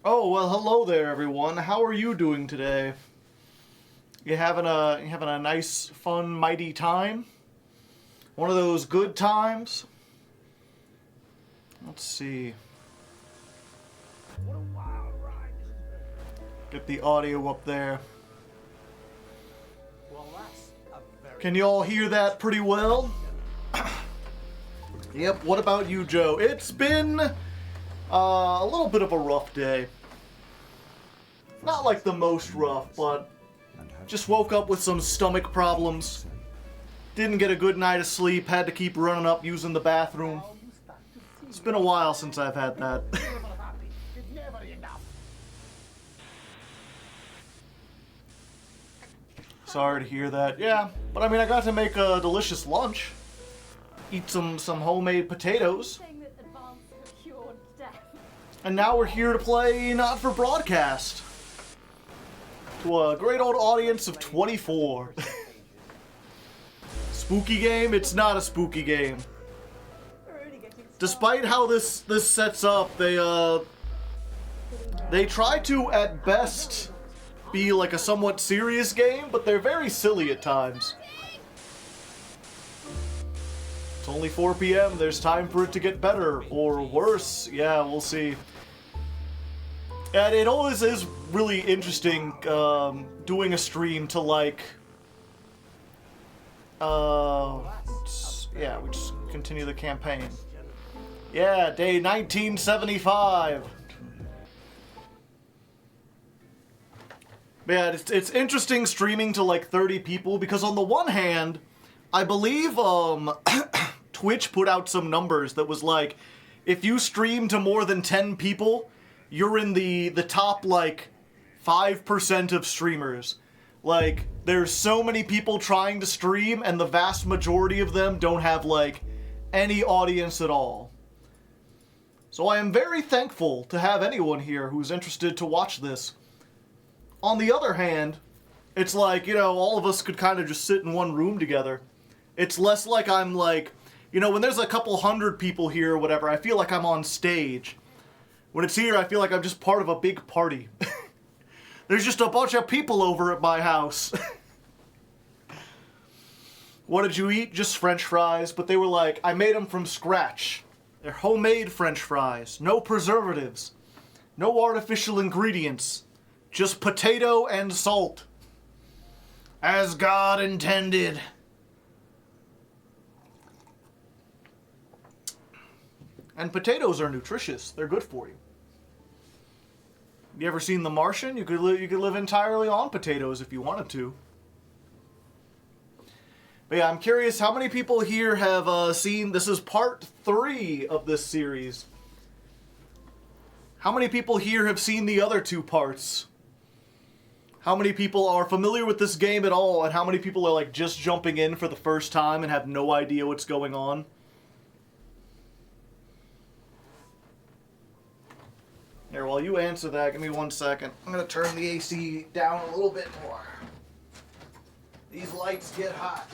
Oh, well, hello there, everyone. How are you doing today? You having a nice, fun, mighty time? One of those good times? Let's see. Get the audio up there. Can you all hear that pretty well? Yep, what about you, Joe? It's been a little bit of a rough day. Not like the most rough, but just woke up with some stomach problems. Didn't get a good night of sleep, had to keep running up using the bathroom. It's been a while since I've had that. Sorry to hear that. Yeah, but I mean, I got to make a delicious lunch. Eat some homemade potatoes. And now we're here to play Not For Broadcast. To a great old audience of 24. Spooky game? It's not a spooky game. Despite how this sets up, they try to, at best, be like a somewhat serious game, but they're very silly at times. It's only 4 p.m. There's time for it to get better, or worse. Yeah, we'll see. And it always is really interesting doing a stream to like... yeah, we just continue the campaign. Yeah, day 1975. But yeah, it's interesting streaming to like 30 people because on the one hand, I believe Twitch put out some numbers that was like, if you stream to more than 10 people, you're in the top like 5% of streamers. Like, there's so many people trying to stream and the vast majority of them don't have like any audience at all. So I am very thankful to have anyone here who's interested to watch this. On the other hand, it's like, you know, all of us could kind of just sit in one room together. It's less like I'm like, you know, when there's a couple hundred people here or whatever, I feel like I'm on stage. When it's here, I feel like I'm just part of a big party. There's just a bunch of people over at my house. What did you eat? Just French fries. But they were like, I made them from scratch. They're homemade French fries. No preservatives. No artificial ingredients. Just potato and salt. As God intended. And potatoes are nutritious. They're good for you. You ever seen The Martian? You could live entirely on potatoes if you wanted to. But yeah, I'm curious how many people here have seen... This is part 3 of this series. How many people here have seen the other 2 parts? How many people are familiar with this game at all? And how many people are like just jumping in for the first time and have no idea what's going on? Here, while you answer that, give me 1 second. I'm going to turn the AC down a little bit more. These lights get hot.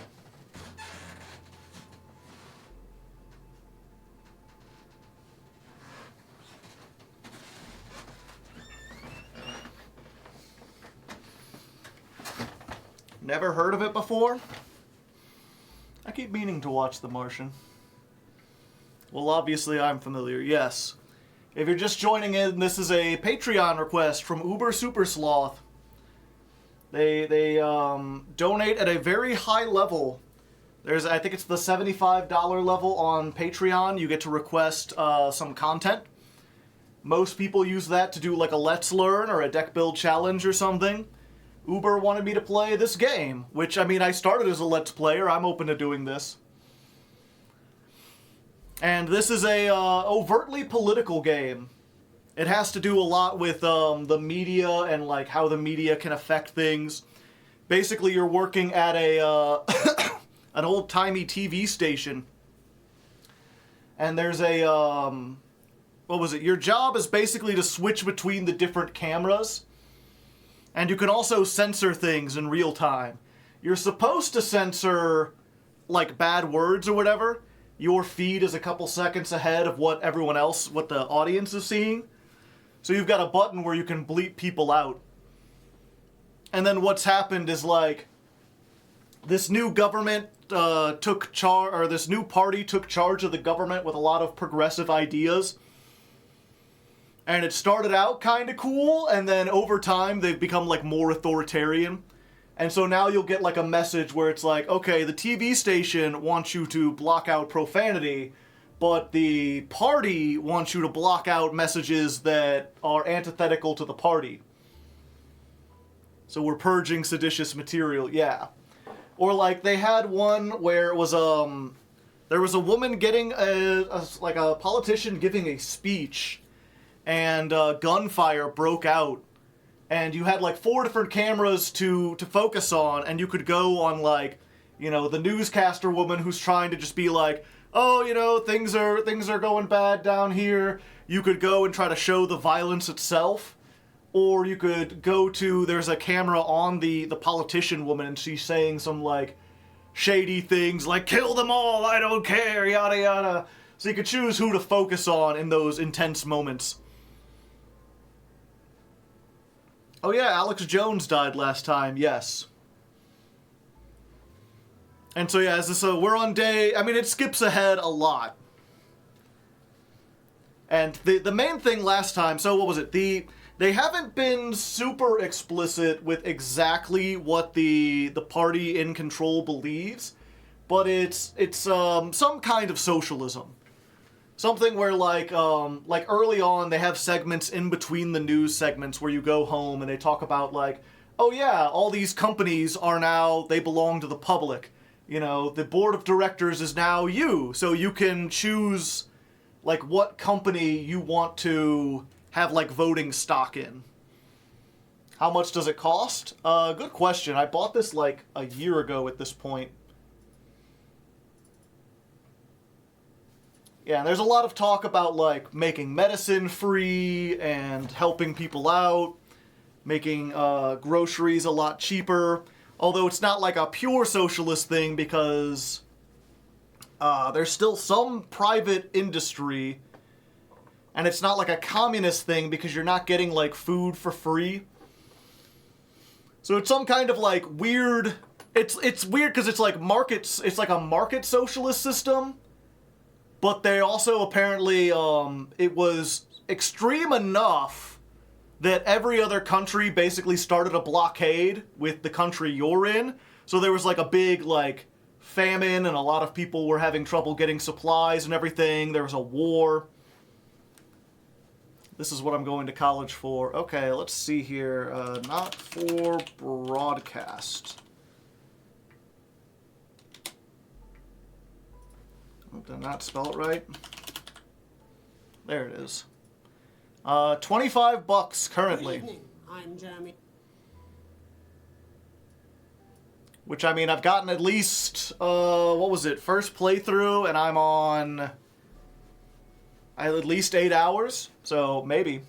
Never heard of it before? I keep meaning to watch The Martian. Well, obviously I'm familiar, yes. If you're just joining in, this is a Patreon request from Uber Super Sloth. They donate at a very high level. I think it's the $75 level on Patreon. You get to request some content. Most people use that to do like a Let's Learn or a deck build challenge or something. Uber wanted me to play this game, which, I mean, I started as a Let's Player. I'm open to doing this. And this is a overtly political game. It has to do a lot with the media and like how the media can affect things. Basically, you're working at a an old-timey TV station, and there's a what was it? Your job is basically to switch between the different cameras, and you can also censor things in real time. You're supposed to censor like bad words or whatever. Your feed is a couple seconds ahead of what the audience is seeing. So you've got a button where you can bleep people out. And then what's happened is, like, this new government this new party took charge of the government with a lot of progressive ideas. And it started out kind of cool, and then over time they've become, like, more authoritarian. And so now you'll get, like, a message where it's like, okay, the TV station wants you to block out profanity, but the party wants you to block out messages that are antithetical to the party. So we're purging seditious material, yeah. Or, like, they had one where it was, there was a woman getting like a politician giving a speech, and gunfire broke out. And you had, like, 4 different cameras to focus on, and you could go on, like, you know, the newscaster woman who's trying to just be like, oh, you know, things are going bad down here. You could go and try to show the violence itself. Or you could go to, there's a camera on the politician woman, and she's saying some, like, shady things, like, kill them all, I don't care, yada yada. So you could choose who to focus on in those intense moments. Oh yeah, Alex Jones died last time, yes. And so yeah, we're on day, I mean, it skips ahead a lot. And the main thing last time, so what was it, they haven't been super explicit with exactly what the party in control believes, but it's some kind of socialism. Something where, like early on, they have segments in between the news segments where you go home and they talk about, like, oh yeah, all these companies are now, they belong to the public. You know, the board of directors is now you, so you can choose, like, what company you want to have, like, voting stock in. How much does it cost? Good question. I bought this, like, a year ago at this point. Yeah, and there's a lot of talk about, like, making medicine free and helping people out, making groceries a lot cheaper, although it's not, like, a pure socialist thing because there's still some private industry. And it's not like a communist thing because you're not getting, like, food for free. So it's some kind of, like, weird... It's weird because it's like markets... It's like a market socialist system. But they also apparently... it was extreme enough that every other country basically started a blockade with the country you're in. So there was, like, a big, like, famine and a lot of people were having trouble getting supplies and everything. There was a war. This is what I'm going to college for. Okay, let's see here. Not for broadcast. Oh, did I not spell it right? There it is. $25 currently. Good evening. I'm Jeremy. Which, I mean, I've gotten at least, what was it, first playthrough, and I'm on... at least 8 hours, so maybe.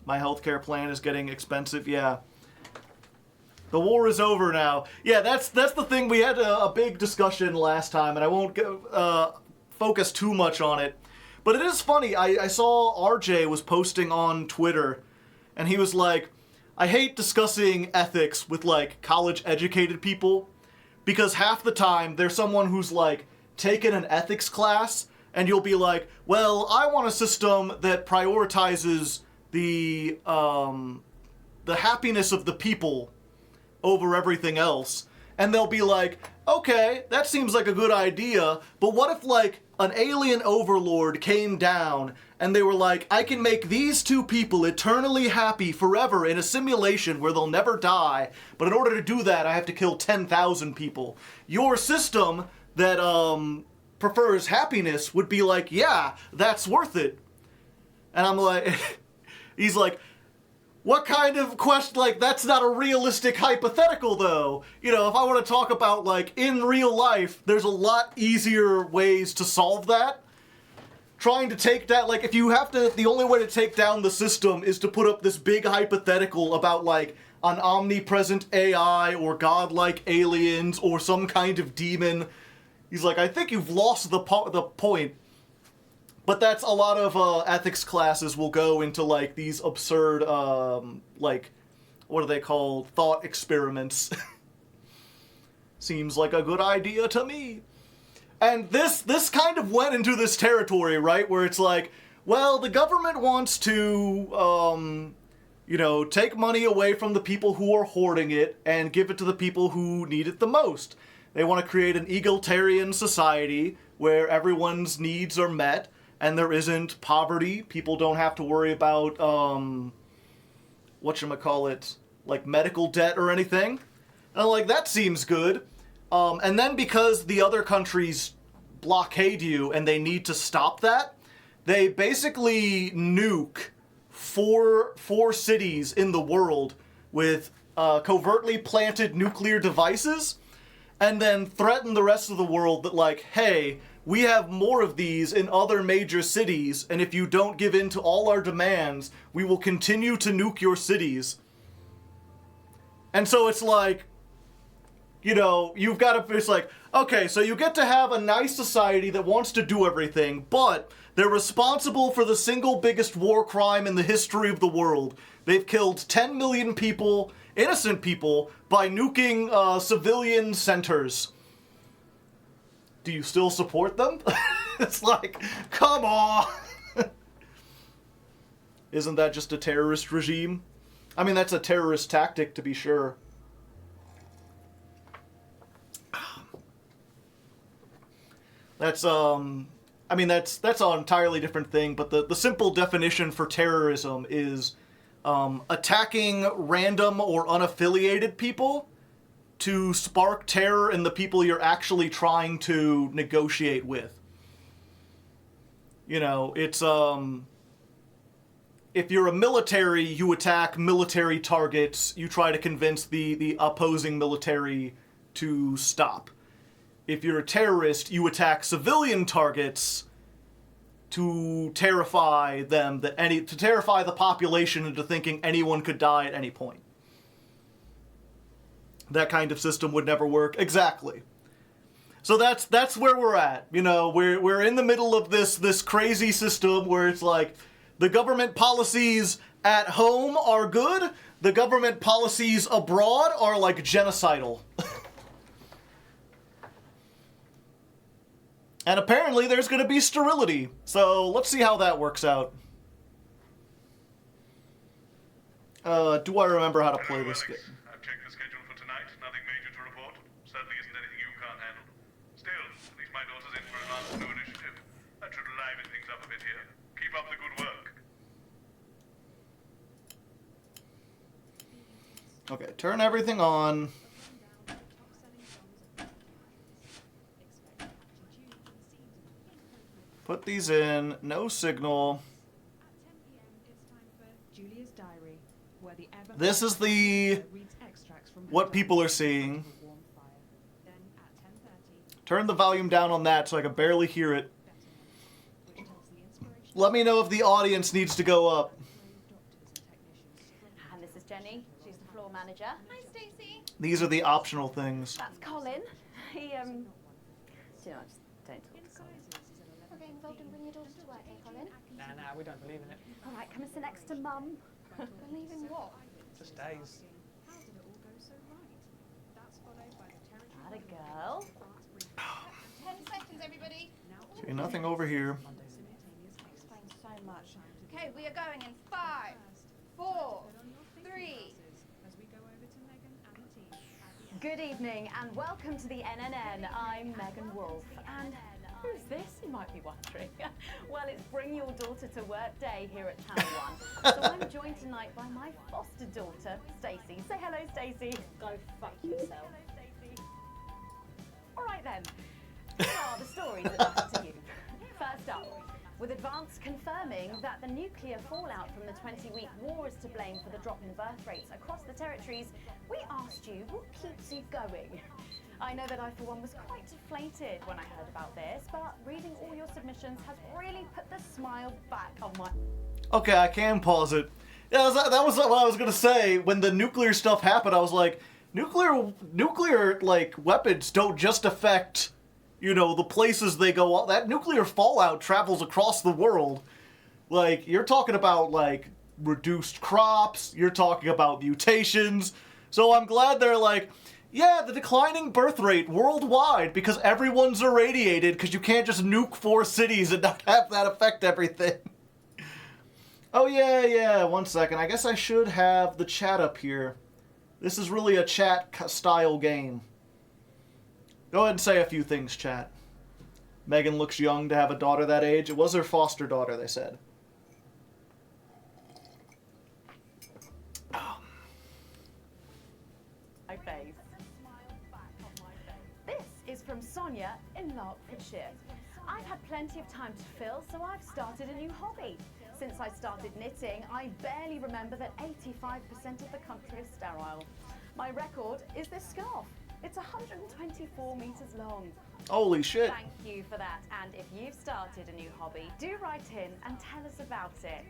My healthcare plan is getting expensive, yeah. The war is over now. Yeah, that's the thing. We had a big discussion last time, and I won't focus too much on it. But it is funny. I saw RJ was posting on Twitter, and he was like, I hate discussing ethics with, like, college-educated people, because half the time there's someone who's, like, taken an ethics class, and you'll be like, well, I want a system that prioritizes the happiness of the people over everything else. And they'll be like, okay, that seems like a good idea, but what if, like, an alien overlord came down and they were like, I can make these 2 people eternally happy forever in a simulation where they'll never die, but in order to do that, I have to kill 10,000 people. Your system that, prefers happiness would be like, yeah, that's worth it. And I'm like, he's like, what kind of question, like, that's not a realistic hypothetical, though. You know, if I want to talk about, like, in real life, there's a lot easier ways to solve that. Trying to take that, like, if you have to, the only way to take down the system is to put up this big hypothetical about, like, an omnipresent AI or godlike aliens or some kind of demon. He's like, I think you've lost the point. But that's a lot of ethics classes will go into, like, these absurd, like, what are they called? Thought experiments. Seems like a good idea to me. And this kind of went into this territory, right? Where it's like, well, the government wants to, you know, take money away from the people who are hoarding it and give it to the people who need it the most. They want to create an egalitarian society where everyone's needs are met and there isn't poverty. People don't have to worry about, whatchamacallit, like medical debt or anything. And I'm like, that seems good. And then because the other countries blockade you and they need to stop that, they basically nuke four cities in the world with covertly planted nuclear devices, and then threaten the rest of the world that, like, hey, we have more of these in other major cities, and if you don't give in to all our demands, we will continue to nuke your cities. And so it's like, you know, you've got to, it's like, okay, so you get to have a nice society that wants to do everything, but they're responsible for the single biggest war crime in the history of the world. They've killed 10 million people, innocent people, by nuking civilian centers. Do you still support them? It's like, come on! Isn't that just a terrorist regime? I mean, that's a terrorist tactic, to be sure. That's, I mean, that's an entirely different thing, but the simple definition for terrorism is attacking random or unaffiliated people to spark terror in the people you're actually trying to negotiate with. You know, it's, if you're a military, you attack military targets, you try to convince the opposing military to stop. If you're a terrorist, you attack civilian targets to terrify them, to terrify the population into thinking anyone could die at any point. That kind of system would never work. Exactly. So that's where we're at. You know, we're in the middle of this crazy system where it's like the government policies at home are good, the government policies abroad are like genocidal. And apparently there's going to be sterility. So let's see how that works out. Do I remember how to play this game? I've checked the schedule for tonight. Nothing major to report. Certainly isn't anything you can't handle. Still, at least my daughter's in for an answer new initiative. That should liven things up a bit here. Keep up the good work. Okay, turn everything on. Put these in. No signal. This is what people are seeing. Turn the volume down on that so I can barely hear it. Let me know if the audience needs to go up. And this is Jenny. She's the floor manager. Hi, Stacey. These are the optional things. That's Colin. He, you know, just don't talk to Colin. We're getting involved in bringing your daughter to work, eh, Colin? Nah, we don't believe in it. All right, come and sit next to Mum. Believing what? Just days. Had a girl. 10 seconds, everybody. See, nothing over here. Explains so much. Okay, we are going in 5, 4, 3. Good evening and welcome to the NNN. I'm Megan Wolf. And who's this, you might be wondering? Well, it's Bring Your Daughter to Work Day here at Channel 1. So I'm joined tonight by my foster daughter, Stacey. Say hello, Stacey. Go fuck yourself. Hello, Stacey. All right then. Here are the stories that matter to you. First up, with Advance confirming that the nuclear fallout from the 20-week war is to blame for the drop in birth rates across the territories, we asked you what keeps you going. I know that I, for one, was quite deflated when I heard about this, but reading all your submissions has really put the smile back on my... Okay, I can pause it. Yeah, that was what I was gonna say. When the nuclear stuff happened, I was like, nuclear like weapons don't just affect you know, the places they go. That nuclear fallout travels across the world. Like, you're talking about, like, reduced crops, you're talking about mutations. So I'm glad they're like, yeah, the declining birth rate worldwide because everyone's irradiated because you can't just nuke 4 cities and not have that affect everything. Oh, yeah, 1 second. I guess I should have the chat up here. This is really a chat-style game. Go ahead and say a few things, chat. Megan looks young to have a daughter that age. It was her foster daughter, they said. My face. This is from Sonia in Larkfordshire. I've had plenty of time to fill, so I've started a new hobby. Since I started knitting, I barely remember that 85% of the country is sterile. My record is this scarf. It's 124 meters long. Holy shit. Thank you for that. And if you've started a new hobby, do write in and tell us about it.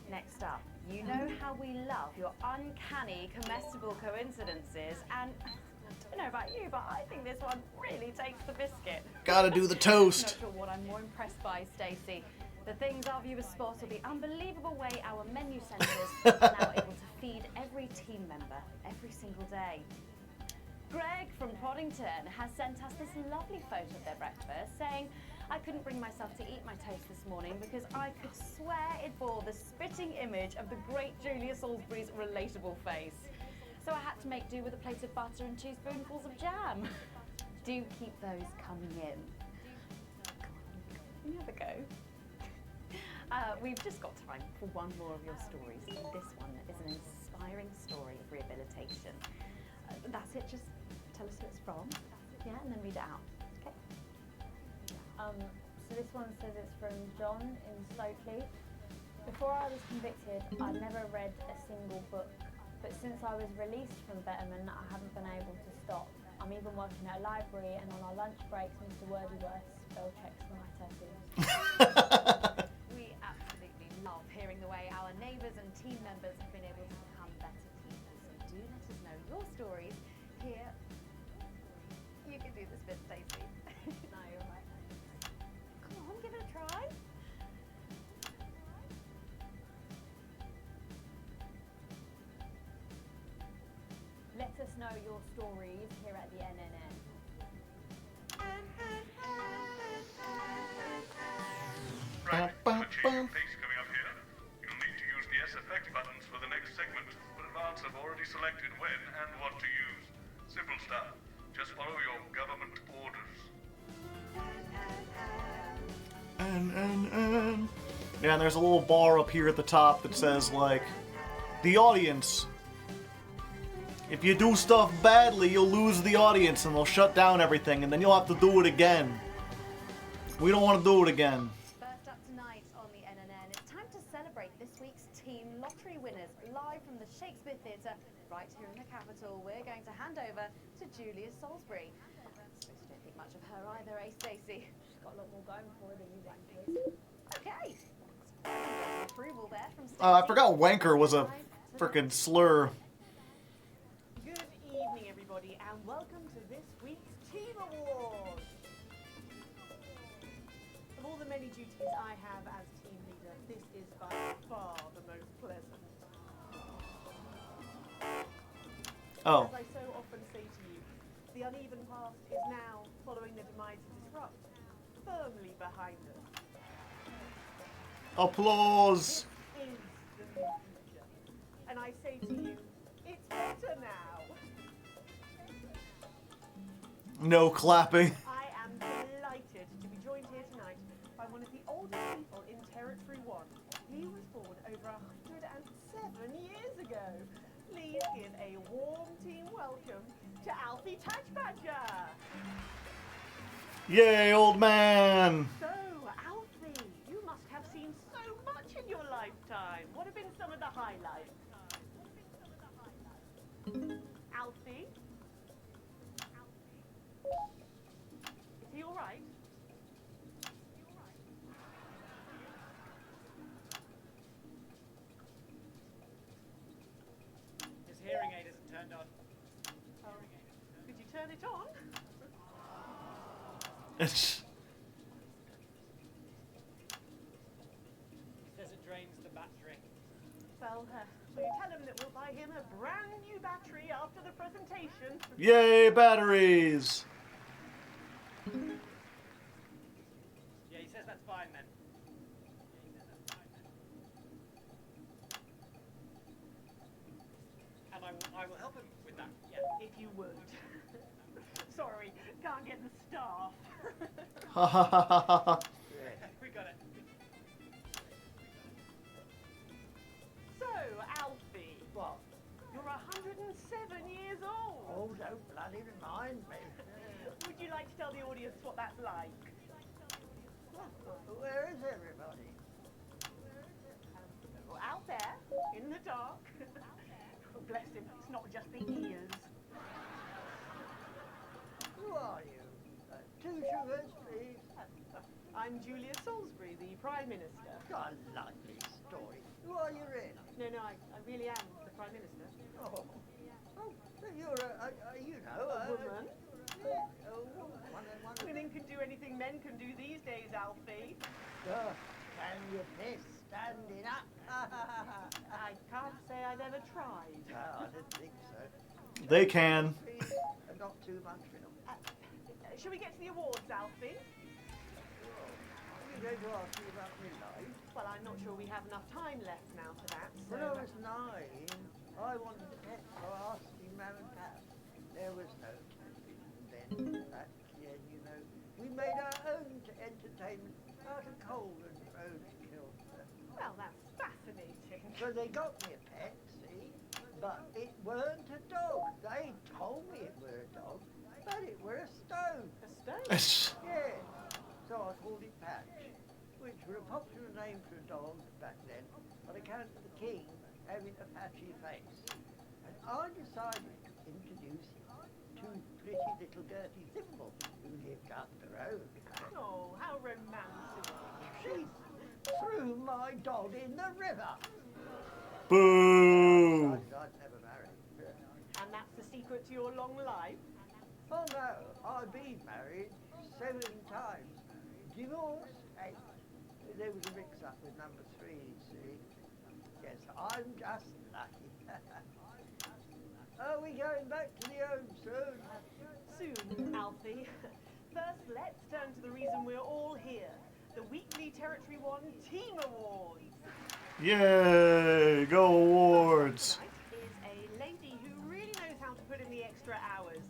Next up, you know how we love your uncanny comestible coincidences, and I don't know about you, but I think this one really takes the biscuit. Gotta do the toast. Not sure what I'm more impressed by, Stacey. The things our viewers spot or the unbelievable way our menu centres are now able to feed every team member every single day. Greg from Poddington has sent us this lovely photo of their breakfast, saying, I couldn't bring myself to eat my toast this morning because I could swear it bore the spitting image of the great Julia Salisbury's relatable face. So I had to make do with a plate of butter and 2 spoonfuls of jam. Do keep those coming in. Can you have a go? We've just got time for one more of your stories. This one is an inspiring story of rehabilitation. That's it, just tell us who it's from, yeah, and then read it out, okay? So this one says it's from John in Stokely. Before I was convicted, I'd never read a single book, but since I was released from Betterman, I haven't been able to stop. I'm even working at a library, and on our lunch breaks, Mr. Wordyworth spell checks my tattoos. We absolutely love hearing the way our neighbours and team members have been able to become better people. So do let us know your stories here. You can do this bit, Stacey. No, you're right. Come on, give it a try. Let us know your stories here at the NNN. Right, a change of pace coming up here. You'll need to use the S effect buttons for the next segment, but Advance have already selected when and what to use. Simple stuff. Just follow your government orders. Yeah, and there's a little bar up here at the top that says, like, the audience. If you do stuff badly, you'll lose the audience and they'll shut down everything, and then you'll have to do it again. We don't want to do it again. First up tonight on the NNN, it's time to celebrate this week's team lottery winners live from the Shakespeare Theatre right here in the capital. We're going to hand over to Julia Salisbury. I suppose you don't think much of her either, eh, Stacey? She's got a lot more going for her than you wankers. Okay. Approval there from Stacey. I forgot wanker was a frickin' slur. Good evening, everybody, and welcome to this week's Team Awards. Of all the many duties I have as team leader, this is by far the most pleasant. Oh. As I so often say to you, the uneven past is now, following the demise of Disrupt, firmly behind us. Applause. This is the new future. And I say to you, it's better now. No clapping. I am delighted to be joined here tonight by one of the oldest people in Territory 1. He was born over 107 years ago. Please give a warm team welcome to Alfie Touchbadger. Yay, old man. So, Alfie, you must have seen so much in your lifetime. What have been some of the highlights? Alfie? Is he all right? His hearing aid isn't turned on. Oh, could you turn it on? Says it drains the battery. Well, will you tell him that we'll buy him a brand new battery after the presentation? Yay, batteries! Yeah, he says that's fine then. And I will help him with that. Yeah. If you would. Sorry, can't get the staff. Ha ha ha ha ha. We got it. So, Alfie. What? You're 107 years old. Oh, don't bloody remind me. Would you like to tell the audience what that's like? Where is everybody? Out there, in the dark. Oh, bless him, it's not just the ears. Who are you? 2 sugars, please. I'm Julia Salisbury, the Prime Minister. A lovely story. Who are you really? No, I really am the Prime Minister. Oh, so you're A woman. Yeah, a woman. One of Women can do anything men can do these days, Alfie. Can you piss standing up? I can't say I've ever tried. No, I didn't think so. They can. Please, not too much for them. Shall we get to the awards, Alfie? Are you going to ask me about my life? Well, I'm not sure we have enough time left now for that. So When I was 9, I wanted a pet, so I asked my mum and dad. There was no then back then, you know, we made our own entertainment out of coal and roadkill. Well, that's fascinating. So they got me a pet, see, but it weren't a dog. They told me it were a dog, but it were a stone. A stone? Yeah. So I called it Patch, which were a popular name for a dog back then, on account of the king having a patchy face. And I decided to introduce him to pretty little Gertie Thimble, who lived up the road. Oh, how romantic. She threw my dog in the river. Boo! I'd never marry. And that's the secret to your long life? Oh no, I've been married 7 times. Divorced 8. There was a mix-up with number 3, see. Yes, I'm just lucky. Are we going back to the home soon? Soon, Alfie. First, let's turn to the reason we're all here. The weekly Territory 1 Team Awards. Yay! Go awards! Tonight is a lady who really knows how to put in the extra hours.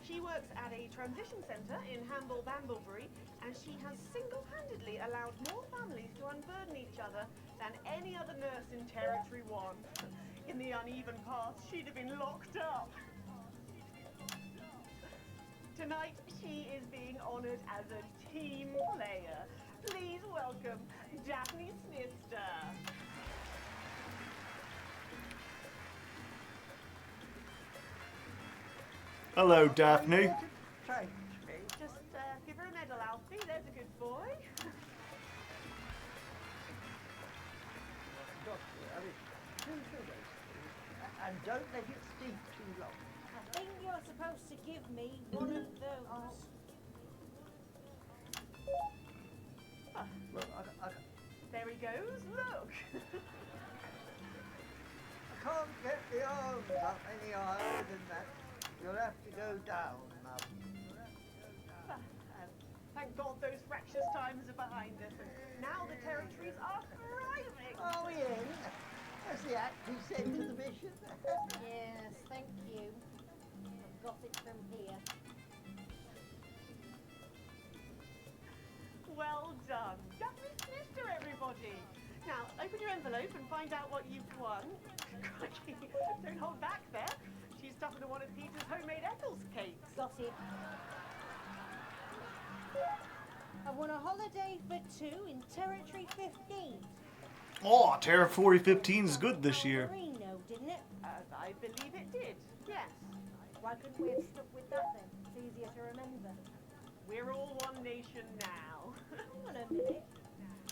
She works at a transition centre in Hamble-Bamblebury, and she has single-handedly allowed more families to unburden each other than any other nurse in Territory 1. In the uneven past, she'd have been locked up. Tonight, she is being honoured as a team player. Please welcome Daphne Snister. Hello, Daphne. Change me. Just give her a medal, Alfie. There's a good boy. Doctor, I mean, 2 sugars, please. And don't let it steep too long. I think you're supposed to give me one of those. Well, There he goes. Look. I can't get the arms up any higher than that. You'll have to go down, Mum. Thank God those fractious times are behind us. And now the territories are thriving. Are we in? As the actor said to the bishop. Yes, thank you. I've got it from here. Well done. Daphne Snister, everybody. Now, open your envelope and find out what you've won. Crikey, don't hold back there. She's tougher than one of Peter's homemade Eccles cakes. Got it. I won a holiday for 2 in Territory 15. Oh, Territory 15 is good this year. Marino, didn't it? I believe it did, yes. Why couldn't we have stuck with that then? It's easier to remember. We're all one nation now. Hang on a minute.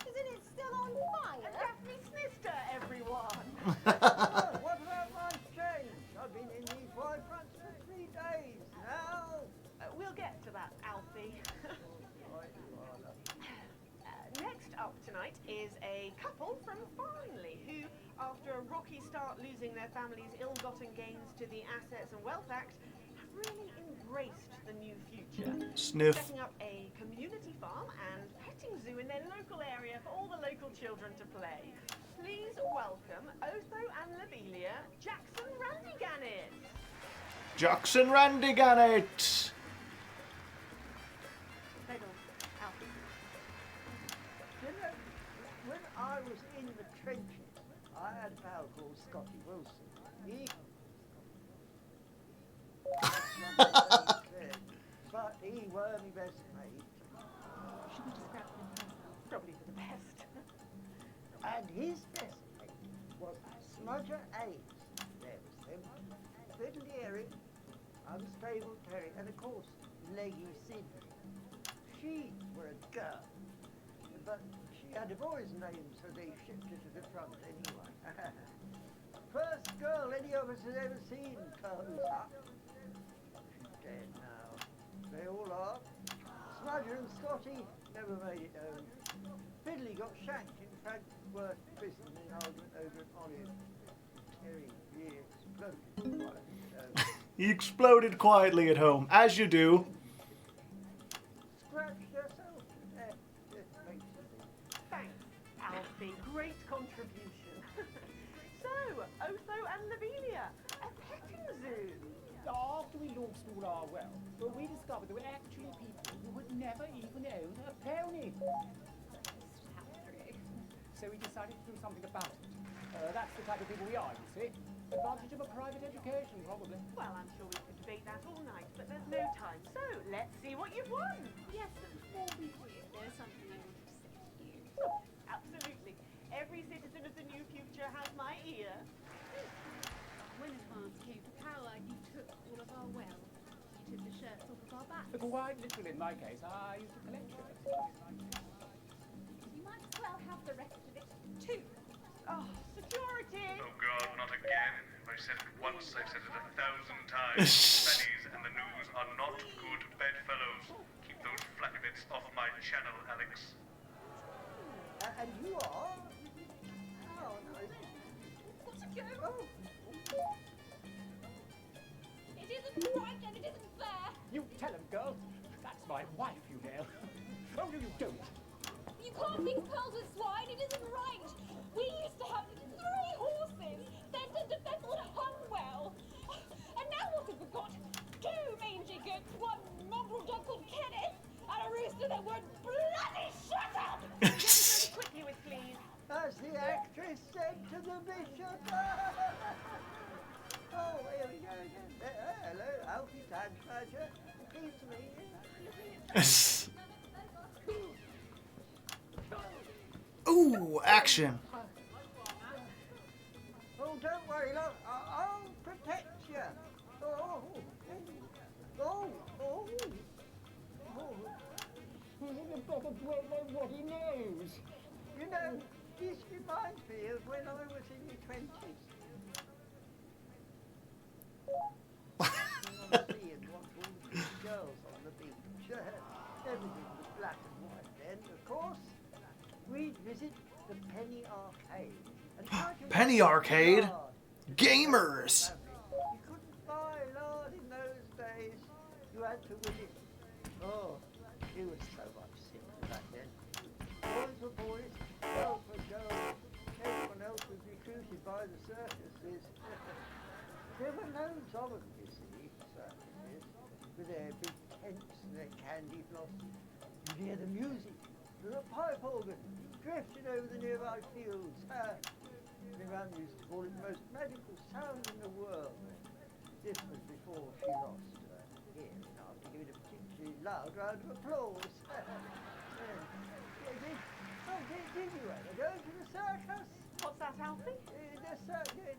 Isn't it still on And fire? Daphne Snister, everyone. Oh, what about my change? I've been in these wide fronts for 3 days now. We'll get to that, Alfie. tonight is a couple from Farnley who, after a rocky start losing their family's ill-gotten gains to the Assets and Wealth Act, have really embraced the new future. Sniff. Setting up a community farm and petting zoo in their local area for all the local children to play. Please welcome Otho and Labelia, Jackson Randy-Gannett. Jackson Randy-Gannett. You know, when I was in the trenches, I had a pal called Scotty Wilson. But he were my best mate. Should we just grab him? Probably for the best. And his best mate was Smudger Ace. There was him. Fiddly Eric, Unstable Terry, and of course, Leggy Sydney. She were a girl. But she had a boy's name, so they shipped her to the front anyway. First girl any of us had ever seen close up. She's dead now. They all are. Smudger and Scotty never made it home. Fiddly got shanked in Frankfurt prison in an argument over an olive. Terry, he exploded. He exploded quietly at home, as you do. Scratched herself to death. Just makes you think. Thanks, Alfie. Great contribution. So, Otho and Labelia, a petting zoo. After we lost all our wealth, well, we discovered there were actually people who would never even own a pony. So we decided to do something about it. That's the type of people we are, you see. Advantage of a private education, probably. Well, I'm sure we could debate that all night, but there's no time. So, let's see what you've won. Yes, but before we do, there's something I wanted to say to you. Oh, absolutely. Every citizen of the new future has my ear. When Advance came to power, you took all of our wealth. You took the shirts off of our backs. Quite literally, in my case, I used to collect shirts. You might as well have the rest of it, too. Oh, security! Oh God, not again. I've said it once, I've said it 1,000 times. Pennies and the news are not good bedfellows. Keep those flappy bits off my channel, Alex. And you are? Oh, no. Gotta go. Oh. It isn't right and it isn't fair. You tell him, girl. That's my wife, you know. Oh, no, you don't. You can't mix pearls with swine. It isn't right. We used to have 3 horses. Then the Bethel hung well. And now what have we got? 2 mangy goats, 1 mongrel dog called Kenneth, and a rooster that would bloody shut up. Get us ready quickly with please. As the actress said to the bishop. Oh, here we go again. Hello, Alfie Tagsmadger. Pleased to meet you. Ooh, action. Oh, don't worry, look. I'll protect you. Oh, oh, oh, oh. The brother won't know what he knows. You know, this reminds me of when I was in the 20s. Seeing what all the pretty girls on the beach. Everything was black and white then, of course. We'd visit the Penny Arcade. And how to Penny make Arcade? lard. Gamers. You couldn't buy lard in those days. You had to win it. Oh, it was so much simpler back then. Boys were boys, girls were girls. Everyone else was recruited by the circuses. There were loads of them, you see, circuses, with their big tents and their candy blossoms. You'd hear the music, the pipe organ, drifting over the nearby fields. My mum used to call it the most magical sound in the world. This was before she lost her hearing after giving a particularly loud round of applause. Did you ever go to the circus? What's that, Alfie? The circus,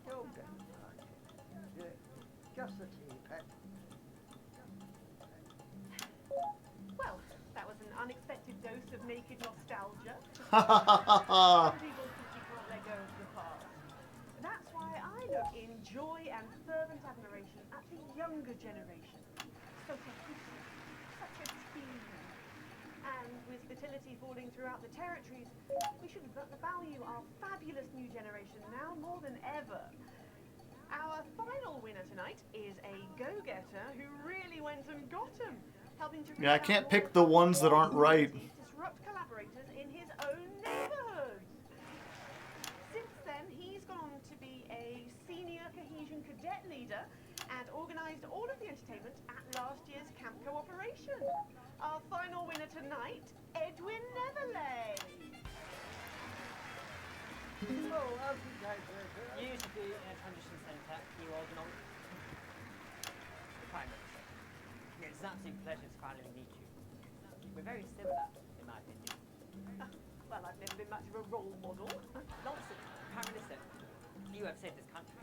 just the tea, Pat. Well, that was an unexpected dose of naked nostalgia. Ha ha ha ha ha. Some people simply can't let go of the past. That's why I look in joy and fervent admiration at the younger generation. So cohesive, such a team. And and with fertility falling throughout the territories, we should value our fabulous new generation now more than ever. Our final winner tonight is a go-getter who really went and got him, helping to Yeah, I can't pick the ones that aren't right. disrupt collaborators in his own neighborhood. Since then, he's gone on to be a senior cohesion cadet leader and organized all of the entertainment at last year's Camp Cooperation. Our final winner tonight, Edwin Neverlay. Oh, Used to be in a transition centre, you all belong. Prime Minister, it's an absolute pleasure to finally meet you. We're very similar, in my opinion. Well, I've never been much of a role model. Nonsense, Prime Minister. You have saved this country.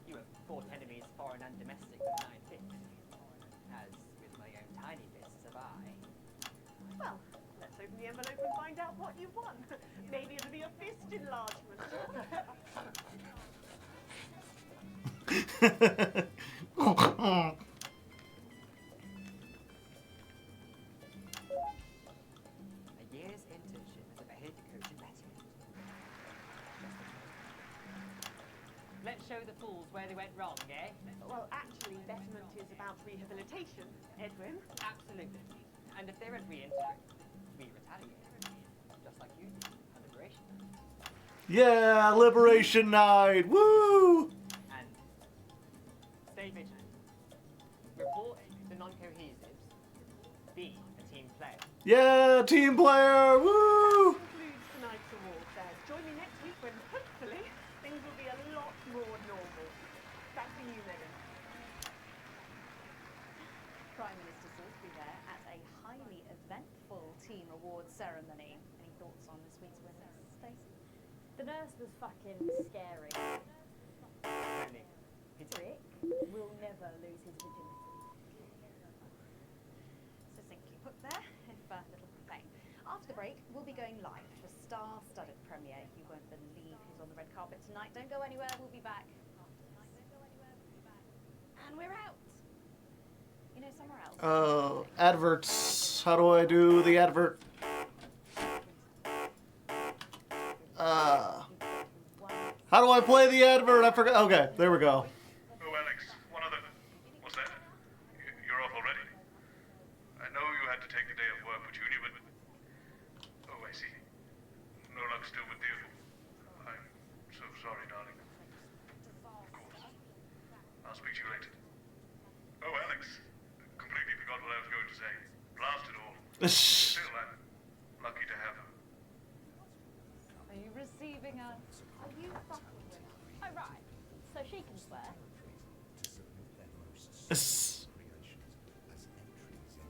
You have fought enemies, foreign and domestic, with an iron fist. As with my own tiny fists have I. Well, let's open the envelope and find out what you've won. Maybe it'll be a fist enlargement. A year's internship as a behaviour coach in Betty. Let's show the fools where they went wrong, eh? Well, actually, betterment is about rehabilitation, Edwin. Absolutely. And if they don't reintegrate, we retaliate. Just like you did on Liberation Night. Yeah, Liberation Night! Woo! And stay vigilant. Report the non-cohesives. Be a team player. Yeah, team player! Woo! Concludes tonight's award fair. Join me next week when, hopefully, things will be a lot more normal. Back to you, Megan. Prime Minister Salisbury there at a highly eventful team awards ceremony. Any thoughts on this week's winners, Stacey? The nurse was fucking scary. Only. Rick will never lose his virginity. Succinctly put there, if a little profane. After the break, we'll be going live to a star-studded premiere. You won't believe who's on the red carpet tonight. Don't go anywhere, we'll be back. And we're out. You know, somewhere else. Adverts. How do I do the advert? How do I play the advert? I forgot. Okay, there we go. Oh, Alex, one other... What's that? You're off already? I know you had to take a day of work with Junior, but... Oh, I see. No luck still with Deal. I'm so sorry, darling. Of course. I'll speak to you later. Oh, Alex. Completely forgot what I was going to say. Blast it all. Still, I'm lucky to have her. Are you receiving us? Are you fucking with me? Oh, right. So she can swear.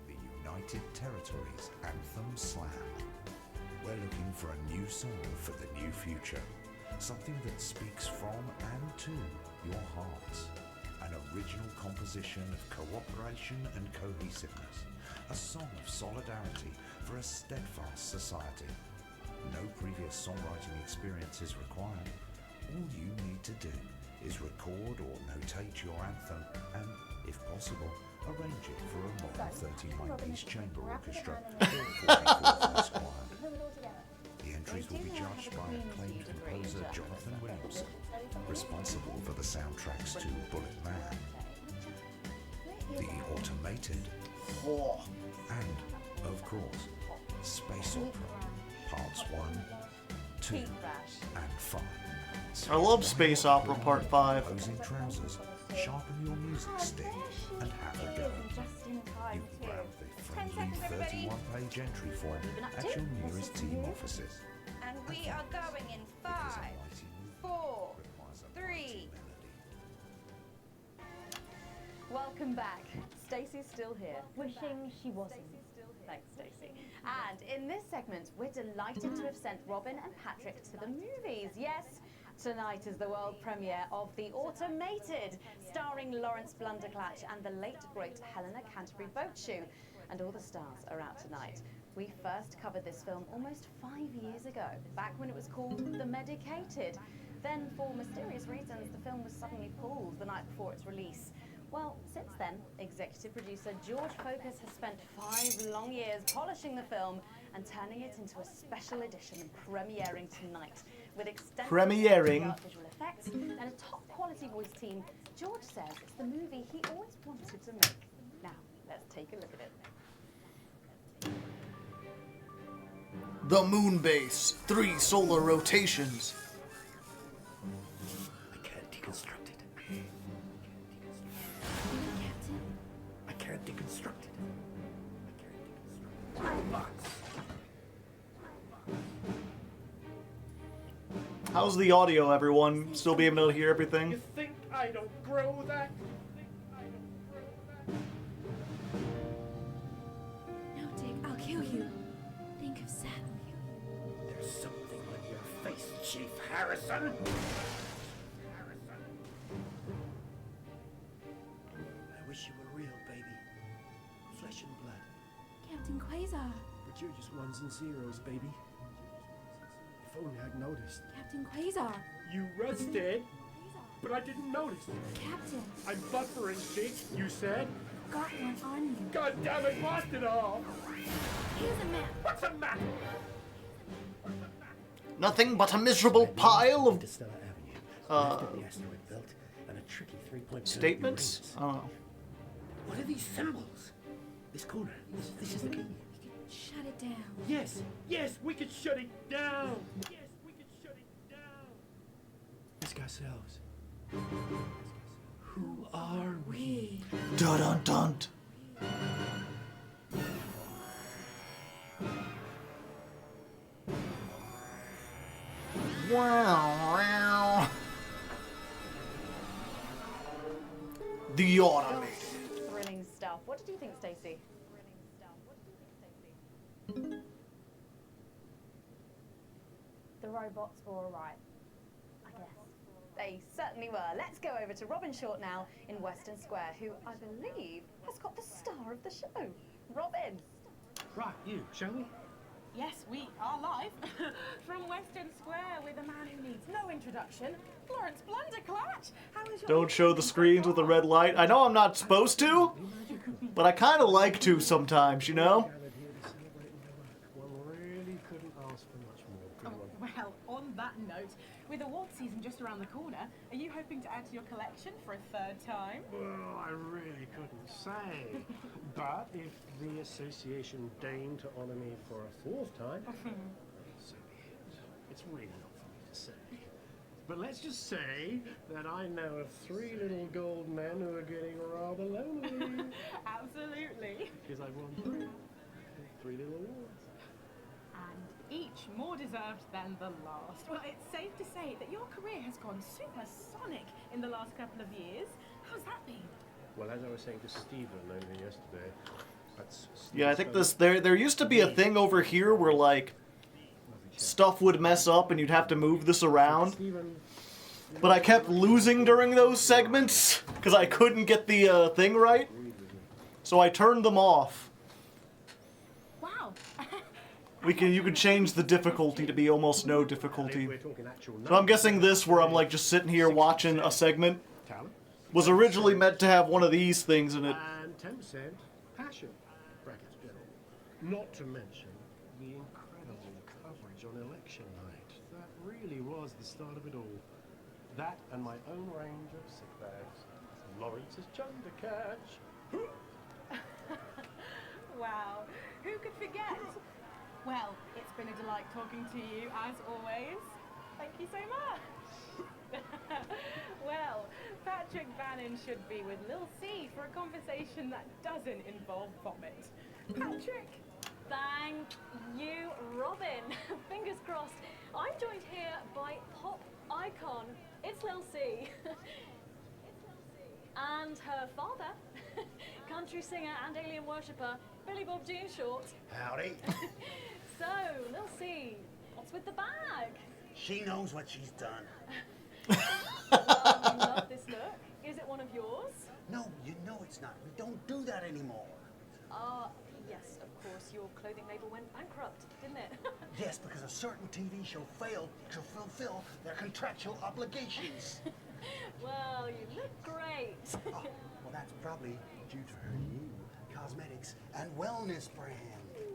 The United Territories Anthem Slam. We're looking for a new song for the new future. Something that speaks from and to your hearts. An original composition of cooperation and cohesiveness. A song of solidarity for a steadfast society. No previous songwriting experience is required. All you need to do is record or notate your anthem and, if possible, arrange it for a modern 39-piece chamber orchestra or 44-voice choir. The entries will be judged by acclaimed composer Jonathan Williamson, responsible for the soundtracks to Bullet Man, The Automated, and, of course, Space Opera, Parts 1, 2, and 5. I love Space Opera Part 5. Closing trousers, sharpen your music stick, and have a go. You can grab the friendly 31-page entry form at your nearest team offices. And we are going in 5, 4, 3. Welcome back. Stacey's still here. Wishing she wasn't. Thanks, Stacey. And in this segment, we're delighted to have sent Robin and Patrick to the movies. Yes, tonight is the world premiere of The Automated, starring Lawrence Blunderclatch and the late, great Helena Canterbury-Boatshoe. And all the stars are out tonight. We first covered this film almost 5 years ago, back when it was called The Medicated. Then, for mysterious reasons, the film was suddenly pulled the night before its release. Well, since then, executive producer George Focus has spent 5 long years polishing the film and turning it into a special edition and premiering tonight with extensive Premiering. visual effects and a top quality voice team. George says it's the movie he always wanted to make. Now, let's take a look at it. The moon base, 3 solar rotations. I can't deconstruct it. I can't deconstruct it. How's the audio, everyone? Still being able to hear everything? You think I don't grow that? No, Dick, I'll kill you. Think of Sam. There's something on your face, Chief Harrison. I wish you were real, baby. Flesh and blood. Captain Quasar. But you're just ones and zeros, baby. If only I'd noticed. Captain Quasar. You rusted, but I didn't notice. Captain. I'm buffering, Chief, you said. Got one on you. God damn it, blast it all! Here's a map. What's a map? Nothing but a miserable pile of Stella Avenue, left of the asteroid belt, and a tricky 3.2 statements. Oh. What are these symbols? This corner. This is the key. Shut it down. Yes, yes, we could shut it down. Yes, we could shut it down. Ask ourselves. Who are we? Dun dun dun. Wow. The automated. Thrilling stuff. What did you think, Stacey? The robots were alright, I guess. They certainly were. Let's go over to Robin Short now in Western Square, who I believe has got the star of the show. Robin. Right, you, shall we? Yes, we are live from Western Square with a man who needs no introduction, Florence Blunderclatch. How is your Don't show the screens with a red light. I know I'm not supposed to, but I kind of like to sometimes, you know? One really couldn't ask for much more, could one? Well, on that note, with award season just around the corner, are you hoping to add to your collection for a third time? Well, I really couldn't say. But if the association deigned to honour me for a 4th time, so be it. It's really not for me to say. But let's just say that I know of 3 little gold men who are getting rather lonely. Absolutely. Because I've won 3 little awards. And each more deserved than the last. Well, it's safe to say that your career has gone supersonic in the last couple of years. How's that been? Well, as I was saying to Stephen over yesterday, that's Yeah, I think this there used to be a thing over here where like stuff would mess up and you'd have to move this around. But I kept losing during those segments because I couldn't get the thing right. So I turned them off. Wow. You could change the difficulty to be almost no difficulty. So I'm guessing this, where I'm like just sitting here watching a segment, was originally meant to have one of these things in it. And 10% passion, brackets general. Not to mention the incredible coverage on election night. That really was the start of it all. That and my own range of sick bags. Lawrence's chunder catch. Wow. Who could forget? Well, it's been a delight talking to you, as always. Thank you so much. Well, Patrick Bannon should be with Lil C for a conversation that doesn't involve vomit. Patrick. Thank you, Robin. Fingers crossed. I'm joined here by pop icon. It's Lil C. And her father, country singer and alien worshipper, Billy Bob Jean Short. Howdy. So, Lil C, what's with the bag? She knows what she's done. Well, you love this look. Is it one of yours? No, you know it's not. We don't do that anymore. Yes, of course. Your clothing label went bankrupt, didn't it? Yes, because a certain TV show failed to fulfill their contractual obligations. Well, you look great. Well, that's probably due to her new cosmetics and wellness brand.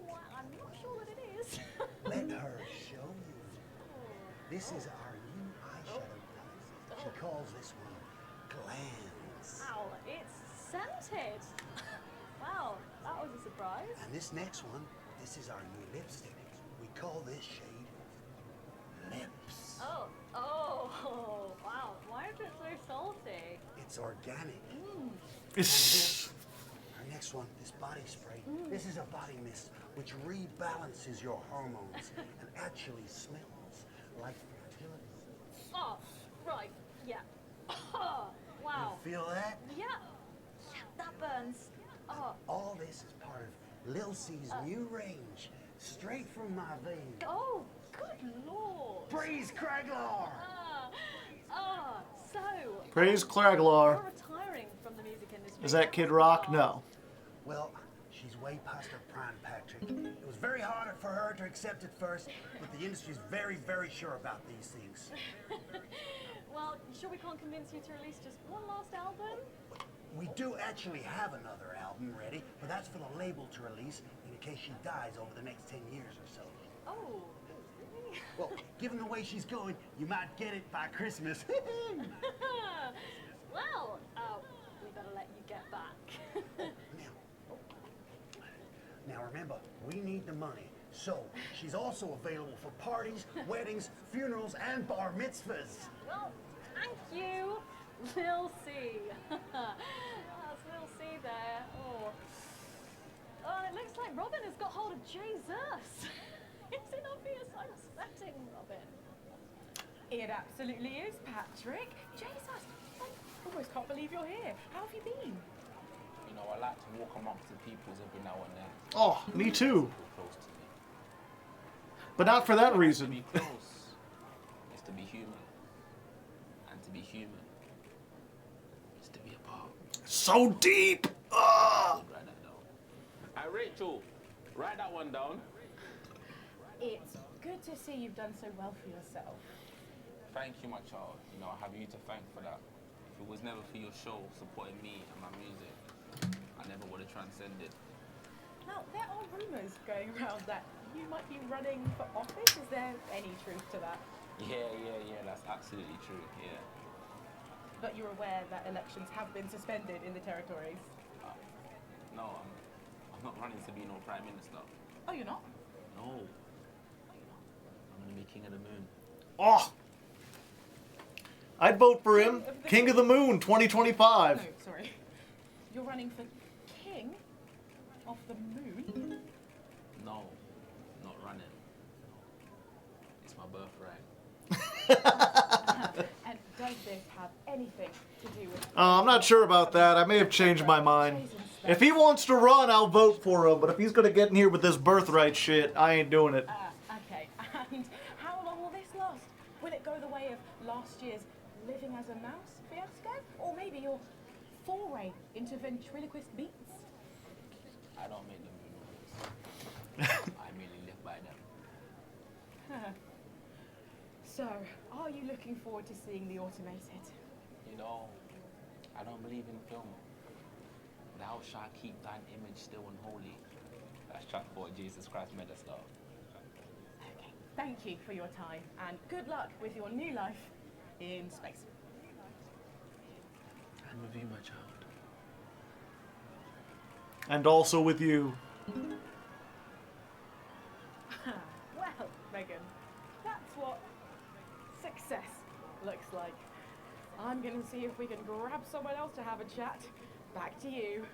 Well, I'm not sure that it is. is. Let her show you. This is our new eyeshadow palette. She calls this one Glands. Wow, it's scented. Wow, that was a surprise. And this next one, this is our new lipstick. We call this shade Lips. Oh, wow. Why is it so salty? It's organic. Mm. And this, our next one, this body spray. This is a body mist which rebalances your hormones and actually smells like fertility. Oh, right, yeah. Wow. You feel that? Yeah, that burns. Oh. All this is part of Lil C's new range, straight from my veins. Oh, good lord. Praise Craglar! So. Praise Craglar. You're retiring from the music industry. Is that Kid Rock? No. Well, she's way past her prime, Patrick. It was very hard for her to accept at first, but the industry's very, very sure about these things. Well, sure we can't convince you to release just one last album? We do actually have another album ready, but that's for the label to release in case she dies over the next 10 years or so. Oh, really? Well, given the way she's going, you might get it by Christmas. Well, we better let you get back. Now remember, we need the money. So, she's also available for parties, weddings, funerals, and bar mitzvahs. Well, thank you, Lil C. That's Lil C there. Oh, it looks like Robin has got hold of Jesus. Is it obvious I'm sweating, Robin? It absolutely is, Patrick. Jesus, I almost can't believe you're here. How have you been? You know, I like to walk amongst the peoples every now and then. Oh, me too. Close to me. But not for that To reason. be close is to be human. And to be human is to be apart. So deep! Ah! Write that down. Hey, Rachel, write that one down. It's good to see you've done so well for yourself. Thank you, my child. You know, I have you to thank for that. If it was never for your show supporting me and my music, I never would have transcended. Now, there are rumours going around that you might be running for office. Is there any truth to that? Yeah, that's absolutely true, yeah. But you're aware that elections have been suspended in the territories? No, I'm not running to be no Prime Minister. Oh, you're not? No. I'm gonna be King of the Moon. Oh! I'd vote for him. King of the Moon 2025. No, sorry. You're running for King of the Moon? No, not running. It's my birthright. And does this have anything to do with... I'm not sure about that. I may have changed my mind. If he wants to run, I'll vote for him. But if he's going to get in here with this birthright shit, I ain't doing it. Okay, and how long will this last? Will it go the way of last year's Living as a Mouse fiasco? Or maybe your foray into ventriloquist beats? I don't make the moon rules. I merely live by them. So, are you looking forward to seeing the automated? You know, I don't believe in film. Thou shalt keep thine image still and holy. That's track 4, Jesus Christ made us love. Okay, thank you for your time, and good luck with your new life in space. And with you, my child. And also with you. Well, Megan, that's what success looks like. I'm going to see if we can grab someone else to have a chat. Back to you.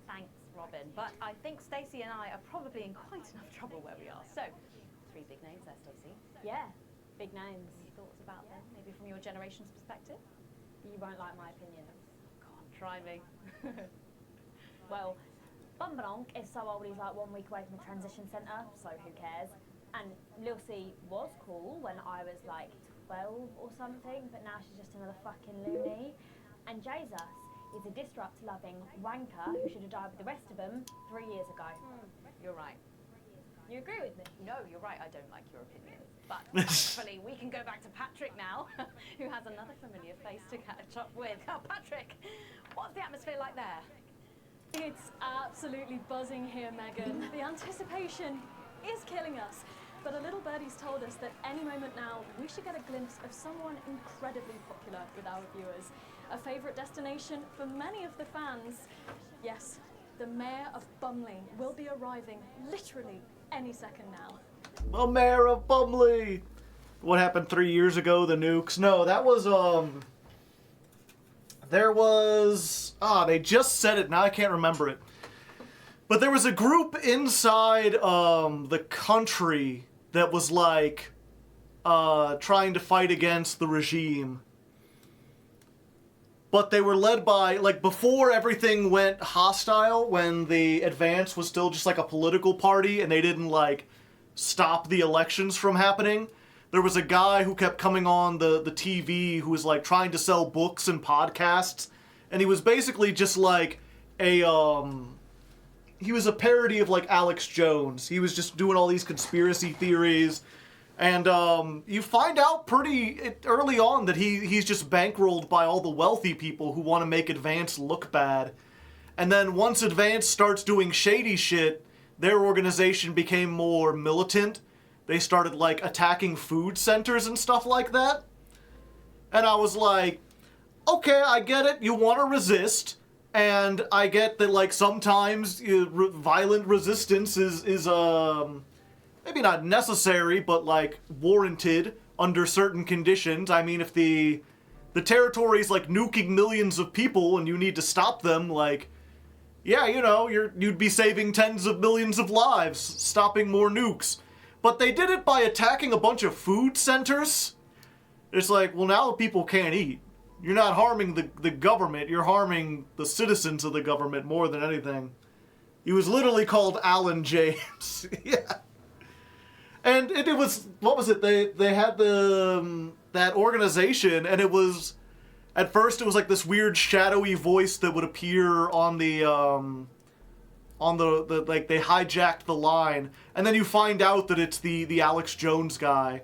Thanks, Robin. But I think Stacey and I are probably in quite enough trouble where we are. So, 3 big names there, Stacey. Yeah, big names. Any thoughts about them, maybe from your generation's perspective? You won't like my opinion. Go on, try me. Well, Bumbanonk is so old he's like 1 week away from a transition centre, so who cares? And Lil C was cool when I was like 12 or something, but now she's just another fucking loony. And Jesus is a disrupt-loving wanker who should have died with the rest of them 3 years ago. You're right. You agree with me? No, you're right, I don't like your opinion. But thankfully, we can go back to Patrick now, who has another familiar face to catch up with. Oh, Patrick, what's the atmosphere like there? It's absolutely buzzing here, Megan. The anticipation is killing us. But a little birdie's told us that any moment now, we should get a glimpse of someone incredibly popular with our viewers. A favourite destination for many of the fans. Yes, the Mayor of Bumley will be arriving literally any second now. The Mayor of Bumley! What happened 3 years ago, the nukes? No, that was, there was... they just said it, now I can't remember it. But there was a group inside, the country that was, like, trying to fight against the regime. But they were led by, like, before everything went hostile, when the Advance was still just, like, a political party, and they didn't, like, stop the elections from happening, there was a guy who kept coming on the TV who was, like, trying to sell books and podcasts, and he was basically just, like, he was a parody of, like, Alex Jones. He was just doing all these conspiracy theories, and you find out pretty early on that he's just bankrolled by all the wealthy people who want to make Advance look bad. And then once Advance starts doing shady shit, their organization became more militant. They started, like, attacking food centers and stuff like that. And I was like, okay, I get it, you want to resist, and I get that, like, sometimes violent resistance is maybe not necessary, but, like, warranted under certain conditions. I mean, if the territory's, like, nuking millions of people and you need to stop them, like, yeah, you know, you'd be saving tens of millions of lives, stopping more nukes. But they did it by attacking a bunch of food centers. It's like, well, now people can't eat. You're not harming the government, you're harming the citizens of the government more than anything. He was literally called Alan James. Yeah. And it was, what was it? They had that organization, and it was, at first it was like this weird shadowy voice that would appear on the like, they hijacked the line, and then you find out that it's the Alex Jones guy.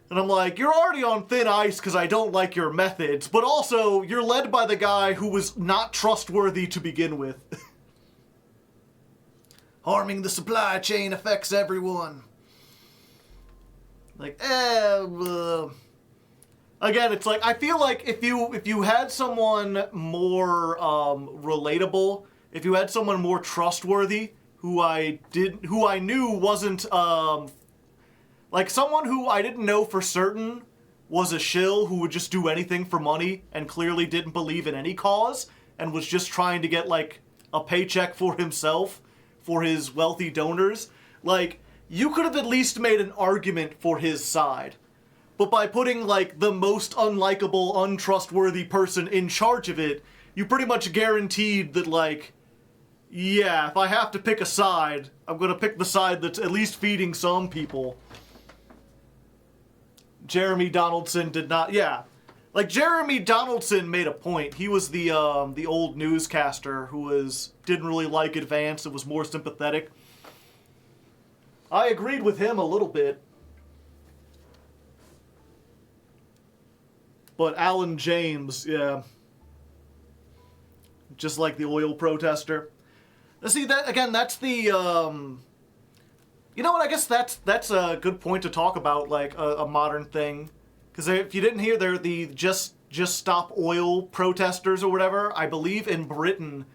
And I'm like, you're already on thin ice because I don't like your methods, but also, you're led by the guy who was not trustworthy to begin with. Harming the supply chain affects everyone. Like, again, it's like, I feel like if you had someone more relatable, if you had someone more trustworthy, who I knew wasn't like someone who I didn't know for certain was a shill who would just do anything for money and clearly didn't believe in any cause and was just trying to get, like, a paycheck for himself, for his wealthy donors, like, you could have at least made an argument for his side. But by putting, like, the most unlikable, untrustworthy person in charge of it, you pretty much guaranteed that, like, yeah, if I have to pick a side, I'm gonna pick the side that's at least feeding some people. Jeremy Donaldson did not, yeah. Like, Jeremy Donaldson made a point. He was the old newscaster who didn't really like Advance and was more sympathetic. I agreed with him a little bit. But Alan James, yeah. Just like the oil protester. See, that again, that's the, you know what, I guess that's a good point to talk about, like, a modern thing. Because if you didn't hear, they're the Just Stop Oil protesters or whatever. I believe in Britain,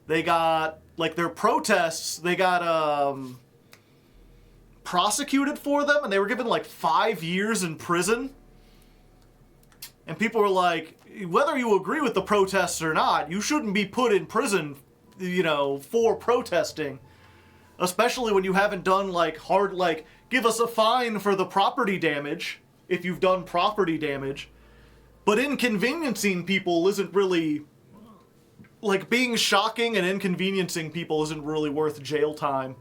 they got, like, their protests, they got, prosecuted for them, and they were given, like, 5 years in prison. And people were like, whether you agree with the protests or not, you shouldn't be put in prison, you know, for protesting. Especially when you haven't done, like, give us a fine for the property damage, if you've done property damage. But inconveniencing people isn't really, like, being shocking and inconveniencing people isn't really worth jail time.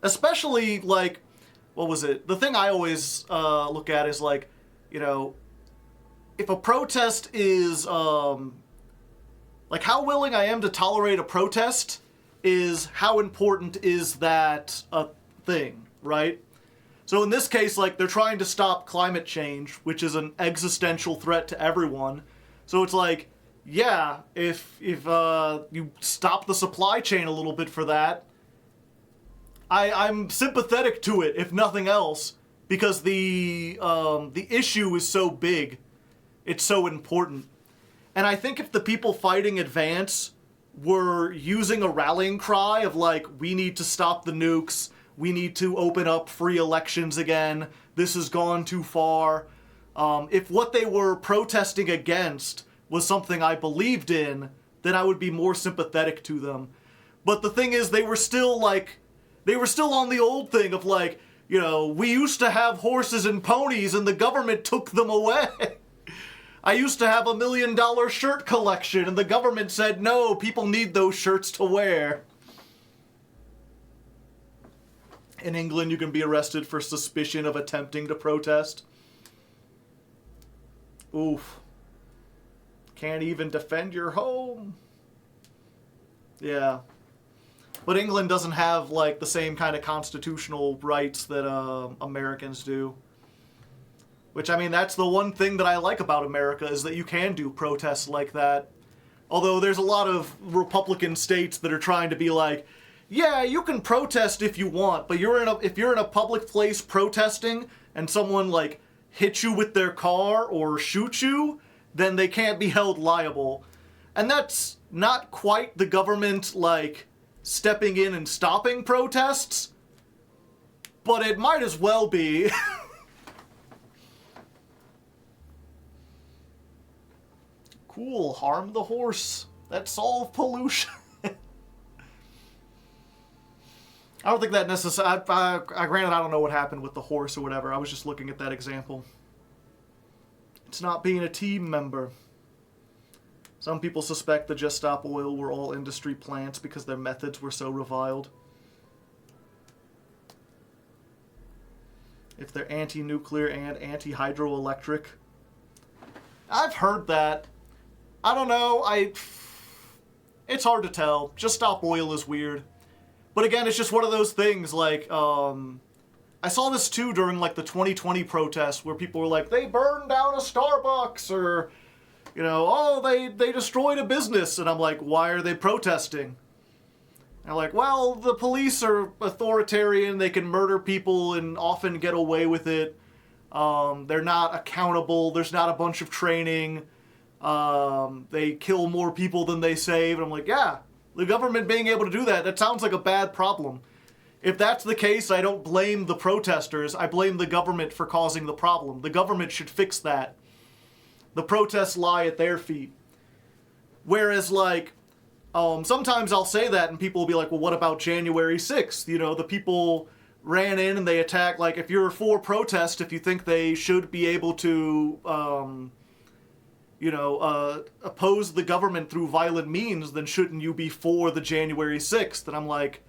Especially, like, what was it? The thing I always look at is, like, you know, if a protest is, like, how willing I am to tolerate a protest is how important is that a thing, right? So in this case, like, they're trying to stop climate change, which is an existential threat to everyone. So it's like, yeah, if you stop the supply chain a little bit for that, I'm sympathetic to it, if nothing else, because the issue is so big. It's so important. And I think if the people fighting Advance were using a rallying cry of like, we need to stop the nukes, we need to open up free elections again, this has gone too far. If what they were protesting against was something I believed in, then I would be more sympathetic to them. But the thing is, they were still on the old thing of like, you know, we used to have horses and ponies and the government took them away. I used to have $1 million shirt collection and the government said, no, people need those shirts to wear. In England, you can be arrested for suspicion of attempting to protest. Oof. Can't even defend your home. Yeah. But England doesn't have, like, the same kind of constitutional rights that Americans do. Which, I mean, that's the one thing that I like about America, is that you can do protests like that. Although there's a lot of Republican states that are trying to be like, yeah, you can protest if you want, but if you're in a public place protesting and someone, like, hits you with their car or shoots you, then they can't be held liable. And that's not quite the government, like, stepping in and stopping protests, but it might as well be. Cool, harm the horse. That solved pollution. I don't think that necessarily... Granted, I don't know what happened with the horse or whatever. I was just looking at that example. It's not being a team member. Some people suspect the Just Stop Oil were all industry plants because their methods were so reviled. If they're anti-nuclear and anti-hydroelectric. I've heard that. I don't know. It's hard to tell. Just Stop Oil is weird. But again, it's just one of those things, like, I saw this too during, like, the 2020 protests where people were like, they burned down a Starbucks, or, you know, oh, they destroyed a business. And I'm like, why are they protesting? And they're like, well, the police are authoritarian, they can murder people and often get away with it. They're not accountable, there's not a bunch of training. They kill more people than they save. And I'm like, yeah. The government being able to do that, that sounds like a bad problem. If that's the case, I don't blame the protesters. I blame the government for causing the problem. The government should fix that. The protests lie at their feet. Whereas, like, sometimes I'll say that and people will be like, well, what about January 6th? You know, the people ran in and they attacked. Like, if you're for protest, if you think they should be able to... oppose the government through violent means, then shouldn't you be for the January 6th? And I'm like,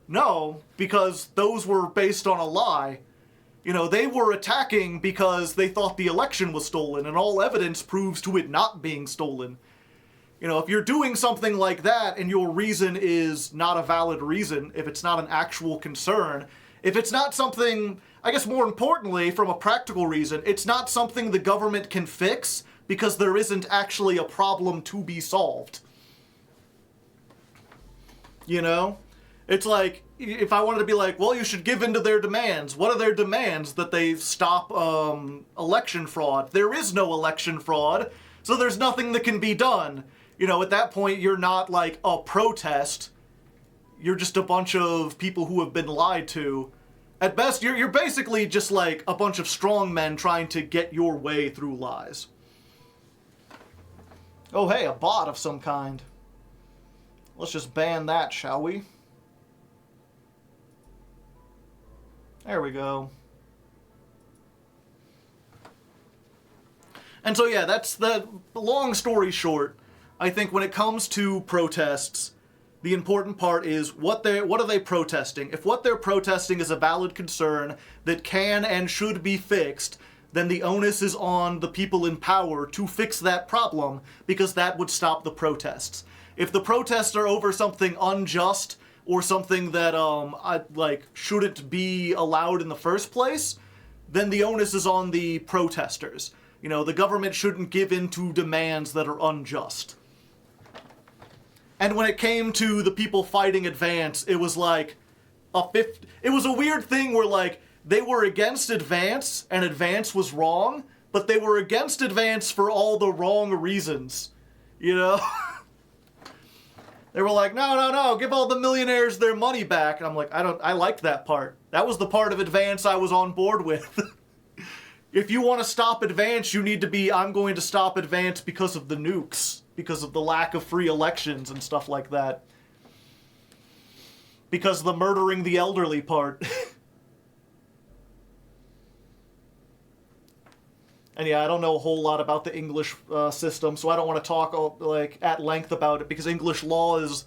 no, because those were based on a lie. You know, they were attacking because they thought the election was stolen, and all evidence proves to it not being stolen. You know, if you're doing something like that and your reason is not a valid reason, if it's not an actual concern, if it's not something, I guess more importantly, from a practical reason, it's not something the government can fix, because there isn't actually a problem to be solved. You know? It's like, if I wanted to be like, well, you should give in to their demands. What are their demands? That they stop election fraud. There is no election fraud, so there's nothing that can be done. You know, at that point, you're not like a protest. You're just a bunch of people who have been lied to. At best, you're basically just like a bunch of strongmen trying to get your way through lies. Oh, hey, a bot of some kind. Let's just ban that, shall we? There we go. And so, yeah, that's the long story short. I think when it comes to protests, the important part is what are they protesting? If what they're protesting is a valid concern that can and should be fixed, then the onus is on the people in power to fix that problem, because that would stop the protests. If the protests are over something unjust or something that shouldn't be allowed in the first place, then the onus is on the protesters. You know, the government shouldn't give in to demands that are unjust. And when it came to the people fighting Advance, it was like, It was a weird thing where, like, they were against advance, and advance was wrong, but they were against advance for all the wrong reasons. You know? They were like, no, give all the millionaires their money back. And I'm like, I liked that part. That was the part of advance I was on board with. If you want to stop advance, you need to be, I'm going to stop advance because of the nukes. Because of the lack of free elections and stuff like that. Because the murdering the elderly part. And yeah, I don't know a whole lot about the English system, so I don't want to talk like at length about it, because English law is,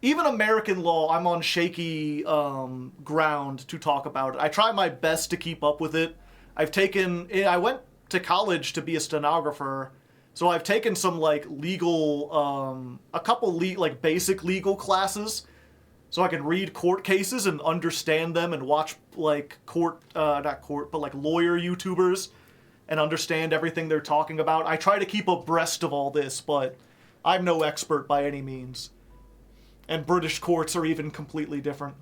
even American law, I'm on shaky ground to talk about it. I try my best to keep up with it. I went to college to be a stenographer, so I've taken some like legal, a couple like basic legal classes, so I can read court cases and understand them and watch like not court, but like lawyer YouTubers and understand everything they're talking about. I try to keep abreast of all this, but I'm no expert by any means. And British courts are even completely different.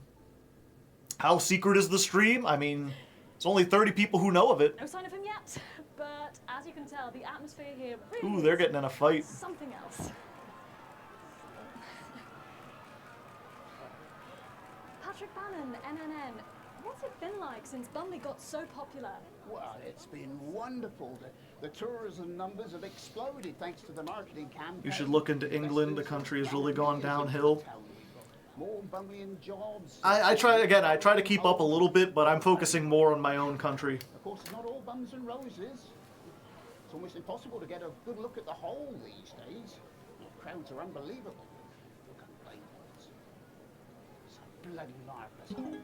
How secret is the stream? I mean, it's only 30 people who know of it. No sign of him yet, but as you can tell, the atmosphere here really Ooh, they're getting in a fight. Something else. Patrick Bannon, NNN. What's it been like since Bumley got so popular? Well, it's been wonderful. The tourism numbers have exploded thanks to the marketing campaign. You should look into England. The country has really gone downhill. More Bumleyan jobs. I try to keep up a little bit, but I'm focusing more on my own country. Of course, it's not all bums and roses. It's almost impossible to get a good look at the whole these days. The crowds are unbelievable. Look at Blakelands. It's a bloody marvellous hole.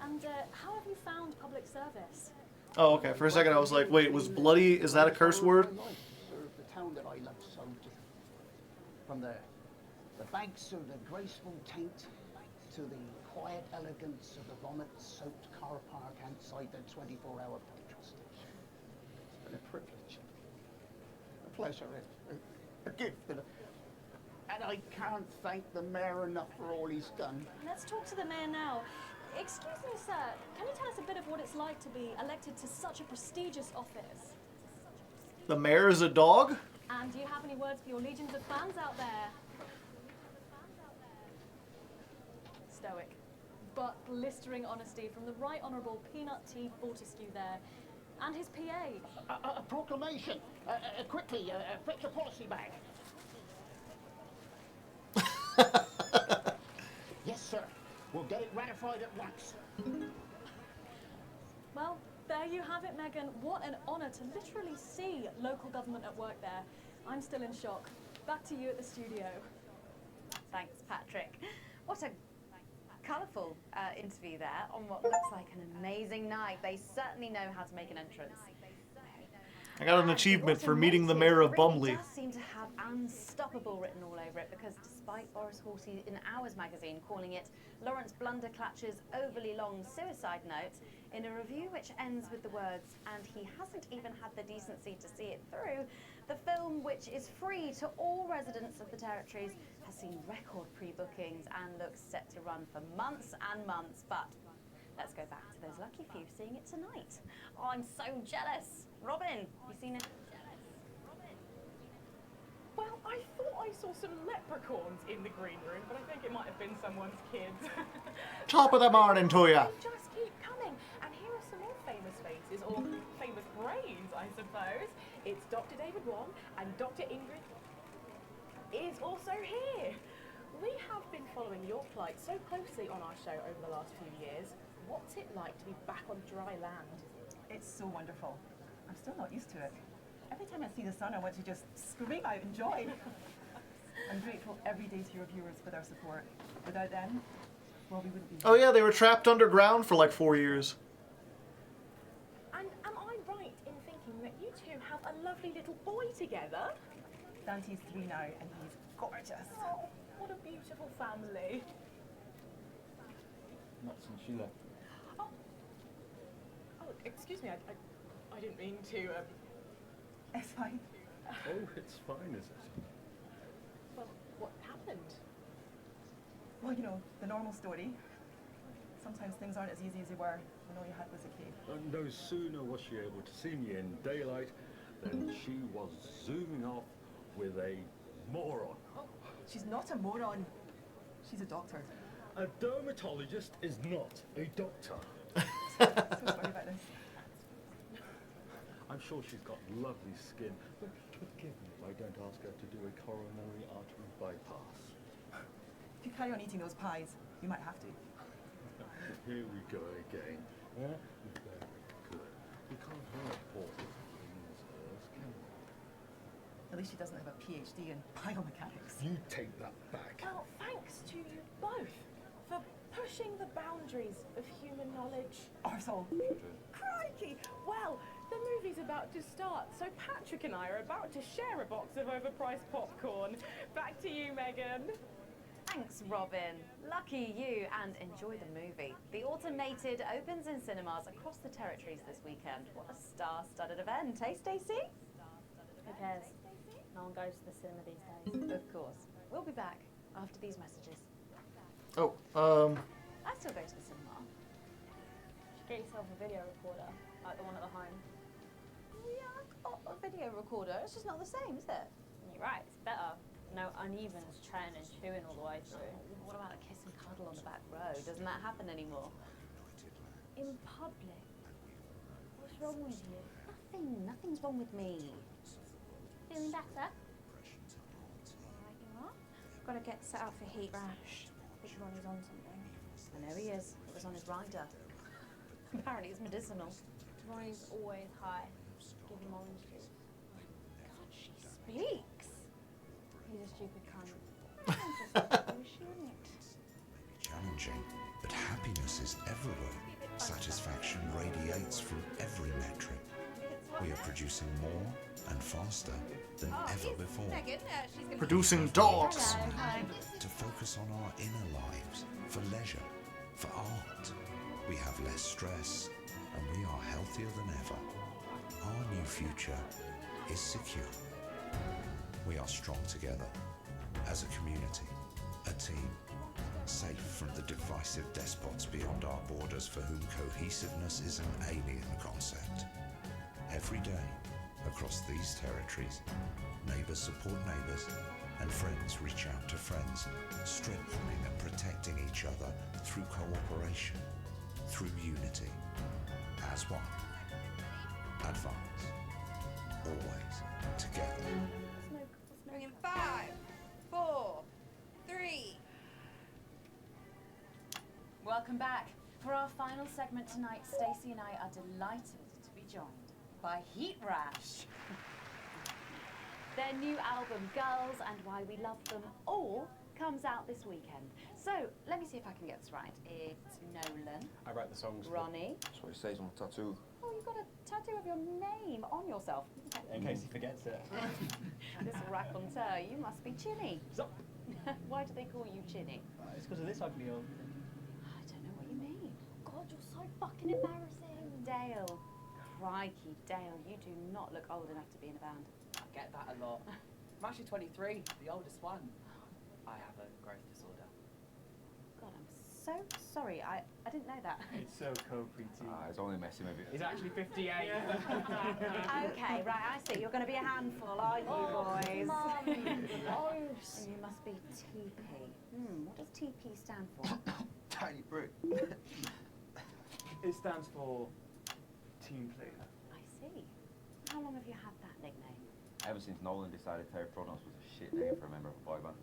And how have you found public service? Oh, okay. For a second I was like, wait, was bloody, is that a curse word? The town that I love so dearly. From the banks of the graceful Taint to the quiet elegance of the vomit-soaked car park outside the 24-hour petrol station. It's been a privilege, a pleasure, a gift, and I can't thank the mayor enough for all he's done. Let's talk to the mayor now. Excuse me, sir. Can you tell us a bit of what it's like to be elected to such a prestigious office? The mayor is a dog? And do you have any words for your legions of fans out there? Stoic, but blistering honesty from the Right Honourable Peanut T. Fortescue there, and his PA. A proclamation. Quickly, fetch a policy bag. Yes, sir. We'll get it ratified at once. Well, there you have it, Megan. What an honour to literally see local government at work there. I'm still in shock. Back to you at the studio. Thanks, Patrick. What a colourful interview there on what looks like an amazing night. They certainly know how to make an entrance. I got an achievement for meeting the mayor of Bumley. It does seem to have unstoppable written all over it, because despite Boris Horsey in Hours magazine calling it Lawrence Blunderclatch's overly long suicide note, in a review which ends with the words, and he hasn't even had the decency to see it through, the film, which is free to all residents of the territories, has seen record pre-bookings and looks set to run for months and months. But let's go back to those lucky few seeing it tonight. Oh, I'm so jealous. Robin, you seen it? Well, I thought I saw some leprechauns in the green room, but I think it might have been someone's kids. Top of the morning to ya. They just keep coming. And here are some more famous faces, or famous brains, I suppose. It's Dr. David Wong, and Dr. Ingrid is also here. We have been following your plight so closely on our show over the last few years. What's it like to be back on dry land? It's so wonderful. I'm still not used to it. Every time I see the sun, I want to just scream out in joy. I'm grateful every day to your viewers for their support. Without them, well, we wouldn't be here. Oh yeah, they were trapped underground for like 4 years. And am I right in thinking that you two have a lovely little boy together? Dante's 3 now, and he's gorgeous. Oh, what a beautiful family. Not since she left. Oh, excuse me, I didn't mean to, It's fine. Oh, it's fine, is it? Well, what happened? Well, you know, the normal story. Sometimes things aren't as easy as they were when all you had was a key. And no sooner was she able to see me in daylight than she was zooming off with a moron. She's not a moron. She's a doctor. A dermatologist is not a doctor. So sorry about this. I'm sure she's got lovely skin, but forgive me if I don't ask her to do a coronary artery bypass. If you carry on eating those pies, you might have to. Here we go again. Very good. We can't hurt poor princess, can we? At least she doesn't have a PhD in biomechanics. You take that back. Well, thanks to you both for pushing the boundaries of human knowledge. Arsehole. Crikey! Well, the movie's about to start, so Patrick and I are about to share a box of overpriced popcorn. Back to you, Megan. Thanks, Robin. Lucky you, and enjoy the movie. The Automated opens in cinemas across the territories this weekend. What a star-studded event, eh, Stacey? Who cares? No one goes to the cinema these days. Of course. We'll be back after these messages. Oh, I still go to the cinema. You should get yourself a video recorder, like the one at the home. Yeah, I've got a video recorder. It's just not the same, is it? You're right, it's better. No unevens chatting and chewing all the way through. What about a kiss and cuddle on the back row? Doesn't that happen anymore? In public? What's wrong with you? Nothing. Nothing's wrong with me. Feeling better? Alright, you are. Got to get set up for heat rash. Which one is on something? I know he is. It was on his rider. Apparently it's medicinal. Ronnie's always high. Give him orange juice. God, she speaks. He's a stupid cunt. Challenging, but happiness is everywhere. Satisfaction radiates from every metric. We are producing more and faster than ever before. Megan, she's gonna Producing dogs. To focus on our inner lives, for leisure, for art. We have less stress, and we are healthier than ever. Our new future is secure. We are strong together, as a community, a team, safe from the divisive despots beyond our borders for whom cohesiveness is an alien concept. Every day, across these territories, neighbours support neighbours, and friends reach out to friends, strengthening and protecting each other through cooperation, through unity, as one. Advance, always together. Bring in 5, 4, 3. Welcome back. For our final segment tonight, Stacey and I are delighted to be joined by Heat Rash. Their new album, Girls and Why We Love Them All, comes out this weekend. So, let me see if I can get this right. It's Nolan, I write the songs. Ronnie. That's what it says on the tattoo. Oh, you've got a tattoo of your name on yourself. In case he forgets it. This raconteur, you must be Chinny. Why do they call you Chinny? It's because of this ugly old. I don't know what you mean. God, you're so fucking embarrassing. Dale. Crikey, Dale, you do not look old enough to be in a band. I get that a lot. I'm actually 23, the oldest one. I have a growth disorder. God, I'm so sorry. I didn't know that. It's so co-pretty. It's only messing with you. He's actually 58. Okay, right, I see. You're going to be a handful, are you, boys? Mum, And you must be TP. What does TP stand for? Tiny brick. It stands for team player. I see. How long have you had that nickname? Ever since Nolan decided Terry Pronos was a shit name for a member of a boy band.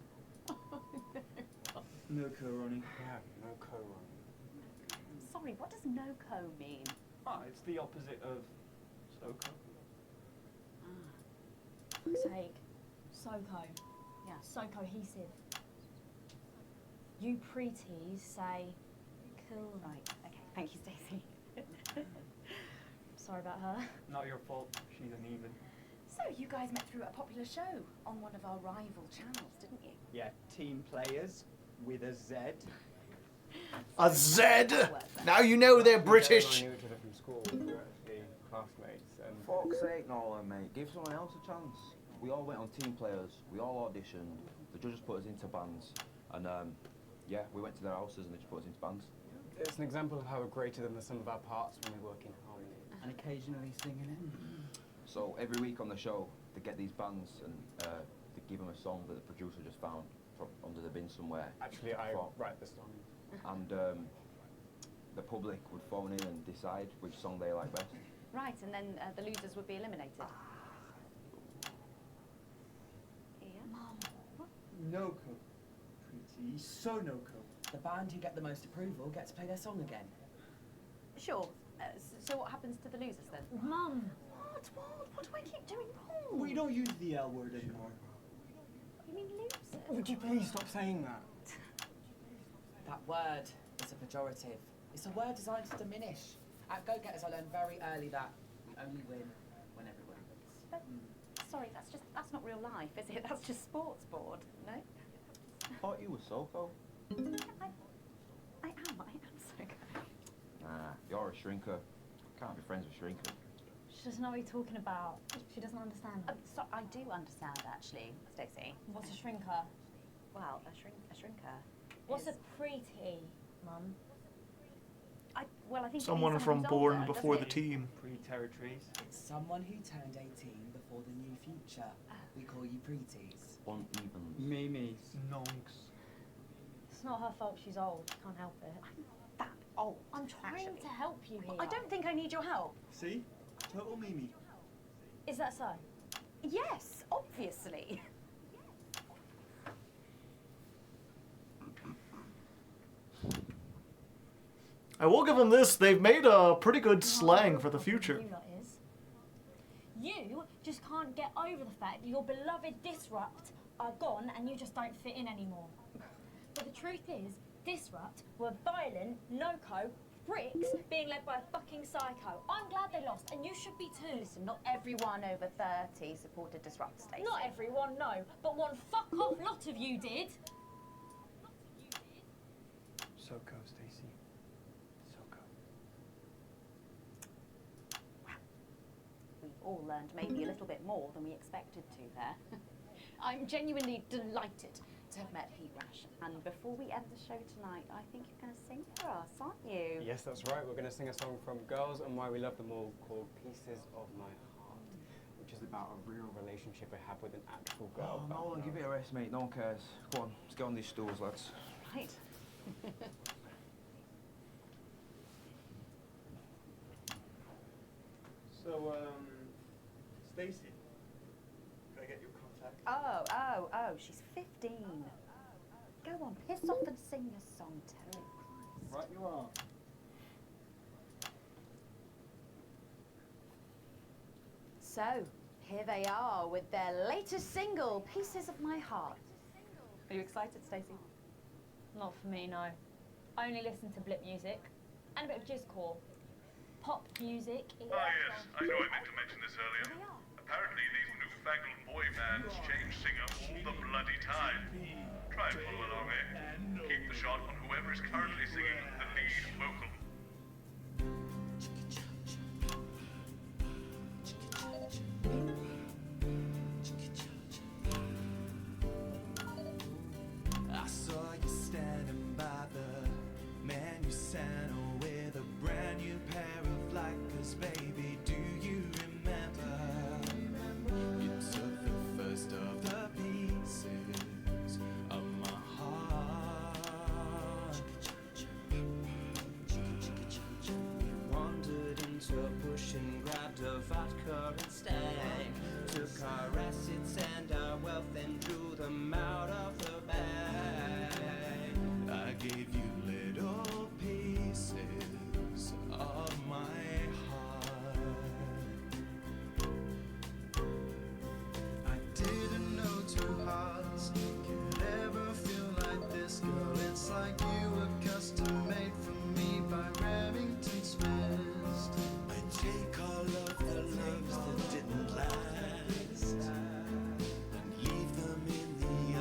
No co-running. Yeah, no co-running. Sorry, what does no-co mean? It's the opposite of Soko. fuck's sake. Soko. Yeah. So cohesive. You preties say cool. Right, okay. Thank you, Stacey. Sorry about her. Not your fault. She's uneven. So, you guys met through a popular show on one of our rival channels, didn't you? Yeah, team players with a Z. A Z? Now you know they're British. We knew each other from school. We were actually classmates. And Fuck's sake, Nolan, mate. Give someone else a chance. We all went on team players. We all auditioned. The judges put us into bands. And, yeah, we went to their houses and they just put us into bands. It's an example of how we're greater than the sum of our parts when we work in harmony. And occasionally singing it. So every week on the show, they get these bands and they give them a song that the producer just found from under the bin somewhere. Actually, I write the song. And the public would phone in and decide which song they like best. Right, and then the losers would be eliminated. Mum. No-co. Pretty. So no-co. The band who get the most approval get to play their song again. Sure. So what happens to the losers then? Mum. What do I keep doing wrong? We don't use the L word anymore. You mean losers? Would you please stop saying that? That word is a pejorative. It's a word designed to diminish. At Go-Getters, I learned very early that we only win when everyone wins. But, sorry, that's not real life, is it? That's just sports board, no? I thought you were Soko. I am so good. Nah, you're a shrinker. Can't be friends with shrinkers. She doesn't know what you're talking about. She doesn't understand. So I do understand, actually, Stacey. What's a shrinker? Well, a shrinker. What's a preteen, Mum? I think Someone from Born Before the Team. Pre-territories. It's someone who turned 18 before the new future. We call you pretees. Uneven. Mimis. Nonks. It's not her fault she's old. She can't help it. That old. I'm trying to help you here. I don't think I need your help. See? Total Mimi. Is that so? Yes, obviously. I will give them this. They've made a pretty good slang for the future. You just can't get over the fact that your beloved Disrupt are gone and you just don't fit in anymore. But the truth is, Disrupt were violent, no-co, bricks being led by a fucking psycho. I'm glad they lost, and you should be too. Listen, not everyone over 30 supported Disrupt, Stacey. Not everyone, no, but one fuck-off lot of you did. Soko, Stacey. Soko. We've all learned maybe a little bit more than we expected to there. I'm genuinely delighted to have met Pete Rash. And before we end the show tonight, I think you're going to sing for us, aren't you? Yes, that's right. We're going to sing a song from Girls and Why We Love Them All called Pieces of My Heart, which is about a real relationship I have with an actual girl. Oh, no one, give it a rest, mate. No one cares. Go on, let's get on these stools, lads. Right. So, Stacey, can I get your contact? Oh, she's 15. Go on, piss off and sing your song, Terry. Right you are. So, here they are with their latest single, Pieces of My Heart. Are you excited, Stacey? Not for me, no. I only listen to blip music and a bit of jizzcore. Pop music is... Yes, I know I meant to mention this earlier. Apparently these newfangled boy bands change singer all the bloody time. Try and follow along, eh? Keep the shot on whoever is currently singing the lead vocal. I saw you standing by the Manucano with a brand new pair of Lycras, baby. Do you remember? You took the first of the pieces of my heart. We wandered into a bush and grabbed a vodka and stang. Took our assets and our wealth and drew them out of the bag. I gave you little pieces of my heart. I didn't know two hearts could ever feel like this, girl. It's like you were custom made for me by Remington's West. I take all of the loves that didn't last and leave them in the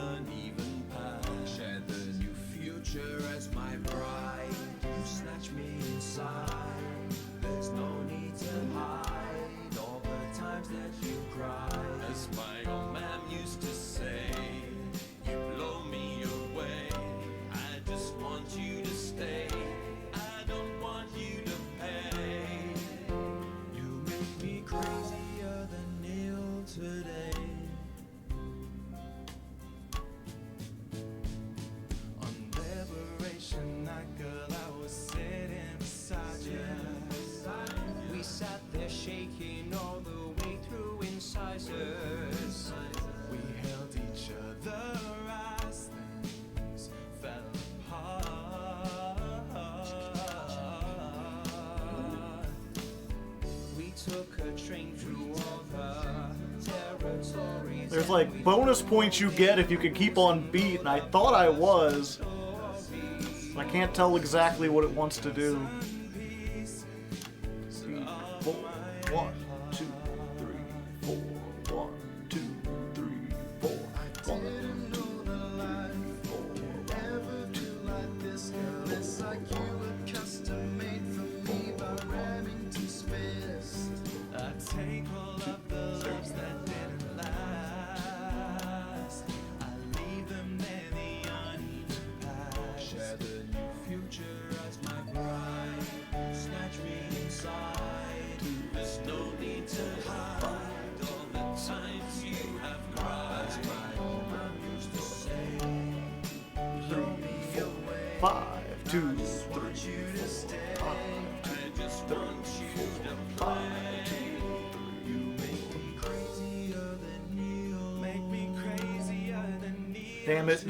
there's like bonus points you get if you can keep on beat, and I thought I was. I can't tell exactly what it wants to do. 3, 4, 1, 2, 3, 4, 1, 2, 3, 4, 1, 2, take all of those that didn't last. I leave them there, the uneven past. Share the new future as my bride. Snatch me inside. There's no need to hide all the times you have cried. As my old man used to say, 3, 4, 5, 2, 3, 4, 5, 2, 3, 4, 5, 2. Damn it.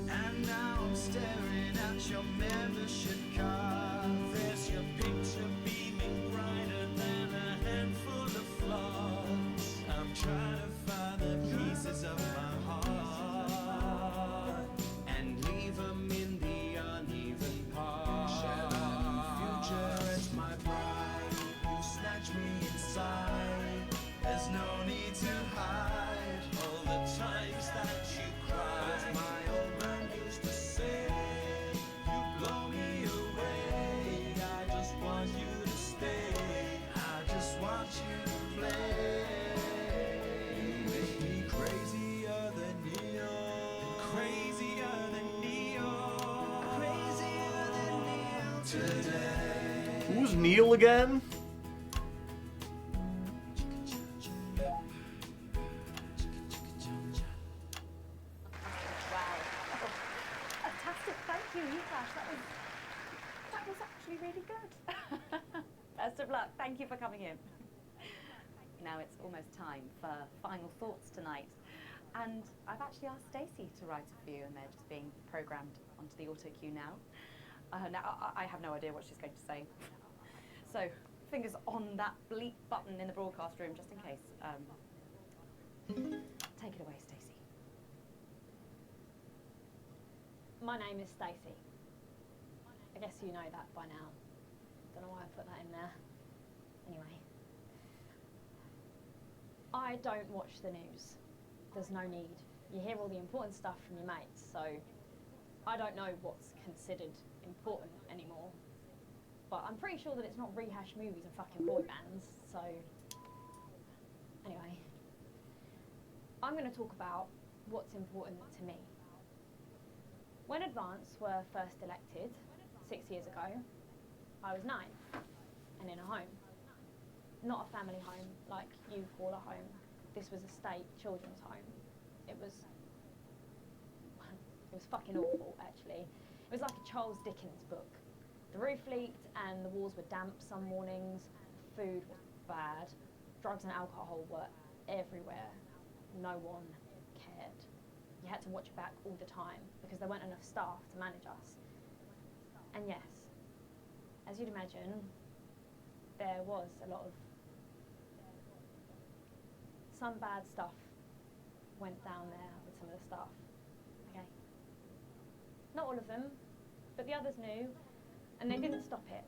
And now I'm staring at your membership card. There's your picture beaming brighter than a handful of flaws. I'm trying to find the pieces of my heart and leave them in the uneven parts. Share the new future as my bride. You snatch me inside. There's no need to hide all the times that you cried. My old man used to say, you blow me away. I just want you to stay. I just want you to play. You make me crazier than neon. Crazier than neon. Crazier than neon today. Who's Neil again? Fantastic, thank you, Utash. That was actually really good. Best of luck. Thank you for coming in. Now it's almost time for final thoughts tonight. And I've actually asked Stacey to write a few, and they're just being programmed onto the auto cue now. Now, I have no idea what she's going to say. So, fingers on that bleep button in the broadcast room, just in case. Take it away, Stacey. My name is Stacey. I guess you know that by now. Don't know why I put that in there. Anyway. I don't watch the news. There's no need. You hear all the important stuff from your mates, so I don't know what's considered important anymore. But I'm pretty sure that it's not rehashed movies and fucking boy bands, so anyway. I'm going to talk about what's important to me. When Advance were first elected 6 years ago, I was 9 and in a home. Not a family home like you call a home. This was a state children's home. It was fucking awful, actually. It was like a Charles Dickens book. The roof leaked and the walls were damp some mornings. The food was bad. Drugs and alcohol were everywhere. No one cared. You had to watch your back all the time because there weren't enough staff to manage us. And yes, as you'd imagine, there was a lot of some bad stuff went down there with some of the staff. Okay. Not all of them, but the others knew, and they didn't stop it.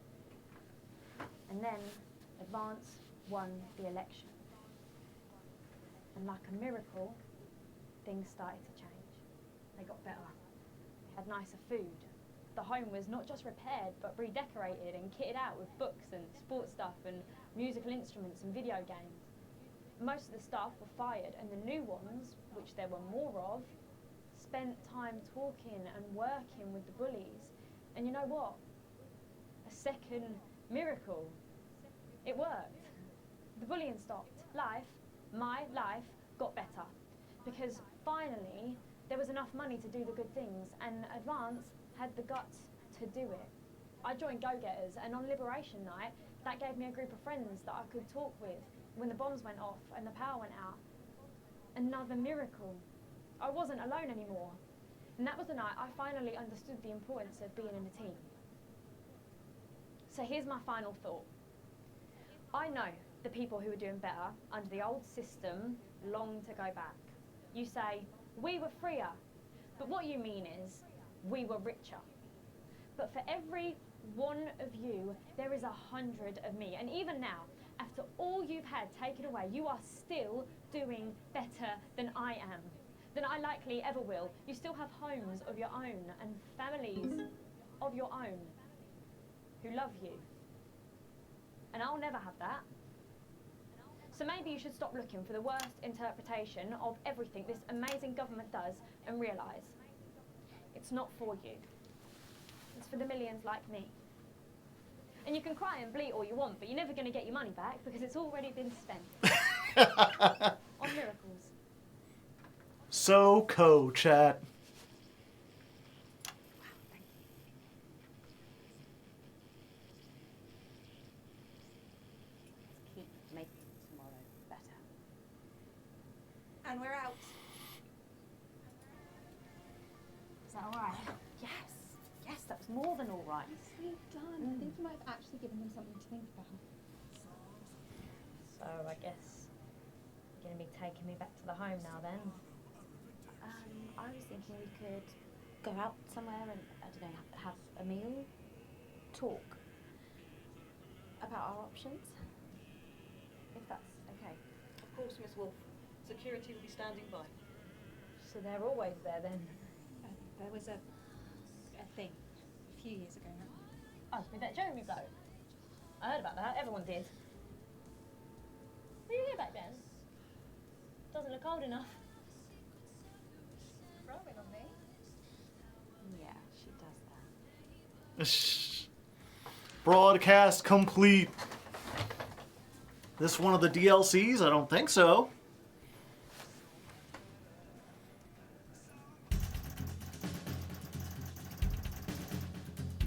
And then Advance won the election. And like a miracle, things started to change. They got better. They had nicer food. The home was not just repaired, but redecorated and kitted out with books and sports stuff and musical instruments and video games. Most of the staff were fired, and the new ones, which there were more of, spent time talking and working with the bullies. And you know what? A second miracle. It worked. The bullying stopped. My life, got better. Because finally, there was enough money to do the good things, and Advance had the guts to do it. I joined Go Getters, and on Liberation Night, that gave me a group of friends that I could talk with when the bombs went off and the power went out. Another miracle. I wasn't alone anymore. And that was the night I finally understood the importance of being in a team. So here's my final thought. I know the people who are doing better under the old system long to go back. You say, we were freer, but what you mean is, we were richer. But for every one of you, there is 100 of me. And even now, after all you've had taken away, you are still doing better than I am, than I likely ever will. You still have homes of your own and families of your own who love you. And I'll never have that. So maybe you should stop looking for the worst interpretation of everything this amazing government does and realise it's not for you. It's for the millions like me. And you can cry and bleat all you want, but you're never going to get your money back because it's already been spent. On miracles. So chat. Keep making tomorrow better. And we're out. Is that all right? Yes. Yes, that was more than all right. Nicely done. I think you might have actually given them something to think about. So I guess you're going to be taking me back to the home now then. I was thinking we could go out somewhere and, I don't know, have a meal, talk about our options, if that's okay. Of course, Miss Wolf. Security will be standing by. So they're always there then? There was a thing a few years ago now. Oh, with that Jeremy bloke? I heard about that, everyone did. Were you here back then? Doesn't look old enough. Growing on me. Yeah, she does that. Broadcast complete. This one of the DLCs? I don't think so.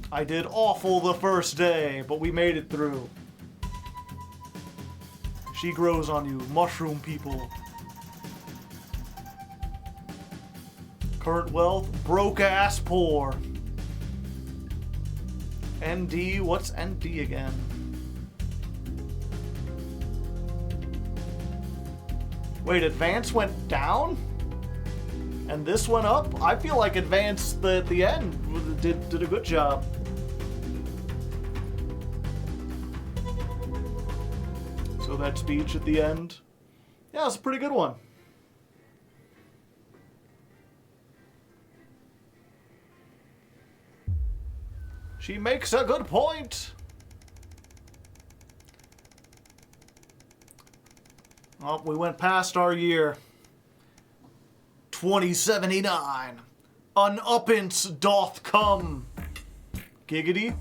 I did awful the first day, but we made it through. She grows on you, mushroom people. Current wealth, broke ass poor. ND, what's ND again? Wait, advance went down? And this went up? I feel like advance at the end did a good job. So that speech at the end, yeah, it's a pretty good one. She makes a good point. Oh, we went past our year. 2079. An uppance doth come. Giggity.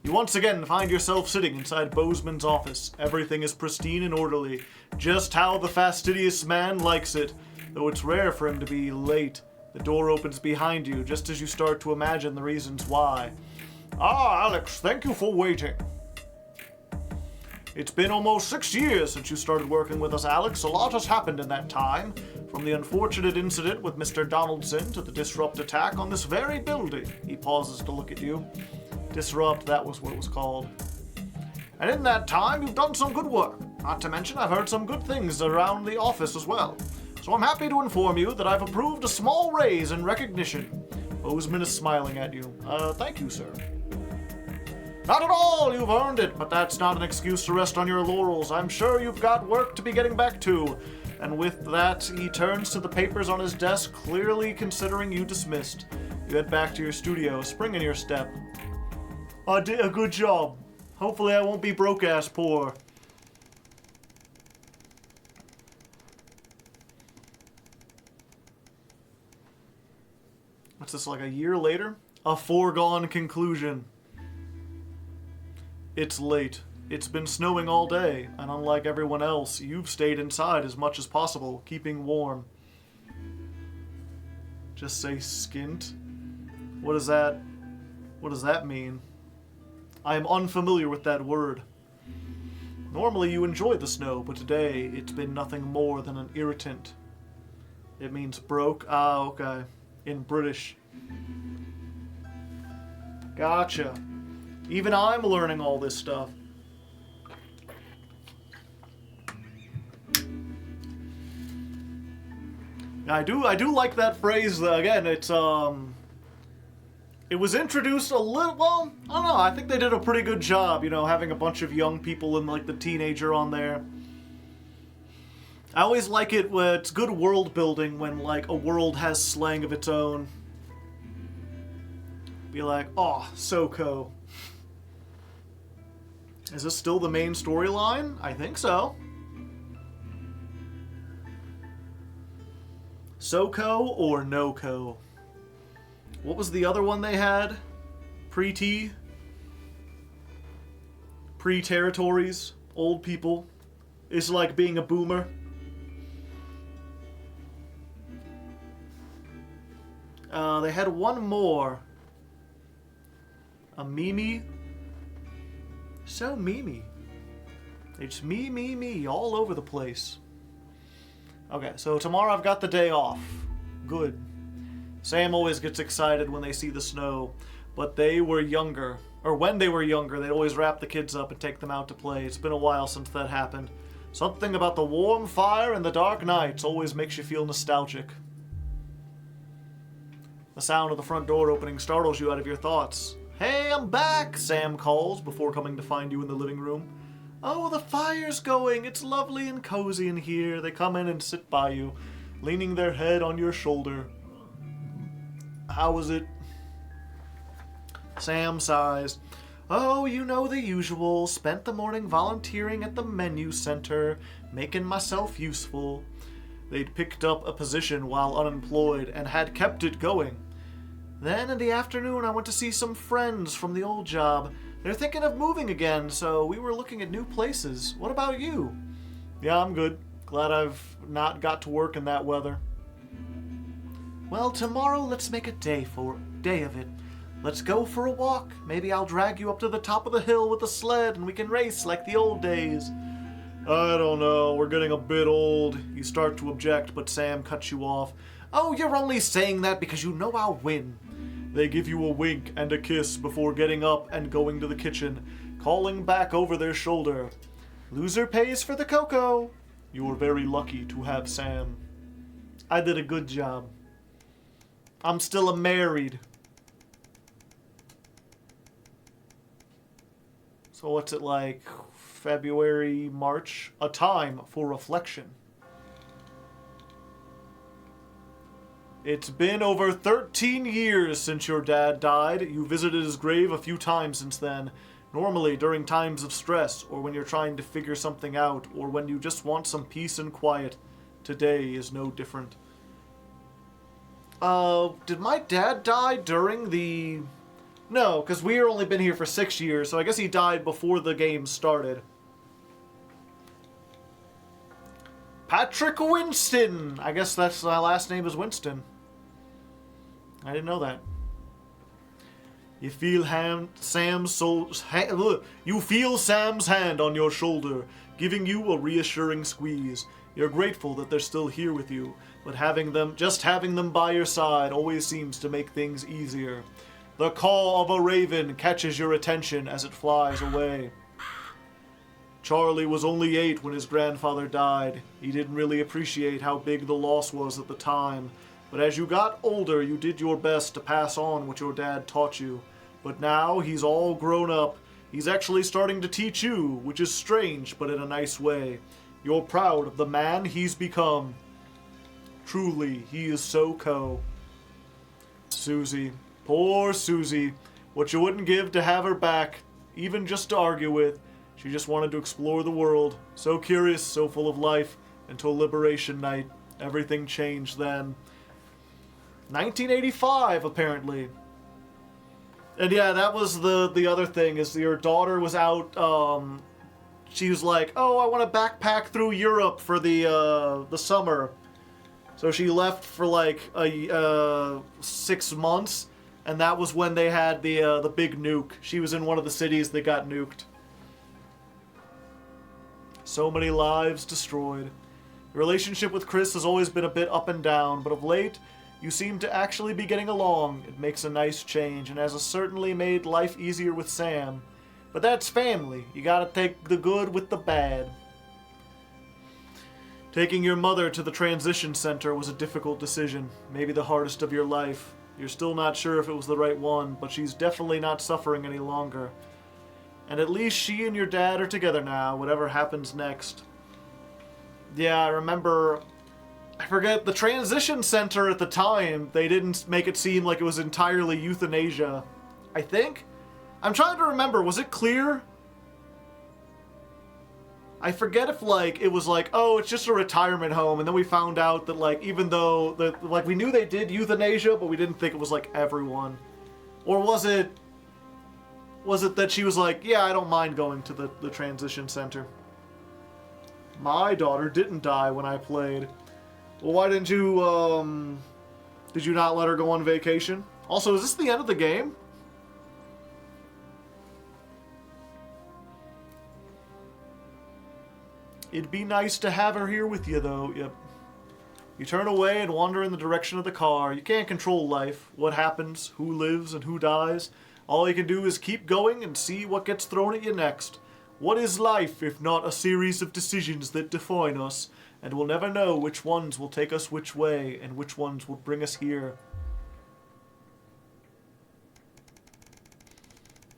You once again find yourself sitting inside Bozeman's office. Everything is pristine and orderly, just how the fastidious man likes it, though it's rare for him to be late. The door opens behind you, just as you start to imagine the reasons why. Ah, Alex, thank you for waiting. It's been almost 6 years since you started working with us, Alex. A lot has happened in that time, from the unfortunate incident with Mr. Donaldson to the disrupt attack on this very building. He pauses to look at you. Disrupt, that was what it was called. And in that time, you've done some good work. Not to mention, I've heard some good things around the office as well. So I'm happy to inform you that I've approved a small raise in recognition. Bozeman is smiling at you. Thank you, sir. Not at all, you've earned it, but that's not an excuse to rest on your laurels. I'm sure you've got work to be getting back to. And with that, he turns to the papers on his desk, clearly considering you dismissed. You head back to your studio, spring in your step. I did a good job. Hopefully I won't be broke-ass poor. What's this, like a year later? A foregone conclusion. It's late. It's been snowing all day, and unlike everyone else, you've stayed inside as much as possible, keeping warm. Just say skint? What does that mean? I am unfamiliar with that word. Normally you enjoy the snow, but today it's been nothing more than an irritant. It means broke? Ah, okay. In British. Gotcha. Even I'm learning all this stuff. I do like that phrase. Again, it's it was introduced a little. Well, I don't know. I think they did a pretty good job. You know, having a bunch of young people and like the teenager on there. I always like it when it's good world building when like a world has slang of its own. Be like, oh, SoCo. Is this still the main storyline? I think so. SoCo or NoCo? What was the other one they had? Pre-T? Pre-territories? Old people? It's like being a boomer. They had one more. A Mimi. So Mimi. It's me, all over the place. Okay, so tomorrow I've got the day off. Good. Sam always gets excited when they see the snow, but they were younger. Or when they were younger, they'd always wrap the kids up and take them out to play. It's been a while since that happened. Something about the warm fire and the dark nights always makes you feel nostalgic. The sound of the front door opening startles you out of your thoughts. Hey, I'm back, Sam calls before coming to find you in the living room. Oh, the fire's going. It's lovely and cozy in here. They come in and sit by you, leaning their head on your shoulder. How was it? Sam sighs. Oh, you know the usual. Spent the morning volunteering at the menu center, making myself useful. They'd picked up a position while unemployed and had kept it going. Then in the afternoon I went to see some friends from the old job. They're thinking of moving again, so we were looking at new places. What about you? Yeah, I'm good. Glad I've not got to work in that weather. Well, tomorrow let's make a day of it. Let's go for a walk. Maybe I'll drag you up to the top of the hill with a sled and we can race like the old days. I don't know, we're getting a bit old. You start to object, but Sam cuts you off. Oh, you're only saying that because you know I'll win. They give you a wink and a kiss before getting up and going to the kitchen, calling back over their shoulder. Loser pays for the cocoa. You're very lucky to have Sam. I did a good job. I'm still married. So what's it like? February, March? A time for reflection. It's been over 13 years since your dad died. You visited his grave a few times since then. Normally during times of stress, or when you're trying to figure something out, or when you just want some peace and quiet. Today is no different. Did my dad die during the... No, because we've only been here for 6 years, so I guess he died before the game started. Patrick Winston! I guess that's my last name is Winston. I didn't know that. You feel Sam's hand on your shoulder, giving you a reassuring squeeze. You're grateful that they're still here with you, but having them by your side always seems to make things easier. The call of a raven catches your attention as it flies away. Charlie was only 8 when his grandfather died. He didn't really appreciate how big the loss was at the time, but as you got older, you did your best to pass on what your dad taught you. But now he's all grown up. He's actually starting to teach you, which is strange, but in a nice way. You're proud of the man he's become. Truly, he is SoCo. Susie. Poor Susie. What you wouldn't give to have her back, even just to argue with. She just wanted to explore the world. So curious, so full of life, until Liberation Night. Everything changed then. 1985, apparently. And yeah, that was the other thing, is your daughter was out, she was like, oh, I want to backpack through Europe for the summer. So she left for like 6 months, and that was when they had the big nuke. She was in one of the cities that got nuked. So many lives destroyed. The relationship with Chris has always been a bit up and down, but of late, you seem to actually be getting along. It makes a nice change, and has certainly made life easier with Sam. But that's family. You gotta take the good with the bad. Taking your mother to the transition center was a difficult decision, maybe the hardest of your life. You're still not sure if it was the right one, but she's definitely not suffering any longer. And at least she and your dad are together now, whatever happens next. Yeah, I remember... I forget, the transition center at the time, they didn't make it seem like it was entirely euthanasia. I think? I'm trying to remember, was it clear? I forget if, like, it was like, oh, it's just a retirement home, and then we found out that, like, even though, like, we knew they did euthanasia, but we didn't think it was, like, everyone. Or was it that she was like, yeah, I don't mind going to the transition center? My daughter didn't die when I played. Well, why didn't you, did you not let her go on vacation? Also, is this the end of the game? It'd be nice to have her here with you, though. Yep. You turn away and wander in the direction of the car. You can't control life, what happens, who lives, and who dies. All you can do is keep going and see what gets thrown at you next. What is life if not a series of decisions that define us? And we'll never know which ones will take us which way and which ones will bring us here.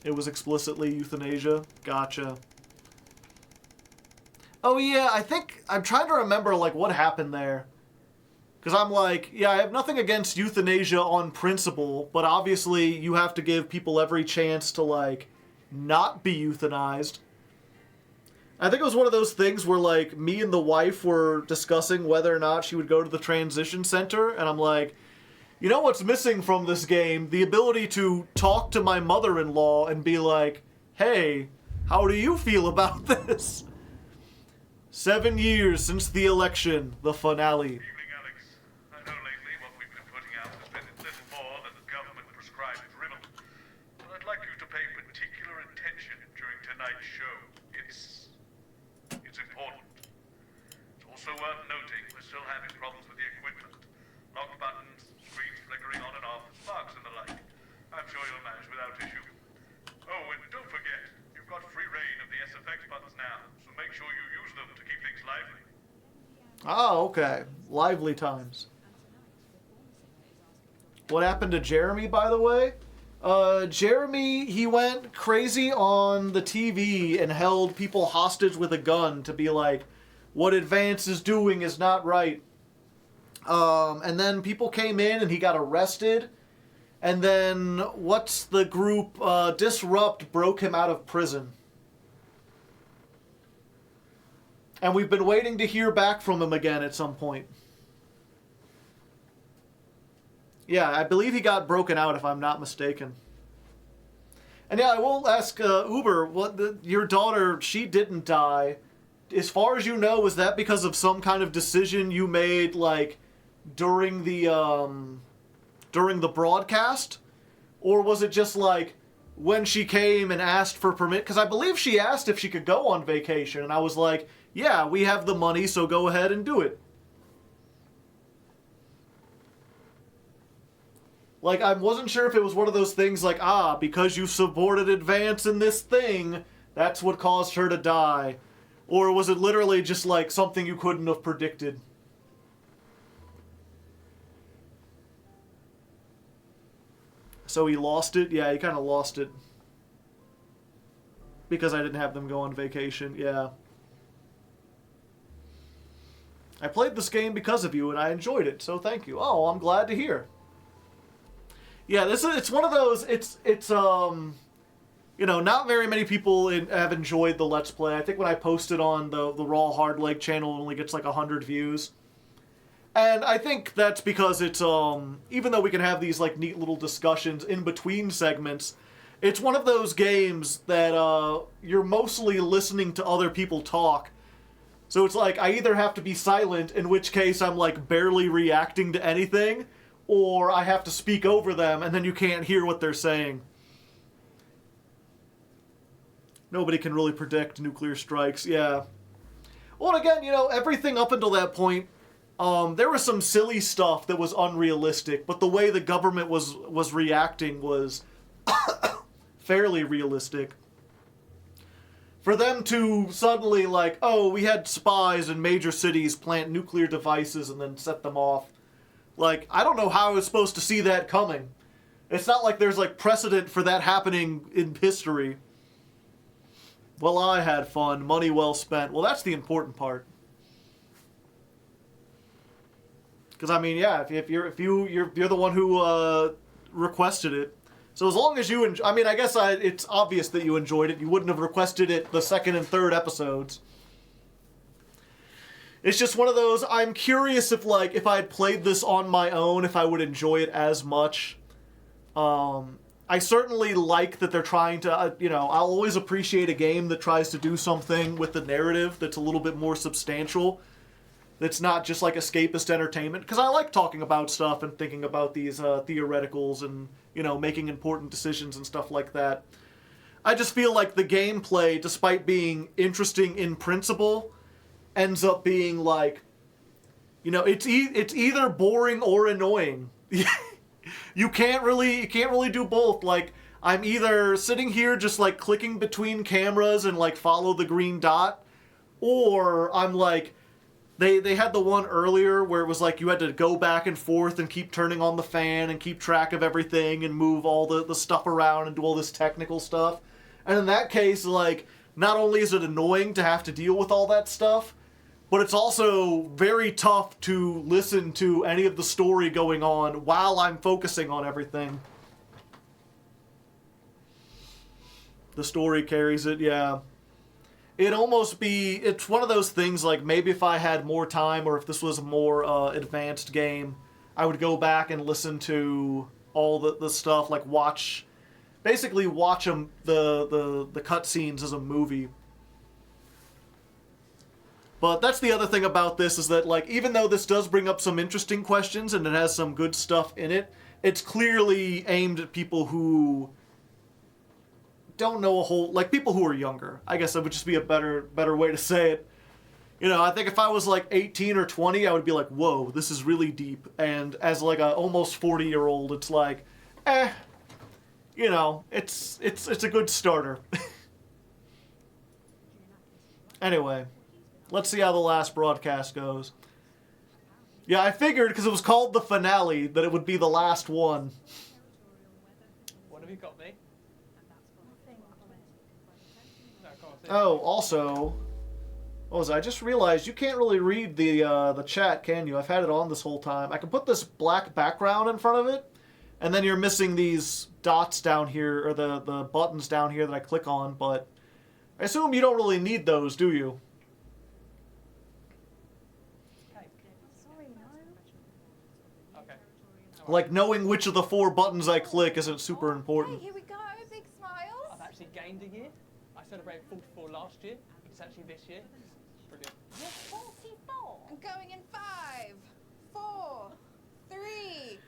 It was explicitly euthanasia. Gotcha. Oh yeah, I think, I'm trying to remember, like, what happened there. Because I'm like, yeah, I have nothing against euthanasia on principle, but obviously you have to give people every chance to, like, not be euthanized. I think it was one of those things where, like, me and the wife were discussing whether or not she would go to the transition center, and I'm like, you know what's missing from this game? The ability to talk to my mother-in-law and be like, hey, how do you feel about this? 7 years since the election, the finale. Evening, Alex. I know lately what we've been putting out has been little more than government-prescribed drivel. But I'd like you to pay particular attention during tonight's show. It's important. It's also worth noting we're still having problems with the equipment. Locked buttons, screens flickering on and off, sparks and the like. I'm sure you'll manage without issue. Oh, and don't forget, you've got free reign of the SFX buttons now, so make sure you use them to keep things lively. Oh, okay. Lively times. What happened to Jeremy, by the way? Jeremy, he went crazy on the TV and held people hostage with a gun to be like, what Advance is doing is not right. And then people came in and he got arrested. And then, what's the group? Disrupt broke him out of prison. And we've been waiting to hear back from him again at some point. Yeah, I believe he got broken out, if I'm not mistaken. And yeah, I will ask Uber, your daughter, she didn't die. As far as you know, was that because of some kind of decision you made, like, during the broadcast? Or was it just, like, when she came and asked for permit? Because I believe she asked if she could go on vacation, and I was like, yeah, we have the money, so go ahead and do it. Like, I wasn't sure if it was one of those things like, because you supported Advance in this thing, that's what caused her to die. Or was it literally just, like, something you couldn't have predicted? So he lost it? Yeah, he kind of lost it. Because I didn't have them go on vacation, yeah. I played this game because of you, and I enjoyed it, so thank you. Oh, I'm glad to hear. Yeah, it's one of those, you know, not very many people have enjoyed the Let's Play. I think when I posted on the Raw Hardleg channel, it only gets like 100 views. And I think that's because it's, even though we can have these, like, neat little discussions in between segments, it's one of those games that, you're mostly listening to other people talk. So it's like, I either have to be silent, in which case I'm, like, barely reacting to anything, or I have to speak over them, and then you can't hear what they're saying. Nobody can really predict nuclear strikes, yeah. Well, again, you know, everything up until that point, there was some silly stuff that was unrealistic, but the way the government was reacting was fairly realistic. For them to suddenly, like, oh, we had spies in major cities plant nuclear devices and then set them off. Like, I don't know how I was supposed to see that coming. It's not like there's, like, precedent for that happening in history. Well, I had fun. Money well spent. Well, that's the important part. Because, I mean, yeah, if you're the one who requested it. So as long as you I mean, I guess it's obvious that you enjoyed it. You wouldn't have requested it the second and third episodes. It's just one of those, I'm curious if, like, if I had played this on my own, if I would enjoy it as much. I certainly like that they're trying to, you know, I'll always appreciate a game that tries to do something with the narrative that's a little bit more substantial. That's not just like escapist entertainment, because I like talking about stuff and thinking about these theoreticals and, you know, making important decisions and stuff like that. I just feel like the gameplay, despite being interesting in principle, ends up being like, you know, it's either boring or annoying. You can't really do both. Like, I'm either sitting here just like clicking between cameras and like follow the green dot, or I'm like, They had the one earlier where it was like you had to go back and forth and keep turning on the fan and keep track of everything and move all the stuff around and do all this technical stuff. And in that case, like, not only is it annoying to have to deal with all that stuff, but it's also very tough to listen to any of the story going on while I'm focusing on everything. The story carries it, yeah. It's one of those things, like, maybe if I had more time or if this was a more advanced game, I would go back and listen to all the stuff, like basically watch them, the cutscenes as a movie. But that's the other thing about this, is that, like, even though this does bring up some interesting questions and it has some good stuff in it, it's clearly aimed at people who don't know a whole, like, people who are younger. I guess that would just be a better way to say it. You know, I think if I was like 18 or 20, I would be like, whoa, this is really deep. And as like a almost 40-year-old, it's like, you know, it's a good starter. Anyway, let's see how the last broadcast goes. Yeah, I figured, because it was called the finale, that it would be the last one. What have you got me? Oh, also, I just realized you can't really read the chat, can you? I've had it on this whole time. I can put this black background in front of it, and then you're missing these dots down here, or the buttons down here that I click on, but I assume you don't really need those, do you? Sorry, no. Okay. Like, knowing which of the 4 buttons I click isn't super important. Here we go, big smiles. I've actually gained a year. I celebrated 44 last year. It's actually this year. Brilliant. You're 44. I'm going in 5, 4, 3.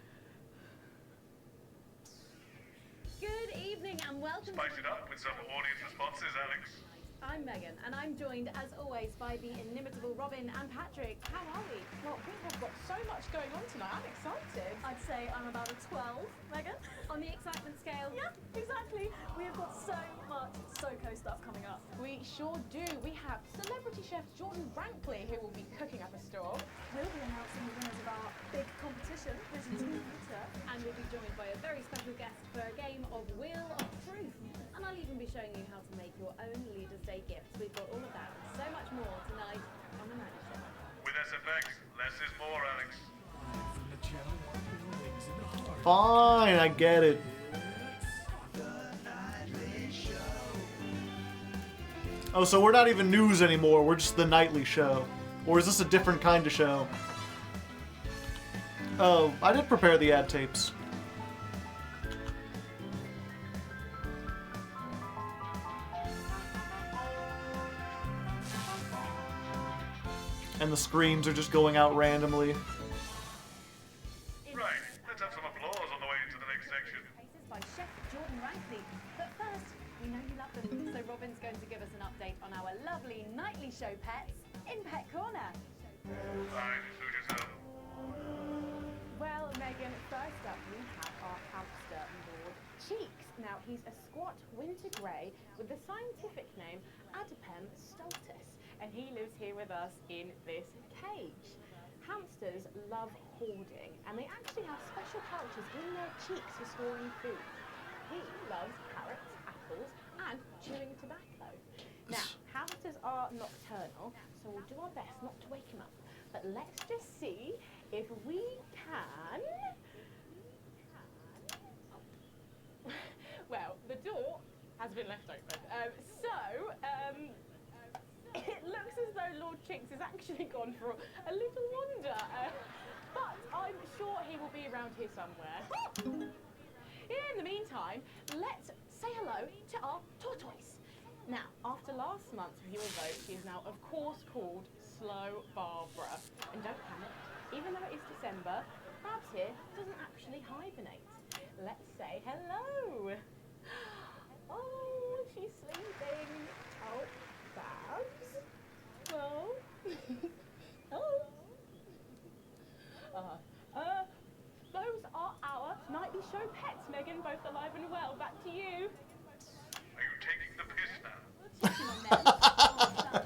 Good evening and welcome. Spice it up with some audience responses, Alex. I'm Megan, and I'm joined, as always, by the inimitable Robin and Patrick. How are we? Well, we have got so much going on tonight. I'm excited. I'd say I'm about a 12, Megan. On the excitement scale? Yeah, exactly. We have got so much SoCo stuff coming up. We sure do. We have celebrity chef Jordan Brankley, who will be cooking up a storm. We'll be announcing the winners of our big competition, Vision to the Future. And we'll be joined by a very special guest for a game of Wheel of Truth. And I'll even be showing you how to make your own Leader's Day gifts. We've got all of that and so much more tonight on The Nightly Show. With SFX, less is more, Alex. Fine, I get it. Oh, so we're not even news anymore, we're just the nightly show. Or is this a different kind of show? Oh, I did prepare the ad tapes. And the screens are just going out randomly. Right, let's have some applause on the way into the next section. Cases by Chef Jordan Rankley. But first, we know you love them, so Robin's going to give us an update on our lovely nightly show pets in Pet Corner. Fine, suit yourself. Well, Megan, first up we have our hamster on board, Cheeks. Now, he's a squat winter grey with the scientific name Adipem stultus, and he lives here with us in this cage. Hamsters love hoarding, and they actually have special pouches in their cheeks for storing food. He loves carrots, apples, and chewing tobacco. Now, hamsters are nocturnal, so we'll do our best not to wake him up. But let's just see if we can... Well, the door has been left open. It looks as though Lord Chinks has actually gone for a little wander. But I'm sure he will be around here somewhere. In the meantime, let's say hello to our tortoise. Now, after last month's viewer vote, she is now, of course, called Slow Barbara. And don't panic, even though it is December, Babs here doesn't actually hibernate. Let's say hello. Oh, she's sleeping. Oh, Babs? Well, hello. Those are our nightly show pets, Megan, both alive and well. Back to you. Are you taking the piss now? Checking on them.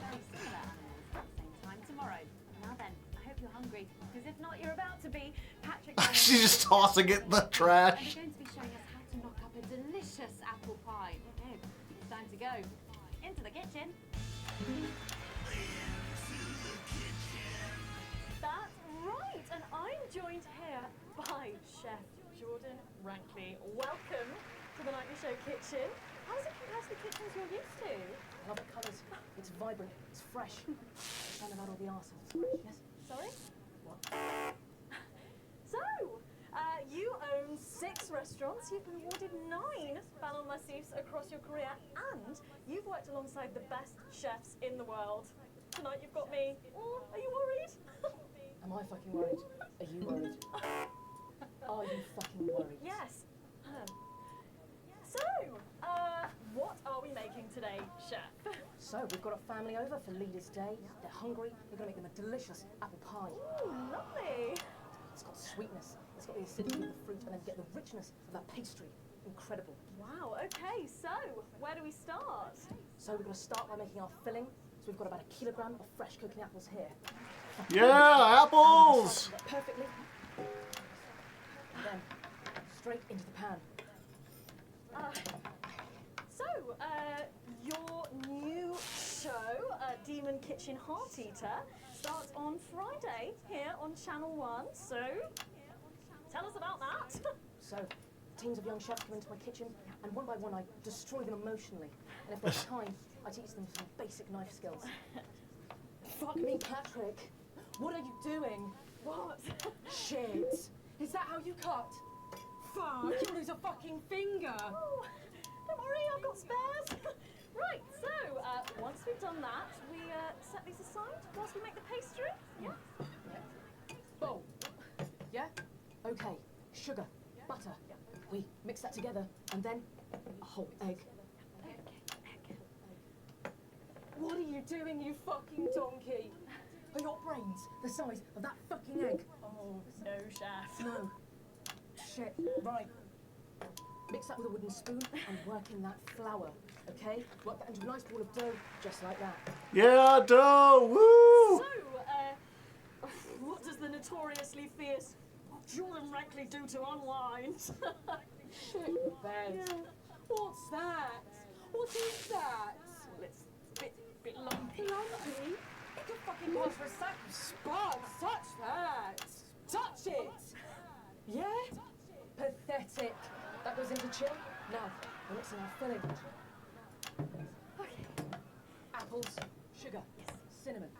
Very similar animals at the same time tomorrow. Now then, I hope you're hungry, because if not, you're about to be Patrick. She's just tossing it in the trash. And they're going to be showing us how to knock up a delicious apple pie. Okay, it's time to go into the kitchen. That's right, and I'm joined here by Chef Jordan Rankley. Welcome to the Nightly Show kitchen. How does it compare to the kitchens you're used to? I love the colours. It's vibrant. It's fresh. It's not about all the arseholes. Yes? Sorry? What? So, you own 6 restaurants, you've been awarded 9 Ballon Massifs across your career, and you've worked alongside the best chefs in the world. Tonight you've got me. Oh, are you worried? Am I fucking worried? Are you worried? Are you fucking worried? Yes. So, what are we making today, chef? So, we've got a family over for Leaders' Day. They're hungry. We're going to make them a delicious apple pie. Ooh, lovely. It's got sweetness. It's got the acidity of the fruit, and then get the richness of that pastry. Incredible. Wow, okay, so where do we start? So, we're going to start by making our filling. So, we've got about 1 kilogram of fresh cooking apples here. Yeah, apples! Perfectly. And then, straight into the pan. Your new show, Demon Kitchen Heart Eater, starts on Friday here on Channel 1, so tell us about that. So, teams of young chefs come into my kitchen, and one by one I destroy them emotionally. And if there's time, I teach them some basic knife skills. Fuck me, Patrick. What are you doing? What? Shit. Is that how you cut? Fuck, you'll lose a fucking finger. Oh, don't worry, I've got spares. Right, so once we've done that, we set these aside whilst we make the pastry. Yeah. Bowl. Yeah? Okay. Sugar, butter. We mix that together, and then a whole egg. What are you doing, you fucking donkey? Are your brains the size of that fucking egg? Oh, no, chef. No. Shit. Right. Mix that with a wooden spoon and work in that flour, okay? Work that into a nice ball of dough, just like that. Yeah, dough! Woo! So, what does the notoriously fierce Jordan Rankley do to unwind? Shit in the bed. Yeah. What's that? What is that? Well, it's a bit lumpy. Lumpy? It could fucking go for a sack of sparks. Touch that. Touch it. Yeah? Pathetic. That goes into chill. Now, we're mixing our filling. Okay. Apples, sugar, cinnamon.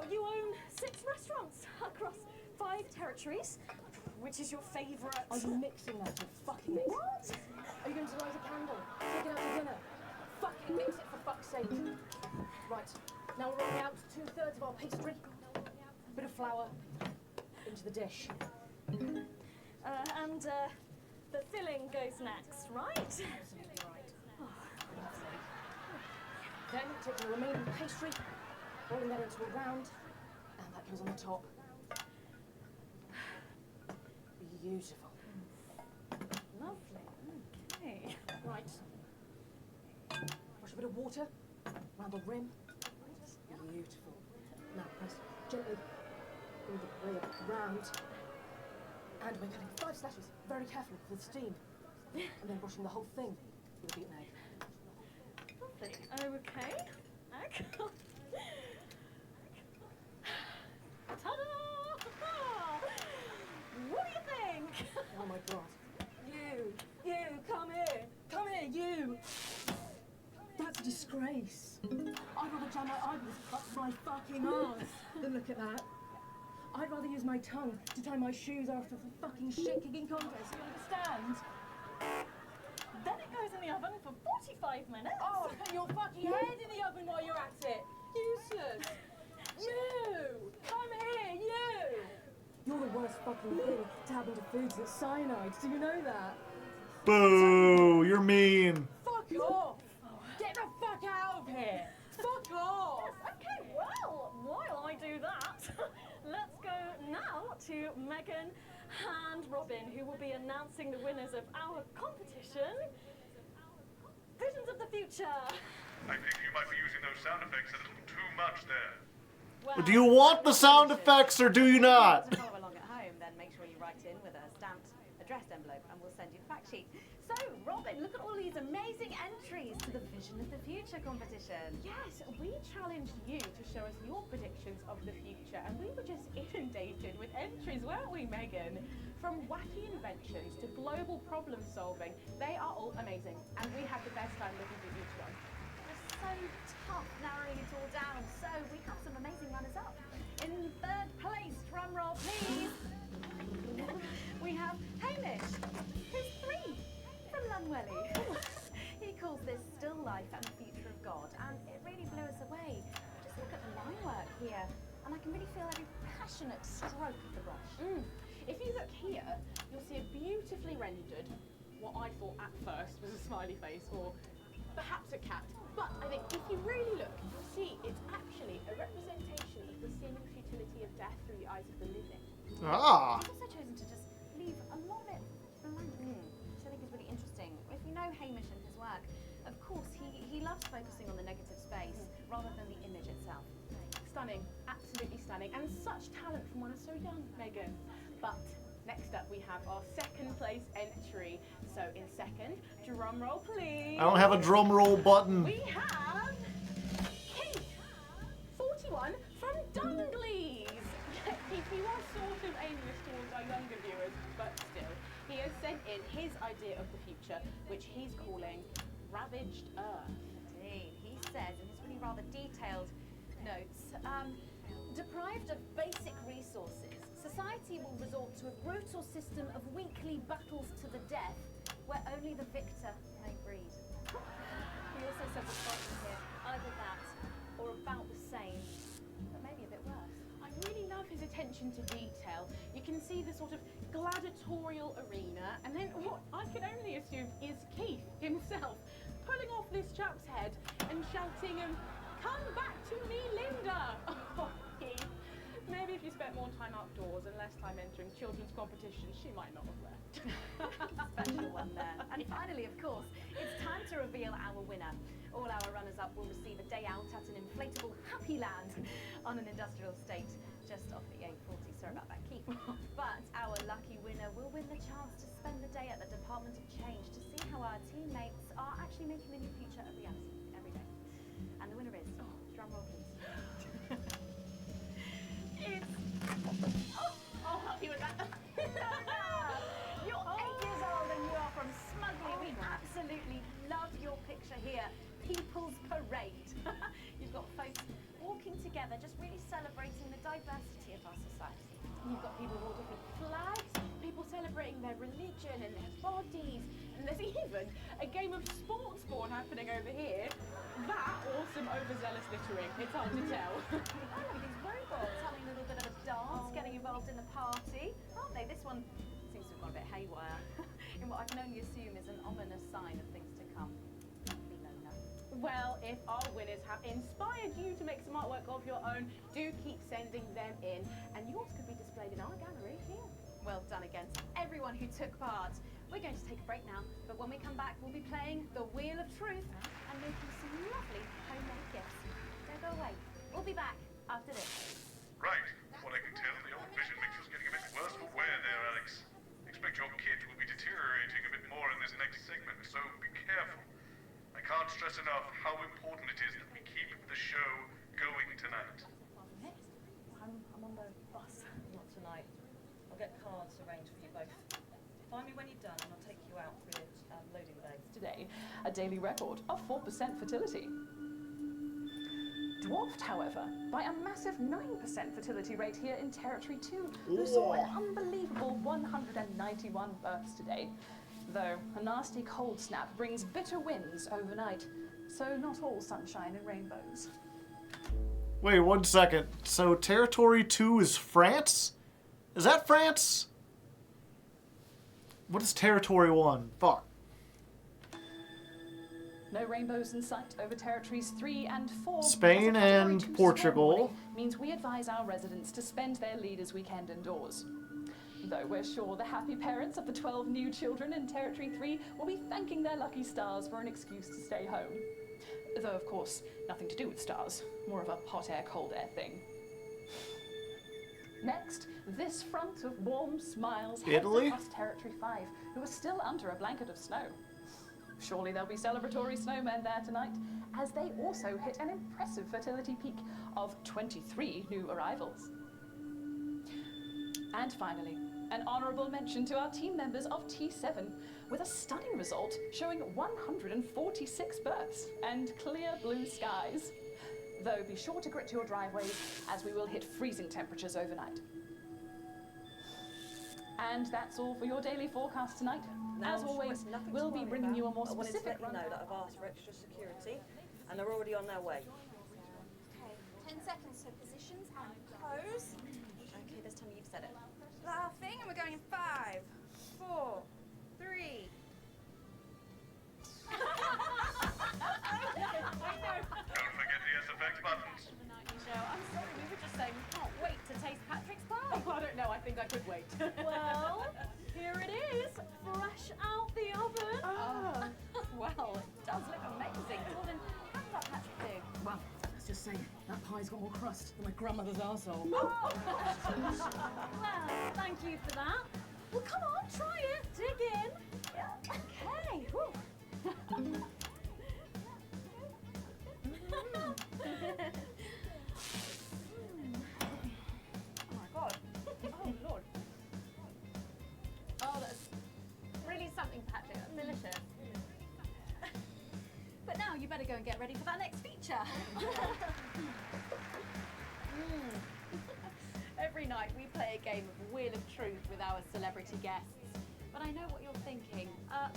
You own 6 restaurants across 5 territories. Which is your favourite? Are you mixing that or fucking it? What? Are you going to light a candle? Take it out to dinner? Fucking mix it for fuck's sake. Right, now we're rolling out 2/3 of our pastry. Bit of flour into the dish. And the filling goes next, right? Absolutely right. Then take the remaining pastry, rolling that into a round, and that goes on the top. Beautiful. Lovely. Okay. Right. Wash a bit of water around the rim. Beautiful. Now press gently. Bring the braid round. And we're cutting 5 slashes very carefully with steam. And then brushing the whole thing with a beaten egg. Lovely. Okay. Ta-da! What do you think? Oh my god. You, come here, you. That's a disgrace. I'd rather jam my eyeballs up my fucking arse than look at that. I'd rather use my tongue to tie my shoes after a fucking shit-kicking contest, you understand? Then it goes in the oven for 45 minutes. Oh, put your fucking head in the oven while you're at it. Useless. You! Come here, you! You're the worst fucking thing to happen to foods that's cyanide. Do you know that? Boo! You're mean. Fuck off! Get the fuck out of here! Fuck off! Okay, well, while I do that, let's go now to Megan and Robin, who will be announcing the winners of our competition, Visions of the Future. I think you might be using those sound effects a little too much there. Well, Do you want the sound effects or do you not? To follow along at home, then make sure you write in with a stamped addressed envelope and we'll send you the fact sheet. So, Robin, look at all these amazing entries to the Vision of the Future competition. Yes, we challenged you to show us your predictions of the future, and we were just inundated with entries, weren't we, Megan? From wacky inventions to global problem solving, they are all amazing, and we had the best time looking through each one. It's so tough narrowing it all down, so we have some amazing runners up. In third place, drum roll please, we have Hamish, who's 3 from Lunwelly. He calls this Still Life and the Future of God, and it really blew us away. Just look at the line work here, and I can really feel every passionate stroke of the brush. If you look here, you'll see a beautifully rendered, what I thought at first was a smiley face, or perhaps a cat. But I think if you really look, you'll see it's actually a representation of the seeming futility of death through the eyes of the living. Ah. He's also chosen to just leave a lot of it blank, which I think is really interesting. If you know Hamish and his work, of course, he loves focusing on the negative space rather than the image itself. Stunning, absolutely stunning, and such talent from one so young, Megan. But next up we have our second place entry. So in second, drum roll please. I don't have a drum roll button. We have Keith, 41 from Dungleys. Keith, you are sort of aimless towards our younger viewers, but still, he has sent in his idea of the future, which he's calling Ravaged Earth. Indeed, he says in his really rather detailed notes, deprived of basic resources, society will resort to a brutal system of weekly battles to the death, where only the victor may breed. He also says it's possible here, either that or about the same, but maybe a bit worse. I really love his attention to detail. You can see the sort of gladiatorial arena, and then what I can only assume is Keith himself pulling off this chap's head and shouting, "Come back to me, Linda!" Oh, Keith. Maybe if you spent more time outdoors and less time entering children's competitions, she might not have left. Special one there. And finally, of course, it's time to reveal our winner. All our runners-up will receive a day out at an inflatable Happy Land on an industrial estate just off the A40. Sorry about that, Keith. But our lucky winner will win the chance to spend the day at the Department of Change to see how our teammates are actually making the new future a reality every day. And the winner is, drum roll please. I'll help you with that. You're 8 years old and you are from Smugly. We absolutely love your picture here. People's Parade. You've got folks walking together, just really celebrating the diversity of our society. You've got people with all different flags, people celebrating their religion and their bodies, and there's even a game of sports born happening over here. That or some overzealous littering, it's hard to tell. Oh, look at these robots having a little bit of a dance, getting involved in the party, aren't they? This one seems to have gone a bit haywire in what I can only assume is an ominous sign of things to come. Well, if our winners have inspired you to make some artwork of your own, do keep sending them in, and yours could be displayed in our gallery here. Well done again to everyone who took part. We're going to take a break now, but when we come back, we'll be playing the Wheel of Truth and making some lovely homemade gifts. Don't go away. We'll be back after this. Right. What I can tell, the old vision mixer's getting a bit worse for wear there, Alex. Expect your kit will be deteriorating a bit more in this next segment, so be careful. I can't stress enough how important it is that we keep the show going tonight. I'm on the bus. Not tonight. I'll get cards arranged for you both. Find me when you're done and I'll take you out with loading bags. Today, a daily record of 4% fertility. Dwarfed, however, by a massive 9% fertility rate here in Territory 2, who saw an unbelievable 191 births today. Though a nasty cold snap brings bitter winds overnight, so not all sunshine and rainbows. Wait 1 second. So Territory 2 is France? Is that France? What is Territory 1? Fuck. No rainbows in sight over Territories 3 and 4. Spain and Portugal. Means we advise our residents to spend their leaders' weekend indoors. Though we're sure the happy parents of the 12 new children in Territory 3 will be thanking their lucky stars for an excuse to stay home. Though, of course, nothing to do with stars. More of a hot air, cold air thing. Next, this front of warm smiles heads Italy? across Territory 5, who are still under a blanket of snow. Surely there'll be celebratory snowmen there tonight, as they also hit an impressive fertility peak of 23 new arrivals. And finally, an honourable mention to our team members of T7, with a stunning result showing 146 births and clear blue skies. Though be sure to grit your driveways, as we will hit freezing temperatures overnight. And that's all for your daily forecast tonight. As always, we'll be bringing you a more specific I wanted to let you know that I've asked for extra security, and they're already on their way. Okay, 10 seconds for positions and pose. Okay, this time you've said it. Laughing, and we're going in 5, 4, 3. Don't forget the SFX buttons. I'm sorry, we were just saying we can't wait to taste Patrick's pie. Oh, I don't know, I think I could wait. Well, here it is, fresh out the oven. Ah. Well, it does look amazing. Jordan, how did that Patrick do? Well, let's just say that pie's got more crust than my grandmother's arsehole. Well, thank you for that. Well, come on, try it. Dig in. Yeah. Okay. Whew. Oh my god. Oh lord. Oh, that's really something, Patrick. That's delicious. But now you better go and get ready for that next feature. Every night we play a game of Wheel of Truth with our celebrity guests. But I know what you're thinking.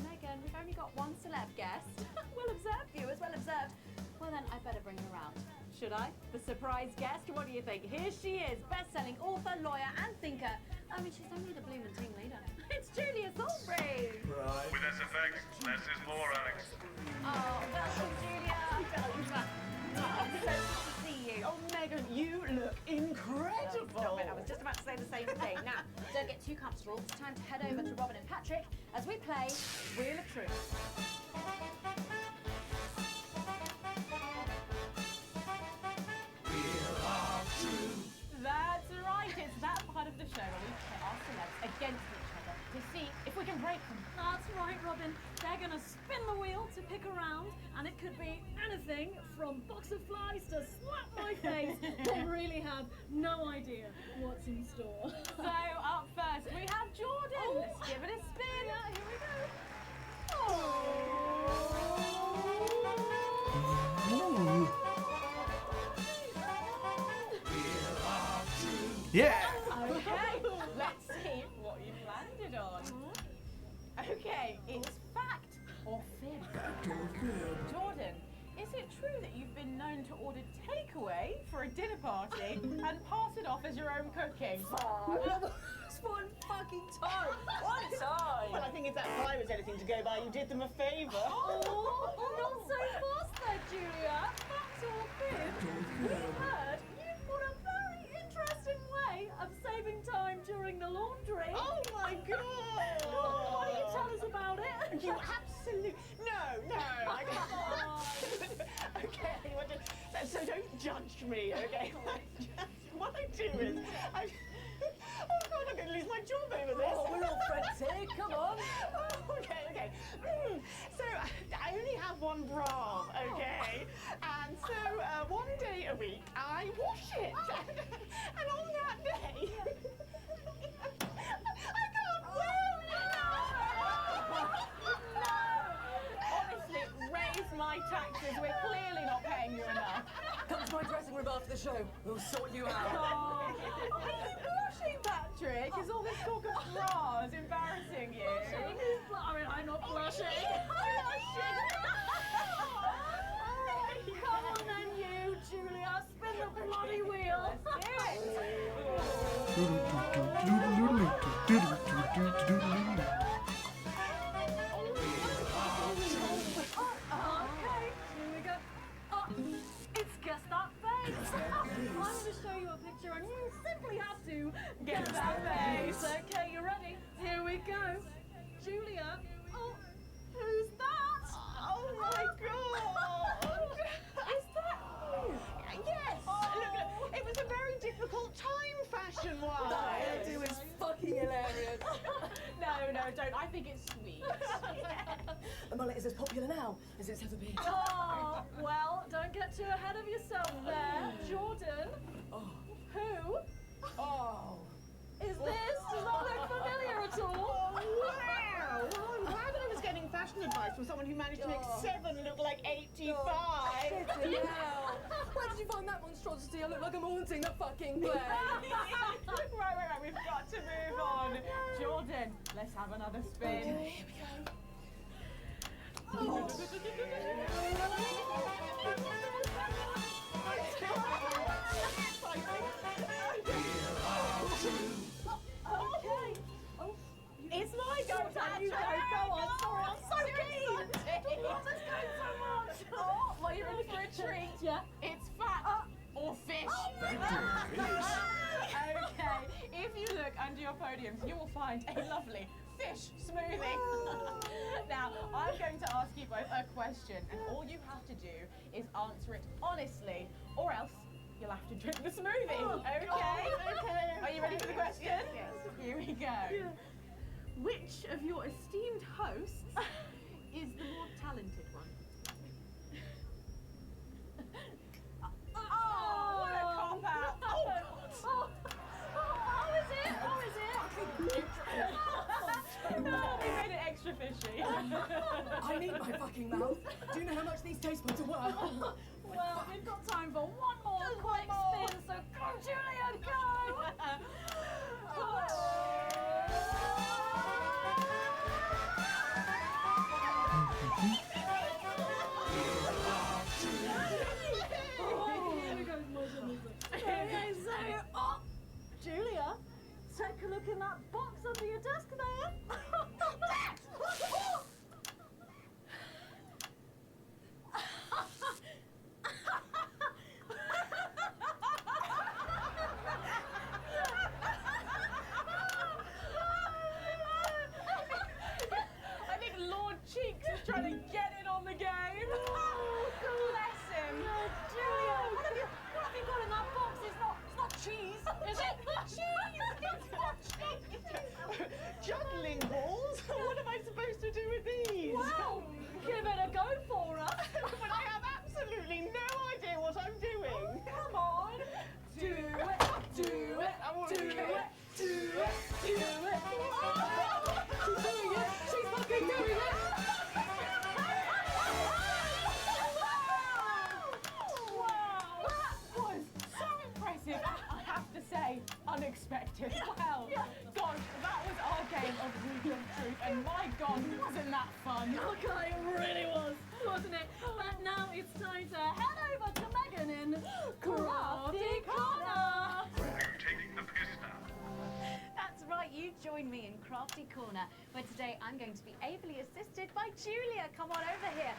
Megan, we've only got one celeb guest. Well observed, viewers, well observed. Well then, I better bring her around. Should I? The surprise guest? What do you think? Here she is, best-selling author, lawyer and thinker. I mean, she's only the blooming team leader. It's Julia Thornbury. Right. With SFX, less is more, Alex. Oh, welcome, Julia. I'm so good to see you. Oh, Megan, you look incredible. Stop it. I was just about to say the same thing. Now, don't get too comfortable. It's time to head over to Robin and Patrick as we play Wheel of Truth. That's right, it's that part of the show where we pit our celebs against each other to see if we can break them. That's right, Robin. They're going to spin the wheel to pick around, and it could be anything from box of flies to slap my face. They really have no idea what's in store. So, up first, we have Jordan. Oh. Let's give it a spin. Yeah, here we go. Yeah. Okay, let's see what you've landed on. Okay, it's fact or fib. Jordan, is it true that you've been known to order takeaway for a dinner party and pass it off as your own cooking? It's one fucking time. One time. Well, I think if that pie was anything to go by, you did them a favour. Oh, not so fast there, Julia. Fact or fib? We heard you've got a very interesting way of saving time during the laundry. Oh, me, okay? What I do is, oh God, I'm going to lose my job over this. Oh, we're all frantic, come on. Okay. So I only have one bra, okay? And so one day a week I wash it. And on that day, I can't wear Honestly, raise my taxes. We're clearly not paying you enough. Come to my dressing room after the show. We'll sort you out. Are you blushing, Patrick? Is all this talk of bras embarrassing you? I'm not blushing. Come on then, you, Julia. Spin the bloody wheel. Okay, here we go. Oh, it's Guess That Face. I'm going to show you a picture and you simply have to guess that face. Okay, you ready? Here we go. Julia. Oh, who's that? Oh my God! Is that you? Yes! Look, it was a very difficult time fashion-wise. That hairdo is fucking hilarious. No, don't. I think it's sweet. The mullet is as popular now as it's ever been. Oh, well, don't get too ahead of yourself there. Jordan. Oh. Who Oh. is this? Does that look familiar at all? Oh, wow! Well, I'm glad that I was getting fashion advice from someone who managed to make 7 look like 85. Hell. Where did you find that monstrosity? I look like I'm haunting the fucking place. Right, we've got to move on. Jordan, let's have another spin. Okay, here we go. Okay. Oh, It's my go, Patrick. Go on. Sorry, I'm so keen. What's going so much? Oh, well, you're in for a treat. Yeah. It's fat or fish. Okay, if you look under your podiums, you will find a lovely fish smoothie. Now, I'm going to ask you both a question, and all you have to do is answer it honestly, or else you'll have to drink the smoothie. Okay? Okay. Are you ready for the question? Yes. Here we go. Yeah. Which of your esteemed hosts is the more talented one? Oh, what a cop out! How is it? How is it? Oh, we made it extra fishy. I need my fucking mouth. Do you know how much these taste buds are worth? Well, we've got time for one more quick spin, so go, Julia, Okay, so, Julia, take a look in that box under your desk there. I think Lord Cheeks is trying to get in on the game. Bless him. Julia, what have you got in that box? It's not cheese, is it? Cheese! It's not cheese! Juggling balls? What am I supposed to do with these? Wow! Give it a go for us! But I have absolutely no idea what I'm doing. Come on! Do it! Do it! Do it! Do it! Do it! Oh! She's doing it! She's fucking doing it! Wow, that was so impressive. I have to say, unexpected. Well, God, that was our game of Rule of Truth, and my God, wasn't that fun? Okay, it really was, wasn't it? But now it's time to head over to Megan in Crafty Corner! You're taking the piss now. That's right, you join me in Crafty Corner, where today I'm going to be ably assisted by Julia. Come on over here.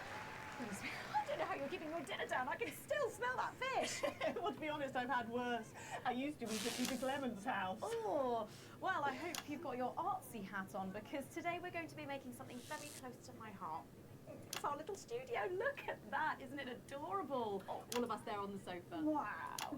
Please, I don't know how you're keeping your dinner down. I can still smell that fish. Well, to be honest, I've had worse. I used to eat at Peter Clement's house. Oh, well, I hope you've got your artsy hat on because today we're going to be making something very close to my heart. That's our little studio. Look at that. Isn't it adorable? All of us there on the sofa. Wow.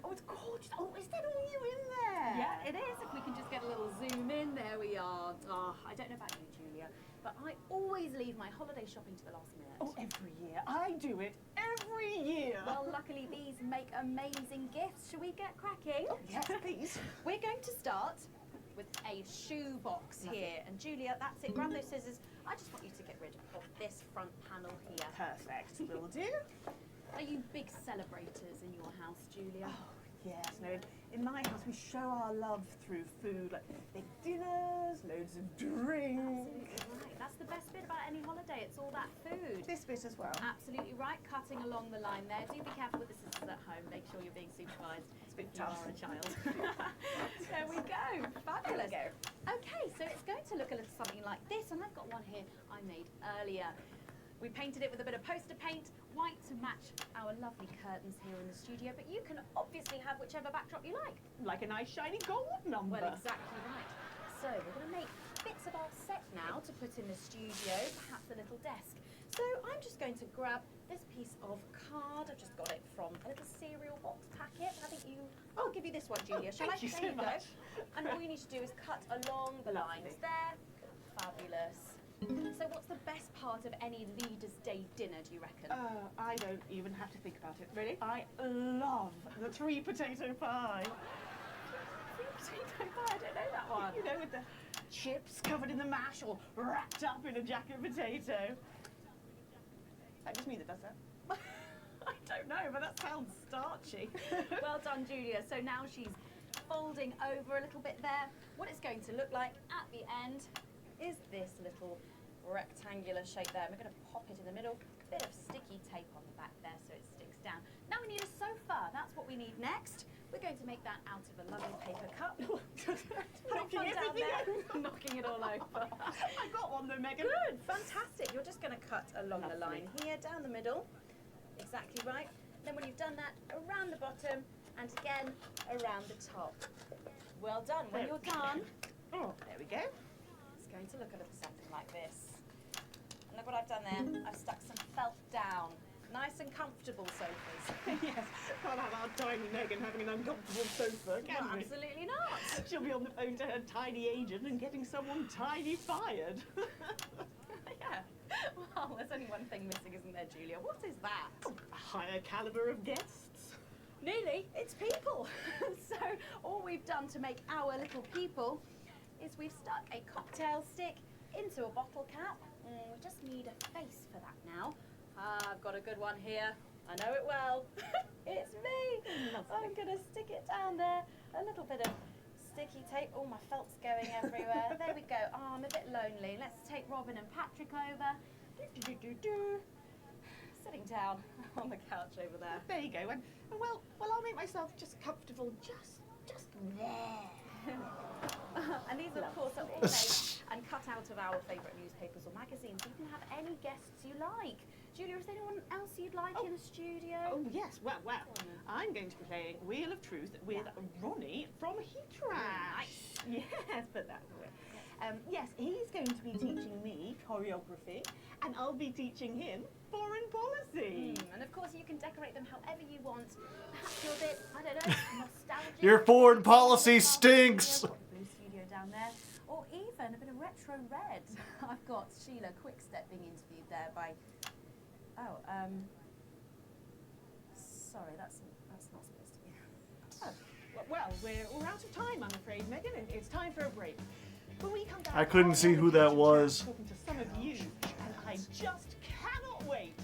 Oh, it's gorgeous. Oh, is that all you in there? Yeah, it is. If we can just get a little zoom in, there we are. Oh, I don't know about you, Julia, but I always leave my holiday shopping to the last minute. Oh, every year. I do it every year. Well, luckily these make amazing gifts. Shall we get cracking? Oh, yes, please. We're going to start with a shoe box here. And Julia, that's it. Grab those scissors. I just want you to get rid of this front panel here. Perfect. Will do. Are you big celebrators in your house, Julia? Oh, yes. No, in my house we show our love through food, like big dinners, loads of drinks. Absolutely right. That's the best bit about any holiday. It's all that food. This bit as well. Absolutely right. Cutting along the line there. Do be careful with the scissors at home. Make sure you're being supervised. It's a bit You tough. are a child. There we go. Fabulous. Okay, so it's going to look a little something like this, and I've got one here I made earlier. We painted it with a bit of poster paint, white to match our lovely curtains here in the studio, but you can obviously have whichever backdrop you like. Like a nice shiny gold number. Well, exactly right. So we're going to make bits of our set now to put in the studio, perhaps a little desk. So I'm just going to grab this piece of card. I've just got it from a little cereal box packet. I think you... I'll give you this one, Julia. Shall I? Thank you There so you much. go. And all you need to do is cut along the lines there. Fabulous. So what's the best part of any Leaders' Day dinner, do you reckon? I don't even have to think about it. Really? I love the 3 potato pie. 3 potato pie, I don't know that one. You know, with the chips covered in the mash or wrapped up in a jacket potato. That just me that does that. I don't know, but that sounds starchy. Well done, Julia. So now she's folding over a little bit there. What it's going to look like at the end is this little rectangular shape there. We're going to pop it in the middle, a bit of sticky tape on the back there so it sticks down. Now we need a sofa. That's what we need next. We're going to make that out of a lovely paper cup. Knocking everything over. Knocking it all over. I got one though, Megan. Good, fantastic. You're just going to cut along the line here, down the middle. Exactly right. Then when you've done that, around the bottom and again around the top. Well done. When you're done, oh, there we go. It's going to look a little something like this. And look what I've done there. I've stuck some felt down. Nice and comfortable sofas. Yes, can't have our tiny Megan having an uncomfortable sofa, can we? Absolutely not. She'll be on the phone to her tiny agent and getting someone tiny fired. Yeah. Well, there's only one thing missing, isn't there, Julia? What is that? A higher caliber of guests. Nearly. It's people. So all we've done to make our little people is we've stuck a cocktail stick into a bottle cap. We just need a face for that now. I've got a good one here. I know it well. It's me. I'm going to stick it down there. A little bit of sticky tape. Oh, my felt's going everywhere. There we go. Oh, I'm a bit lonely. Let's take Robin and Patrick over. Sitting down on the couch over there. There you go. And well, I'll make myself just comfortable just there. And these, of course, are all made and cut out of our favourite newspapers or magazines. You can have any guests you like. Julia, is there anyone else you'd like in the studio? Oh, yes. Well, I'm going to be playing Wheel of Truth with Ronnie from Heatrash. Nice. Yes, put that away. Yes, he's going to be teaching me choreography, and I'll be teaching him foreign policy. And of course, you can decorate them however you want. Perhaps you're a bit, I don't know, nostalgic. Your foreign policy stinks. Blue studio down there, or even a bit of retro red. I've got Sheila Quickstep being interviewed there by. Sorry, that's not supposed to be. Oh, well, we're out of time, I'm afraid, Megan. It's time for a break. When we come back, I couldn't see who that was. Talking to some of you, and I just cannot wait.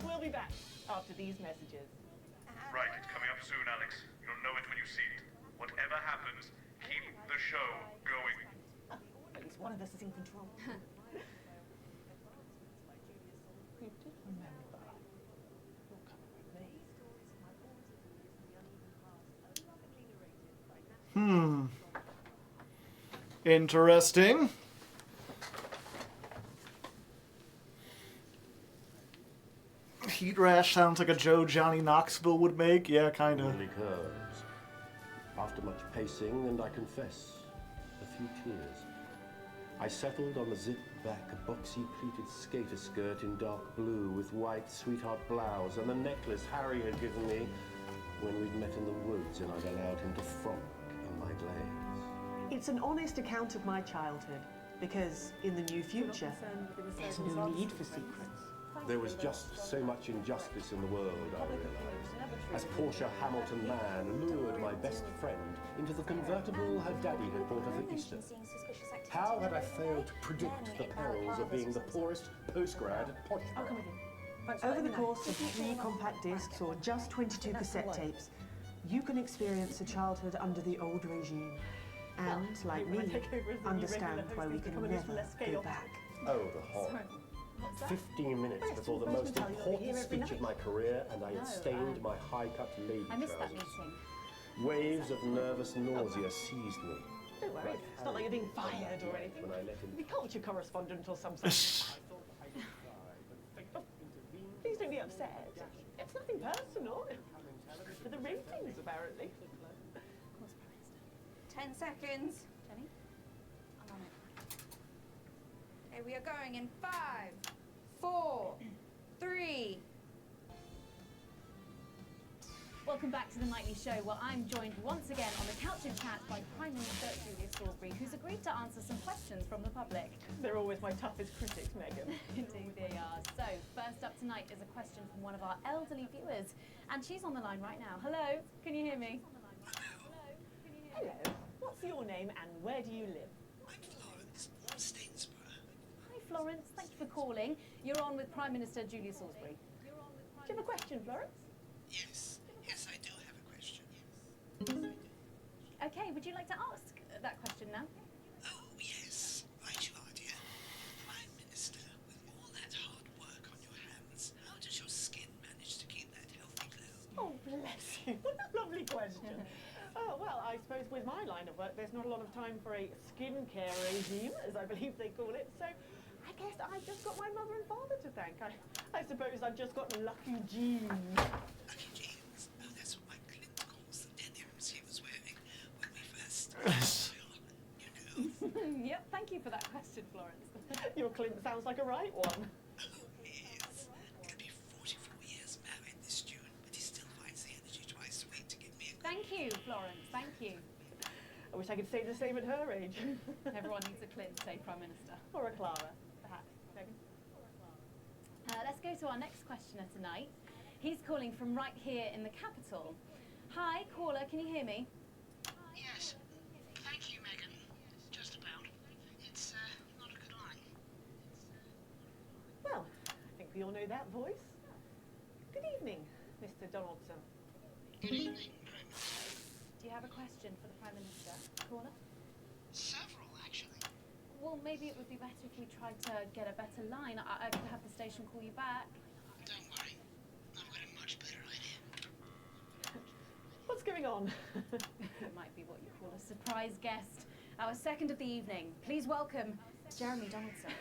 We'll be back after these messages. Right, it's coming up soon, Alex. You'll know it when you see it. Whatever happens, keep the show going. At least one of us is in control. You did remember. You're coming with me. Interesting. Heat rash sounds like a Joe Johnny Knoxville would make. Yeah, kind of. Only curves. After much pacing, and I confess, a few tears. I settled on a zip-back, boxy-pleated skater skirt in dark blue with white sweetheart blouse and the necklace Harry had given me when we'd met in the woods and I'd allowed him to frolic in my glades. It's an honest account of my childhood, because in the new future, there's no need for secrets. There was just so much injustice in the world, I realised, as Portia Hamilton Mann lured my best friend into the convertible her daddy had bought her for Easter. How had I failed to predict the perils of being the poorest postgrad at Poshmark? Over the course of 3 compact discs or just 22 cassette tapes, you can experience a childhood under the old regime. And, like me, understand why we can never go back. Oh, the horror. 15 minutes before the most important speech of my career, and I had stained my high-cut lady I missed that trousers. meeting. Waves of nervous nausea seized me. Don't worry, it's not like you're being fired or anything. When I let him... The culture correspondent or something. Please don't be upset. It's nothing personal. For the ratings, apparently. 10 seconds. Jenny? I'm on it. Okay, we are going in 5, 4, 3. Welcome back to the Nightly Show, where I'm joined once again on the couch of chat by Prime Minister Julia Salisbury, who's agreed to answer some questions from the public. They're always my toughest critics, Megan. Indeed they are. So, first up tonight is a question from one of our elderly viewers, and she's on the line right now. Hello, can you hear me? Hello. What's your name and where do you live? I'm Florence from Stainsborough. Hi Florence, thank you for calling. You're on with Prime Minister Julia Salisbury. Do you have a question, Florence? Yes, I do have a question. Okay, would you like to ask that question now? Oh, yes. Right you are, dear. Prime Minister, with all that hard work on your hands, how does your skin manage to keep that healthy glow? Oh, bless you. What a lovely question. Oh, well, I suppose with my line of work, there's not a lot of time for a skincare regime, as I believe they call it, so I guess I've just got my mother and father to thank. I suppose I've just got lucky genes. Lucky jeans? Oh, that's what my Clint calls the denims he was wearing when we first Yep, thank you for that question, Florence. Your Clint sounds like a right one. He is. Gonna be 44 years married this June, but he still finds the energy twice a week to give me a... Thank you, Florence, thank you. I wish I could say the same at her age. Everyone needs a Clint, say Prime Minister. Or a Clara, perhaps. Megan? Let's go to our next questioner tonight. He's calling from right here in the capital. Hi, caller, can you hear me? Yes. Thank you, Megan. Just about. It's not a good line. Well, I think we all know that voice. Good evening, Mr. Donaldson. Good evening, Prime Minister. Do you have a question for the Prime Minister, caller? Several, actually. Well, maybe it would be better if we tried to get a better line. I could have the station call you back. Don't worry. I've got a much better idea. What's going on? It might be what you call a surprise guest. Our second of the evening. Please welcome Jeremy Donaldson.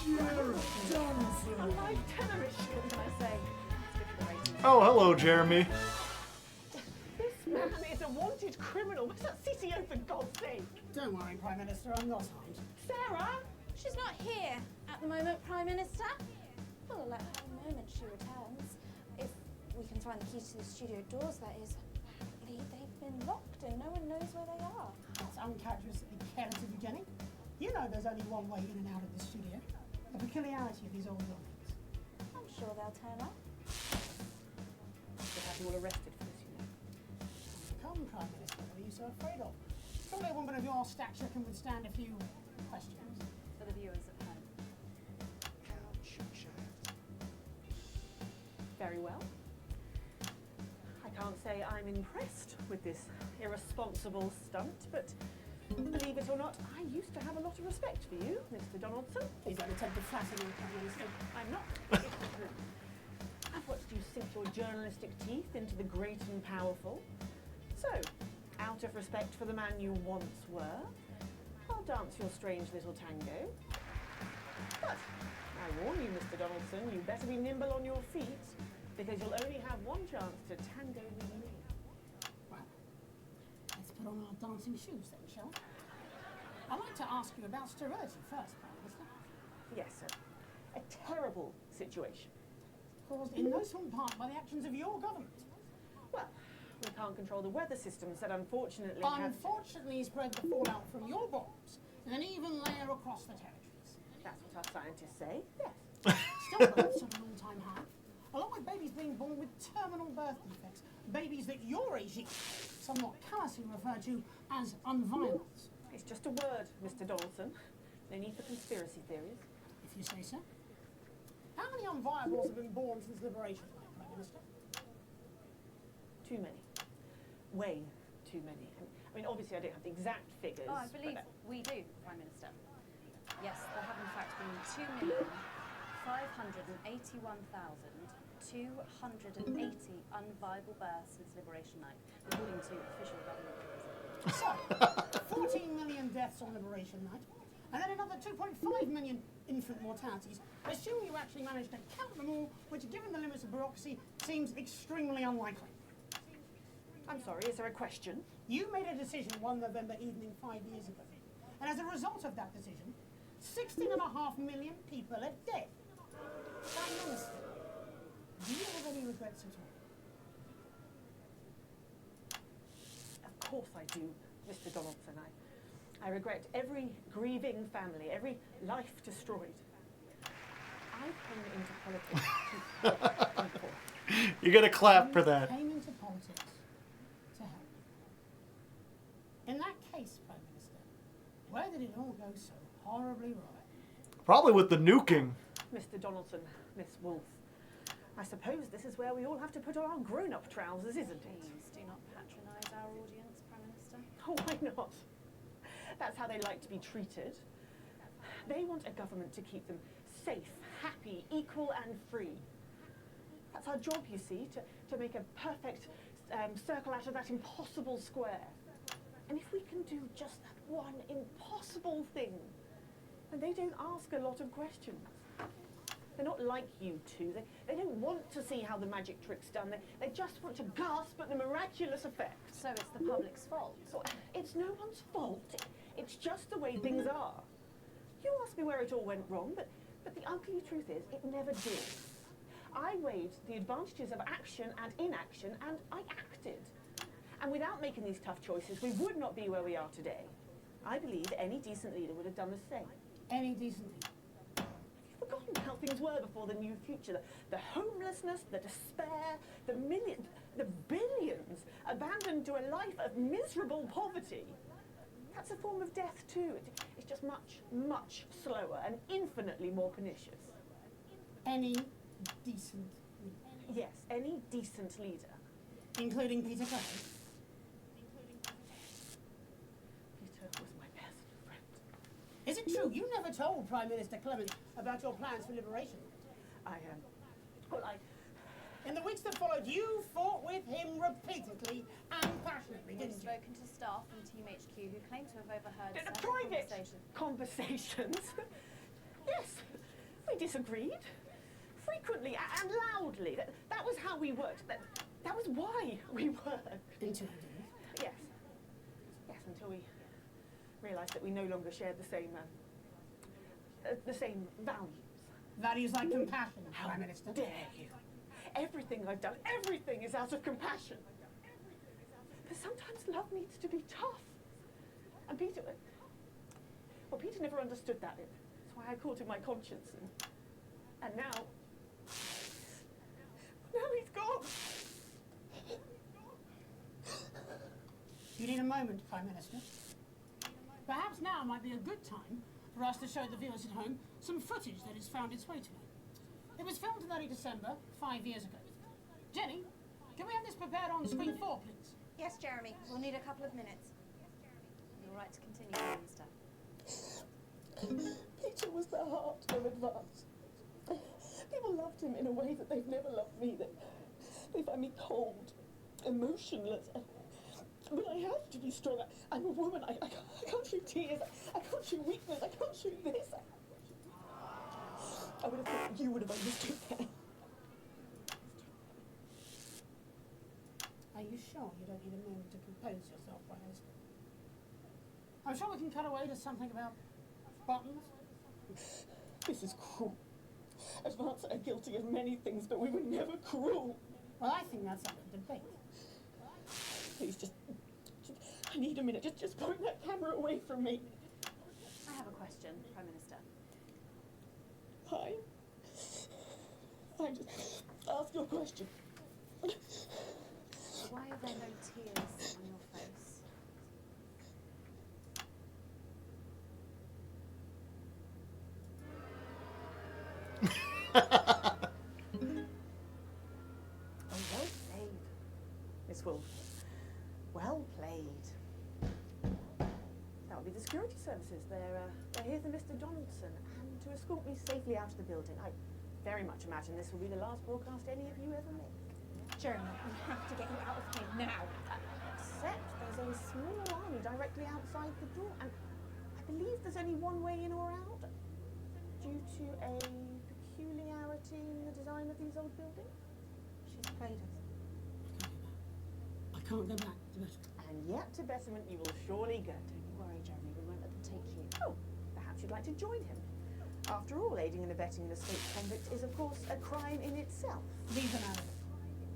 Jeremy Donaldson. A live tenorish, what can I say? Oh, hello, Jeremy. This man is a wanted criminal. Where's that CCO, for God's sake? Don't worry, Prime Minister, I'm not harmed. Sarah? She's not here at the moment, Prime Minister. We'll let her the moment she returns. If we can find the keys to the studio doors, that is. Apparently, they've been locked and no one knows where they are. That's uncharacteristically careless of you, Jenny. You know there's only one way in and out of this studio. The peculiarity of these old buildings. I'm sure they'll turn up. We'll have you all arrested for this, you know. Come, Prime Minister, what are you so afraid of? Surely a woman of your stature can withstand a few questions. For the viewers at home. Very well. I can't say I'm impressed with this irresponsible stunt, but believe it or not, I used to have a lot of respect for you, Mr. Donaldson. Please don't attempt to flatter me, Prime Minister. I'm not. I've watched you sink your journalistic teeth into the great and powerful. So, out of respect for the man you once were, I'll dance your strange little tango. But I warn you, Mr. Donaldson, you better be nimble on your feet, because you'll only have one chance to tango with me. Well, let's put on our dancing shoes then, shall we? I'd like to ask you about sterility first, Prime Minister. Yes, sir. A terrible situation. Caused in no small part by the actions of your government. Well, we can't control the weather systems that unfortunately have... Unfortunately spread the fallout from your bombs in an even layer across the territories. That's what our scientists say, yes. Still births at an all-time high, along with babies being born with terminal birth defects, babies that your regime somewhat callously refer to as unviable. It's just a word, Mr. Donaldson. No need for conspiracy theories. If you say so. How many unviables have been born since liberation, Prime Minister? Too many. Way too many. I mean, obviously I don't have the exact figures. Oh, I believe we do, Prime Minister. Yes, there have in fact been 2,581,280 unviable births since Liberation Night, according to official government figures. So, 14 million deaths on Liberation Night, and then another 2.5 million infant mortalities. Assume you actually managed to count them all, which, given the limits of bureaucracy, seems extremely unlikely. I'm sorry, is there a question? You made a decision one November evening 5 years ago, and as a result of that decision, 16.5 million people are dead. Prime Minister, do you have any regrets at all? Of course I do, Mr. Donaldson. I regret every grieving family, every life destroyed. I came into politics to help people. You gotta clap for that. You came into politics to help. In that case, Prime Minister, where did it all go so horribly wrong? Probably with the nuking. Mr. Donaldson, Miss Wolfe, I suppose this is where we all have to put on our grown-up trousers, isn't it? Please do not patronise our audience, Prime Minister. Oh, why not? That's how they like to be treated. They want a government to keep them safe, happy, equal and free. That's our job, you see, to make a perfect circle out of that impossible square. And if we can do just that one impossible thing, then they don't ask a lot of questions. They're not like you two. They don't want to see how the magic trick's done. They just want to gasp at the miraculous effect. So it's the public's fault? So it's no one's fault. It's just the way things are. You asked me where it all went wrong, but the ugly truth is it never did. I weighed the advantages of action and inaction, and I acted. And without making these tough choices, we would not be where we are today. I believe any decent leader would have done the same. Any decent leader? You've forgotten how things were before the new future. The homelessness, the despair, the billions abandoned to a life of miserable poverty. That's a form of death too. It's just much, much slower and infinitely more pernicious. Any decent leader? Yes, any decent leader. Including Peter Clement? Peter was my best friend. Is it true you never told Prime Minister Clement about your plans for liberation? In the weeks that followed, you fought with him repeatedly and passionately, We've didn't you? spoken to staff from Team HQ who claim to have overheard several Private conversations. conversations? Yes, we disagreed. Frequently and loudly. That was how we worked. That was why we worked. Until you didn't? Yes. Yes, until we realised that we no longer shared the same values. Values like compassion, Prime Minister. Dare you? Everything I've done, everything is out of compassion. But sometimes love needs to be tough. And Peter never understood that. That's why I called him my conscience. And now he's gone. You need a moment, Prime Minister. Perhaps now might be a good time for us to show the viewers at home some footage that has found its way to me. It was filmed in early December, 5 years ago. Jenny, can we have this prepared on screen 4, please? Yes, Jeremy. We'll need a couple of minutes. You're right to continue, Prime Minister. Peter was the heart of Advance. People loved him in a way that they've never loved me. They find me cold, emotionless. But I have to be strong. I'm a woman. I can't show tears. I can't show weakness. I can't show this. I would have thought you would have understood that. Are you sure you don't need a moment to compose yourself, Prime Minister? I'm sure we can cut away to something about buttons. This is cruel. Advance are guilty of many things, but we were never cruel. Well, I think that's up for debate. Please, just I need a minute. Just point that camera away from me. I have a question, Prime Minister. Hi. I just ask your question. Why are there no tears on your face? Oh, well played, Miss Wolf. Well played. That will be the security services. They're here for Mr. Donaldson and to escort me safely out of the building. I very much imagine this will be the last broadcast any of you ever make. Jeremy, we have to get you out of here now. Except there's a small army directly outside the door, and I believe there's only one way in or out, due to a peculiarity in the design of these old buildings. She's played us. I can't go back to bed. And yet to betterment you will surely go. Don't you worry, Jeremy, we won't let them take you. Oh, perhaps you'd like to join him. After all, aiding and abetting an escaped convict is, of course, a crime in itself. Leave them out of it.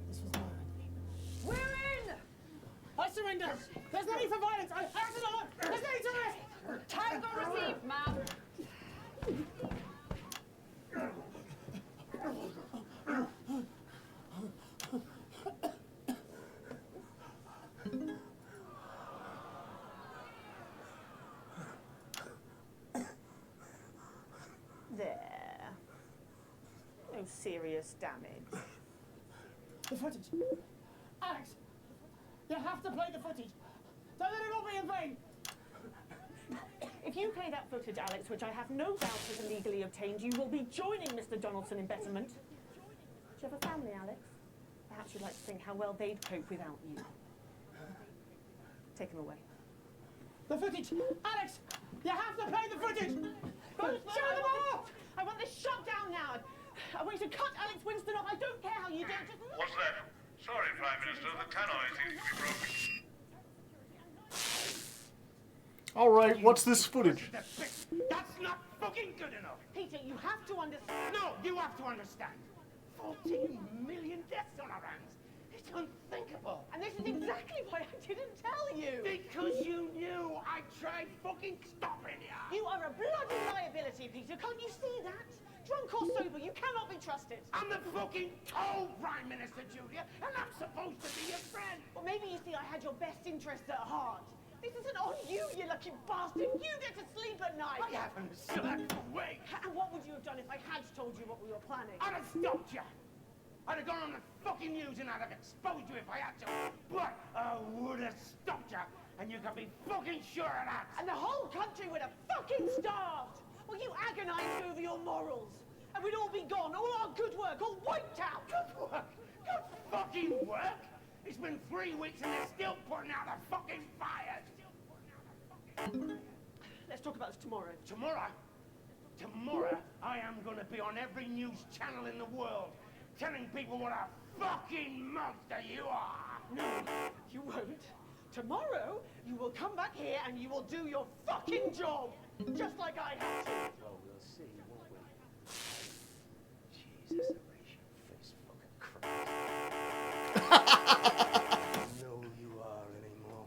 This was my idea. We're in! I surrender! There's no need for violence! I acted alone! There's no need to arrest! Tango received, ma'am. There. No serious damage. The footage. Alex, you have to play the footage. Don't let it all be in vain. If you play that footage, Alex, which I have no doubt is illegally obtained, you will be joining Mr. Donaldson in betterment. Do you have a family, Alex? Perhaps you'd like to think how well they'd cope without you. Take him away. The footage. Alex, you have to play the footage. Don't show them off! I want this shut down now. I want you to cut Alex Winston off. I don't care how you do it. Just What's that? Sorry, Prime Minister, the tannoy seems to be broken. All right, what's this footage? That's not fucking good enough. Peter, you have to understand. No, you have to understand. 14 million deaths on our hands. It's unthinkable. And this is exactly why I didn't tell you. Because you knew I tried fucking stopping you. You are a bloody liability, Peter. Can't you see that? Drunk or sober, you cannot be trusted. I'm the fucking co-Prime Minister, Julia, and I'm supposed to be your friend. Well, maybe you see I had your best interests at heart. This isn't on you, you lucky bastard. You get to sleep at night. I haven't slept for weeks. And what would you have done if I had told you what we were planning? I'd have stopped you. I'd have gone on the fucking news and I'd have exposed you if I had to. But I would have stopped you, and you can be fucking sure of that. And the whole country would have fucking starved. Well, you agonized over your morals. And we'd all be gone, all our good work, all wiped out. Good work? Good fucking work? It's been 3 weeks and they're still putting out the fucking fires. Let's talk about this tomorrow. Tomorrow? Tomorrow, I am going to be on every news channel in the world, telling people what a fucking monster you are. No, you won't. Tomorrow, you will come back here and you will do your fucking job, just like I had to. Well, we'll see, won't we? Jesus, erase your face, fucking Christ. I don't know who you are anymore.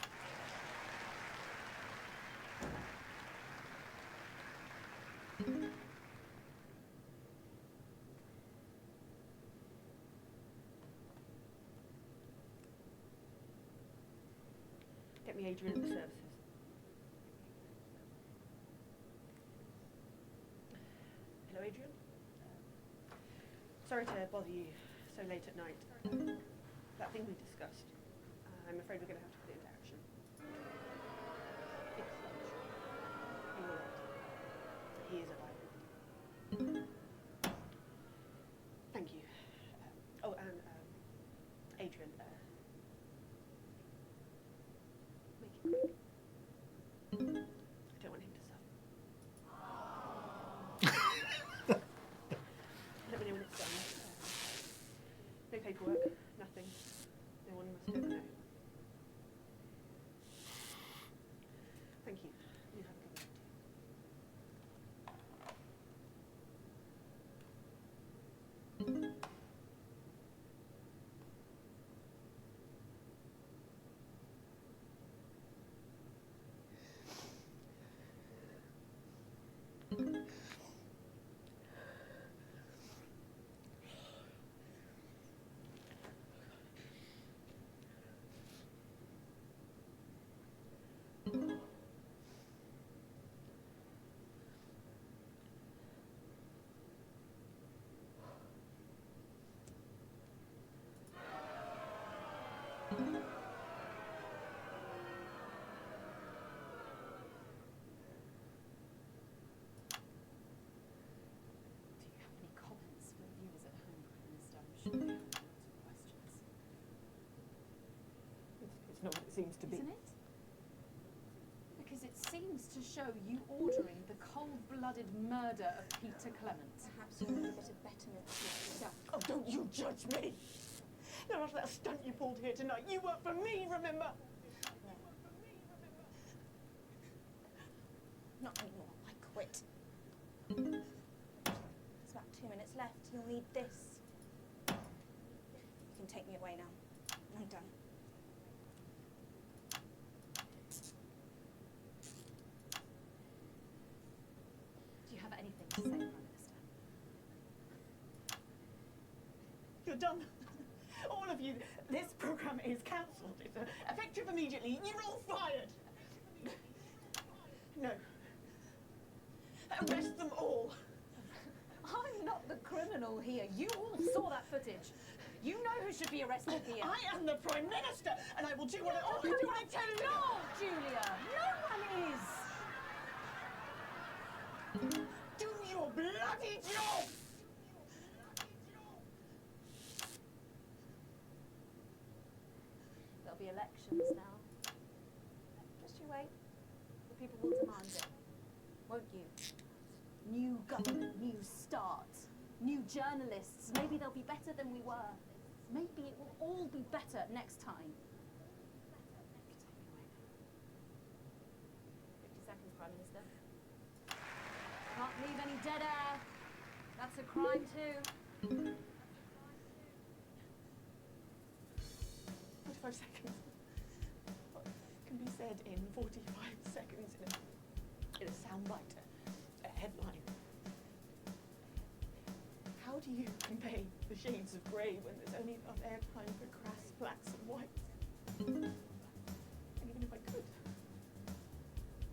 Get me Adrian at the services. Hello, Adrian. Sorry to bother you so late at night. That thing we discussed, I'm afraid we're going to have to put it into action. It's lunch. You were right. He is alive. Thank you. Oh, and Adrian, make it quick. I don't want him to suffer. Let me know when it's done. No paperwork, nothing. No one must ever know. any comments for viewers at home, Prime Minister? I'm sure you have lots of questions. It's not what it seems to be. Isn't it? Because it seems to show you ordering the cold-blooded murder of Peter Clement. Perhaps you need a bit of betterment to yourself. Oh, don't you judge me! Now, after that stunt you pulled here tonight, you work for me, remember? Not anymore. I quit. There's about 2 minutes left. You'll need this. You can take me away now. I'm done. Do you have anything to say, Prime Minister? You're done. All of you. This programme is cancelled. It's effective immediately. You're all fired. No. Arrest them all. I'm not the criminal here. You all saw that footage. You know who should be arrested here. I am the Prime Minister, and I will do what I tell you. No, Julia. No one is. Do your bloody job! There'll be elections now. Just you wait. The people will demand it. Won't you? New government, new start, new journalists. Maybe they'll be better than we were. Maybe it will all be better next time. 50 seconds, Prime Minister. Can't leave any dead air. That's a crime too. 45 seconds. What can be said in 45 seconds in a soundbite, a headline? How do you convey the shades of grey when there's only enough airtime for crass blacks and whites? And even if I could,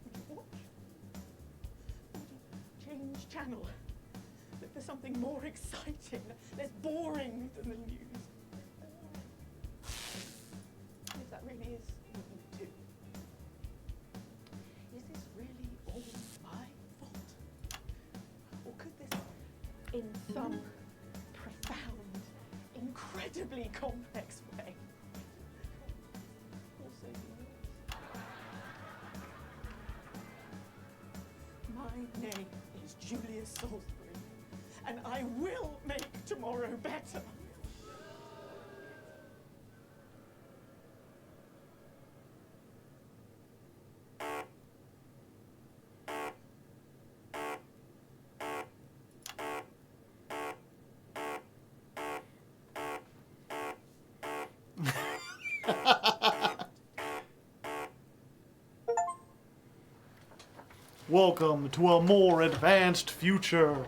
would you watch? Would you change channel? Look for something more exciting, less boring than the news. And if that really is what you do, is this really all my fault? Or could this, in some profound, incredibly complex way, also be yours? My name is Julia Salisbury, and I will make tomorrow better. Welcome to a more advanced future.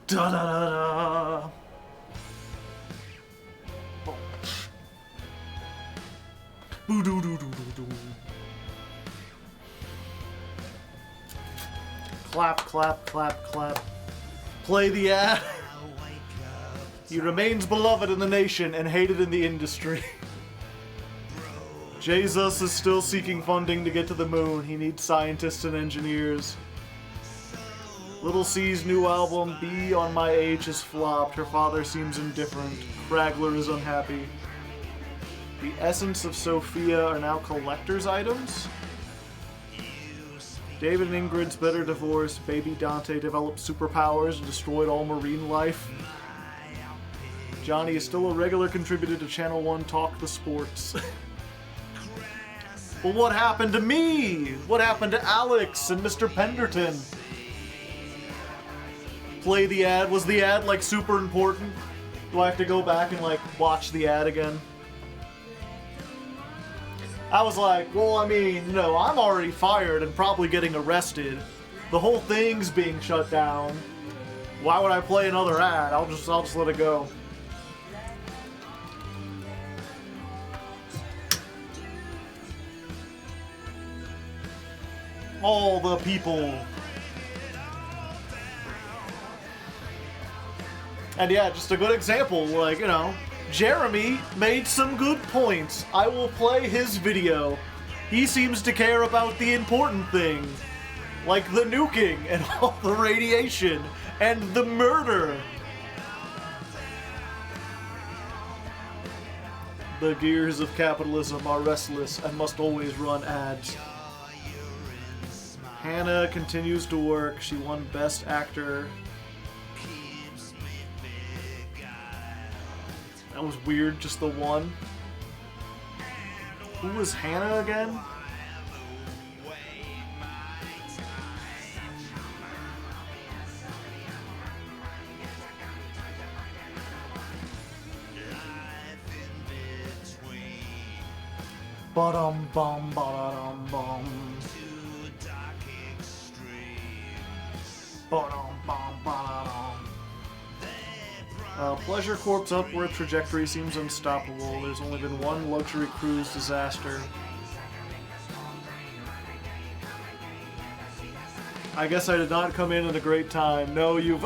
Da da da da. Boo doo doo doo doo doo. Clap, clap, clap, clap. Play the ad. He remains beloved in the nation and hated in the industry. Jesus is still seeking funding to get to the moon. He needs scientists and engineers. Little C's new album, Be On My Age, has flopped. Her father seems indifferent. Cragler is unhappy. The essence of Sophia are now collector's items? David and Ingrid's better divorce. Baby Dante developed superpowers and destroyed all marine life. Johnny is still a regular contributor to Channel 1 Talk the Sports. Well, what happened to me? What happened to Alex and Mr. Penderton? Play the ad. Was the ad, like, super important? Do I have to go back and, like, watch the ad again? I was like, well, I mean, you know, I'm already fired and probably getting arrested. The whole thing's being shut down. Why would I play another ad? I'll just let it go. All the people. And yeah, just a good example, like, you know, Jeremy made some good points. I will play his video. He seems to care about the important things, like the nuking and all the radiation and the murder. The gears of capitalism are restless and must always run ads. Hannah continues to work. She won Best Actor. That was weird, just the one. Who was Hannah again? Ba-dum bum ba-dum bum. Ba-dum bum ba-dum. Pleasure Corp's upward trajectory seems unstoppable. There's only been one luxury cruise disaster. I guess I did not come in at a great time. No, you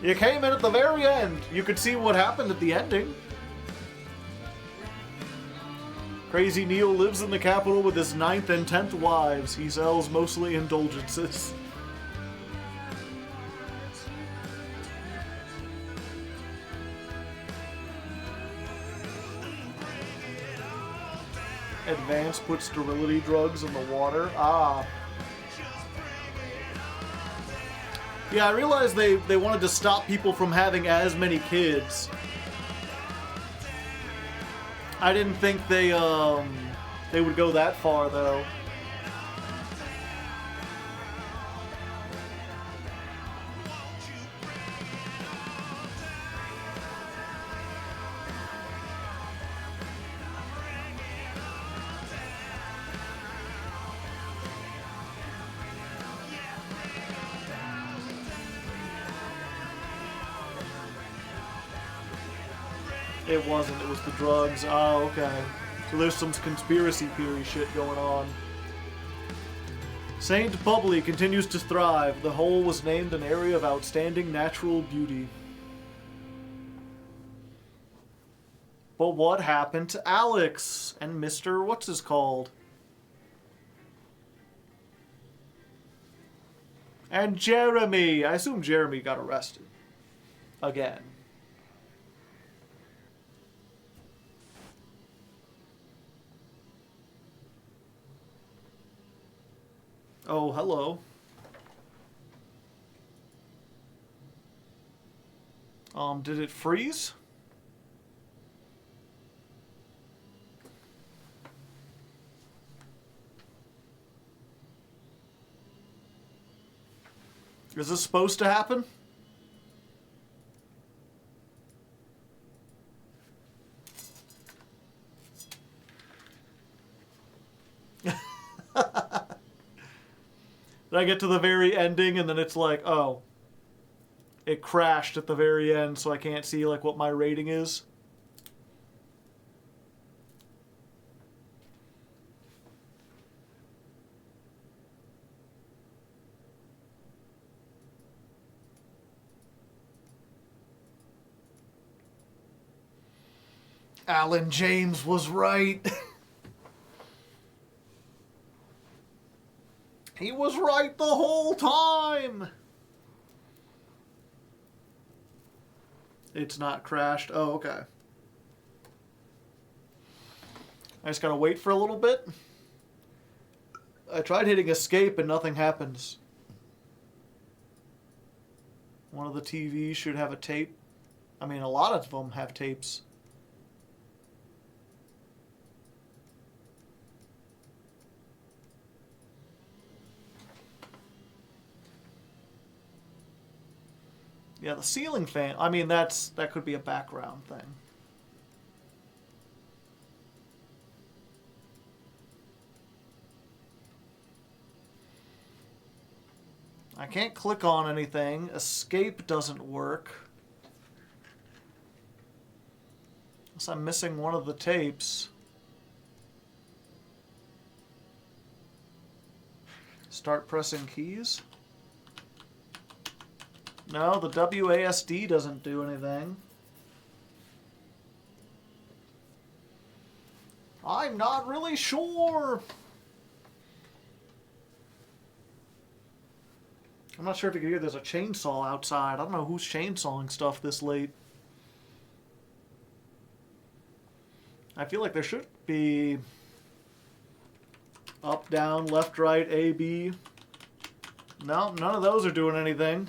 came in at the very end. You could see what happened at the ending. Crazy Neil lives in the capital with his 9th and 10th wives. He sells mostly indulgences. Advance put sterility drugs in the water. Ah. Yeah, I realized they wanted to stop people from having as many kids. I didn't think they would go that far, though. It wasn't, it was the drugs. Oh, okay. So there's some conspiracy theory shit going on. St. Bubbly continues to thrive. The hole was named an area of outstanding natural beauty. But what happened to Alex and Mr. What's-his-called? And Jeremy. I assume Jeremy got arrested. Again. Oh, hello. Did it freeze? Is this supposed to happen? Did I get to the very ending and then it's like, oh, it crashed at the very end, so I can't see like what my rating is? Alan James was right. He was right the whole time! It's not crashed. Oh, okay. I just gotta wait for a little bit. I tried hitting escape and nothing happens. One of the TVs should have a tape. I mean, a lot of them have tapes. Yeah, the ceiling fan, I mean, that could be a background thing. I can't click on anything. Escape doesn't work. Unless I'm missing one of the tapes. Start pressing keys. No, the WASD doesn't do anything. I'm not really sure. I'm not sure if you can hear there's a chainsaw outside. I don't know who's chainsawing stuff this late. I feel like there should be up, down, left, right, A, B. No, none of those are doing anything.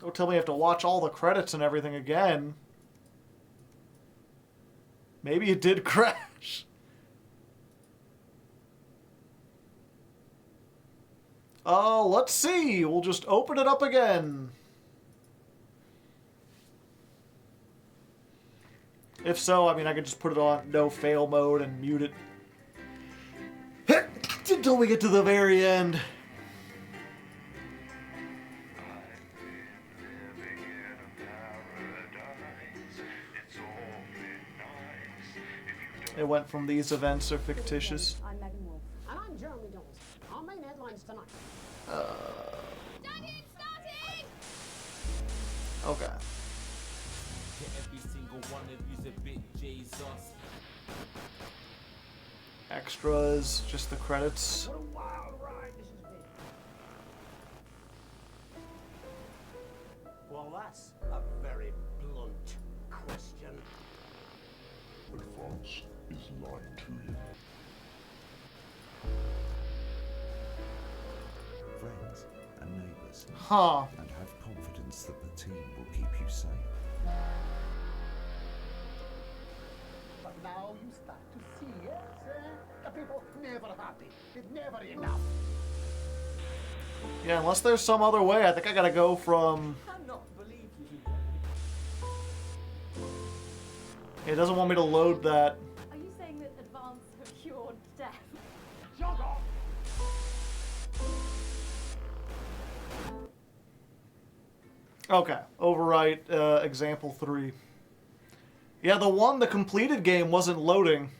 Don't tell me I have to watch all the credits and everything again. Maybe it did crash. Let's see. We'll just open it up again. If so, I mean, I could just put it on no fail mode and mute it until we get to the very end. It went from these events are fictitious. I'm Megan Wolf. And I'm Jeremy Dawes. Our main headlines tonight. Okay. Every single one of you's a bit Jesus. Extras, just the credits. What a wild ride this has been. Well, that's a very blunt question. But France is lying to you. Friends and neighbours. Huh. And have confidence that the team will keep you safe. But now you start to see, yes, the people never happy. It's never enough. Yeah, unless there's some other way, I think I gotta go from... It doesn't want me to load that. Are you saying that Advance have cured death? Shut up! Okay, overwrite example 3. Yeah, the completed game wasn't loading.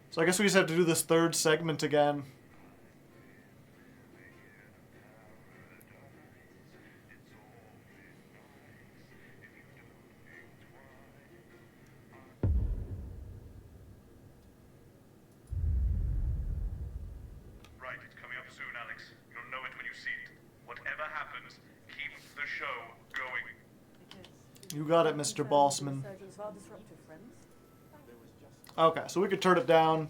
So I guess we just have to do this third segment again. Right, it's coming up soon, Alex. You'll know it when you see it. Whatever happens, keep the show going. You got it, Mr. Bossman. Surgeons are disruptive, friends. Okay, so we could turn it down.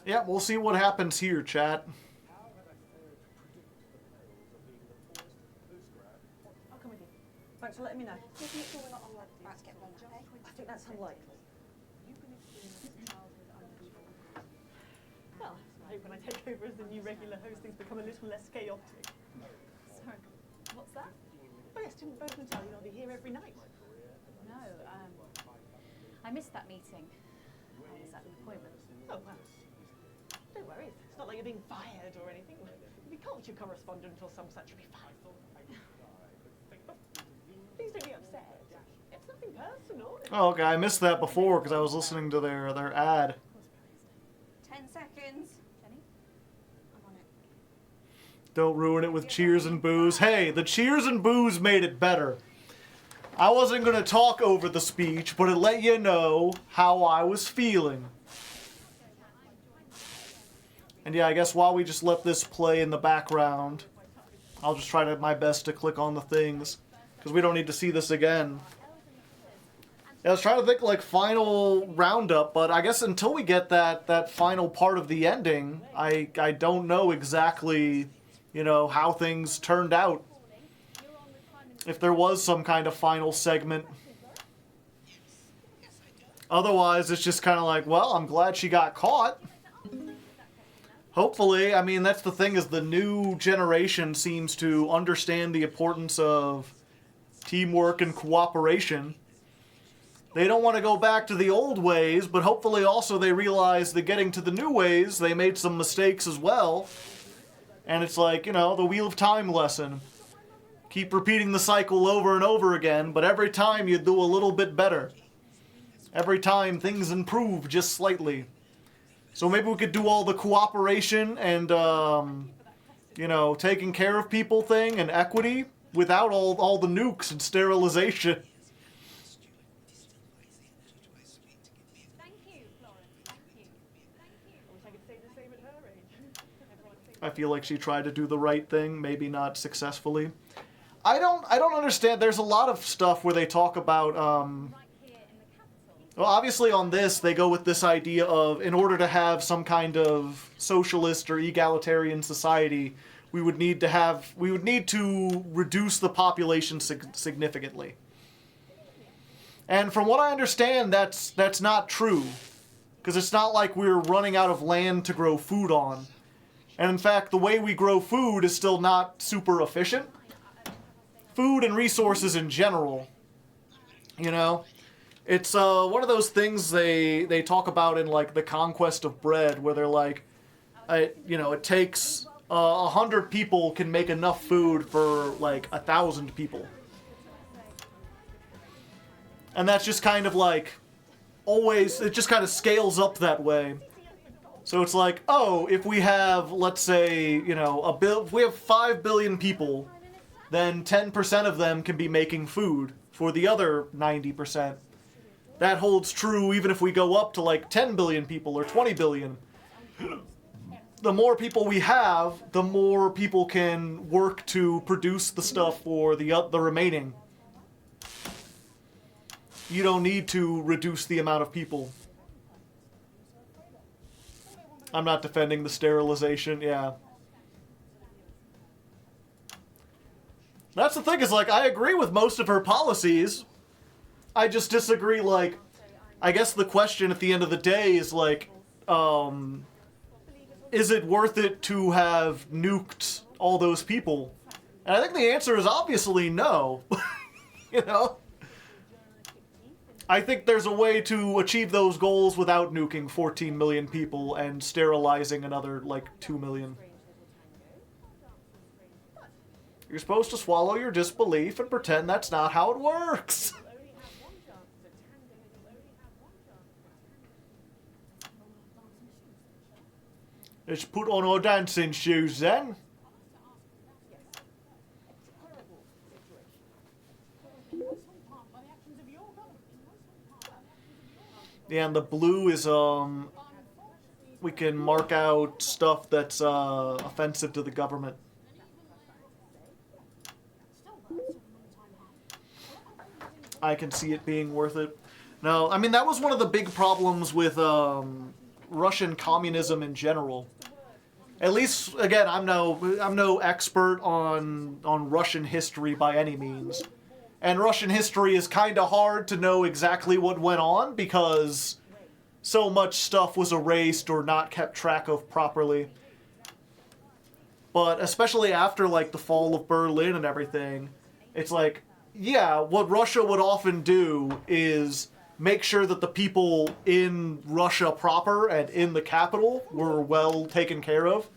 Yeah, we'll see what happens here, chat. I'll come with you. Thanks for letting me know. Just make sure we're not about to get blown up, okay? I think that's unlikely. Well, I hope when I take over as the new regular host, things become a little less chaotic. Sorry, what's that? Oh yes, didn't Bozeman tell you I'll be here every night? No, I missed that meeting. I was at an appointment. Oh, well. Don't worry, it's not like you're being fired or anything. You'll be culture correspondent or some such, you'll be fine. Please don't be upset. It's nothing personal. Oh, okay, I missed that before because I was listening to their ad. 10 seconds. Jenny? I'm on it. Don't ruin it with cheers and boos. Hey, the cheers and boos made it better. I wasn't going to talk over the speech, but it let you know how I was feeling. And yeah, I guess while we just let this play in the background, I'll just try my best to click on the things, because we don't need to see this again. Yeah, I was trying to think like final roundup, but I guess until we get that final part of the ending, I don't know exactly, you know, how things turned out. If there was some kind of final segment. Otherwise, it's just kind of like, well, I'm glad she got caught. Hopefully, I mean, that's the thing, is the new generation seems to understand the importance of teamwork and cooperation. They don't want to go back to the old ways, but hopefully also they realize that getting to the new ways, they made some mistakes as well. And it's like, you know, the Wheel of Time lesson. Keep repeating the cycle over and over again, but every time you do a little bit better. Every time things improve just slightly. So maybe we could do all the cooperation and you know, taking care of people thing and equity without all the nukes and sterilization. I feel like she tried to do the right thing, maybe not successfully. I don't understand. There's a lot of stuff where they talk about, well, obviously on this, they go with this idea of, in order to have some kind of socialist or egalitarian society, we would need to reduce the population significantly. And from what I understand, that's not true. Because it's not like we're running out of land to grow food on. And in fact, the way we grow food is still not super efficient. Food and resources in general, you know? It's one of those things they talk about in, like, The Conquest of Bread, where they're like, you know, it takes 100 people can make enough food for, like, 1,000 people. And that's just kind of like, always, it just kind of scales up that way. So it's like, oh, if we have, let's say, you know, if we have 5 billion people, then 10% of them can be making food for the other 90%. That holds true even if we go up to like 10 billion people or 20 billion. The more people we have, the more people can work to produce the stuff for the remaining. You don't need to reduce the amount of people. I'm not defending the sterilization, yeah. That's the thing, is like, I agree with most of her policies. I just disagree, like, I guess the question at the end of the day is like, is it worth it to have nuked all those people? And I think the answer is obviously no. You know? I think there's a way to achieve those goals without nuking 14 million people and sterilizing another, like, 2 million. You're supposed to swallow your disbelief and pretend that's not how it works. Let's put on our dancing shoes then. Yeah, and the blue is, we can mark out stuff that's, offensive to the government. I can see it being worth it. No, I mean, that was one of the big problems with, Russian communism in general. At least, again, I'm no expert on Russian history by any means. And Russian history is kind of hard to know exactly what went on because so much stuff was erased or not kept track of properly. But especially after, like, the fall of Berlin and everything, it's like, yeah, what Russia would often do is make sure that the people in Russia proper and in the capital were well taken care of.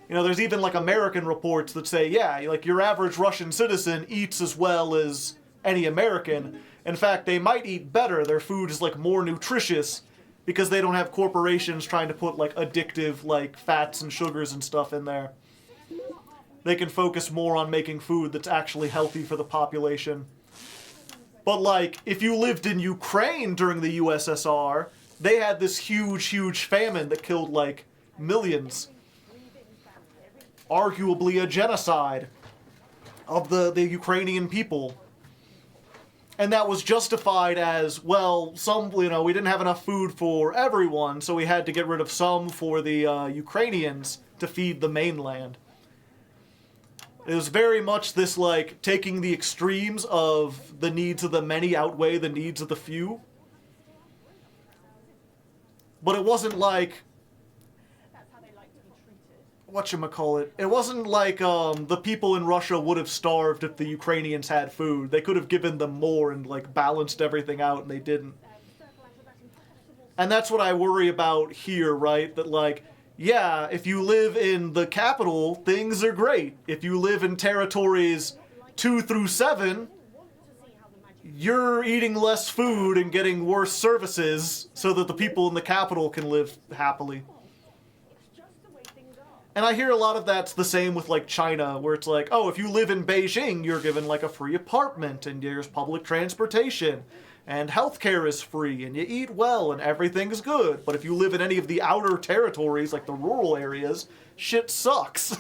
You know, there's even, like, American reports that say, yeah, like, your average Russian citizen eats as well as any American. In fact, they might eat better. Their food is, like, more nutritious because they don't have corporations trying to put, like, addictive, like, fats and sugars and stuff in there. They can focus more on making food that's actually healthy for the population. But, like, if you lived in Ukraine during the USSR, they had this huge, huge famine that killed, like, millions. Arguably a genocide of the Ukrainian people. And that was justified as, well, we didn't have enough food for everyone, so we had to get rid of some for the Ukrainians to feed the mainland. It was very much this, like, taking the extremes of the needs of the many outweigh the needs of the few. But it wasn't like, whatchamacallit, it wasn't like the people in Russia would have starved if the Ukrainians had food. They could have given them more and, like, balanced everything out, and they didn't. And that's what I worry about here, right? That, like, yeah, if you live in the capital, things are great. If you live in territories 2 through 7, you're eating less food and getting worse services so that the people in the capital can live happily. And I hear a lot of that's the same with, like, China, where it's like, oh, if you live in Beijing, you're given, like, a free apartment, and there's public transportation, and healthcare is free, and you eat well, and everything's good. But if you live in any of the outer territories, like the rural areas, shit sucks.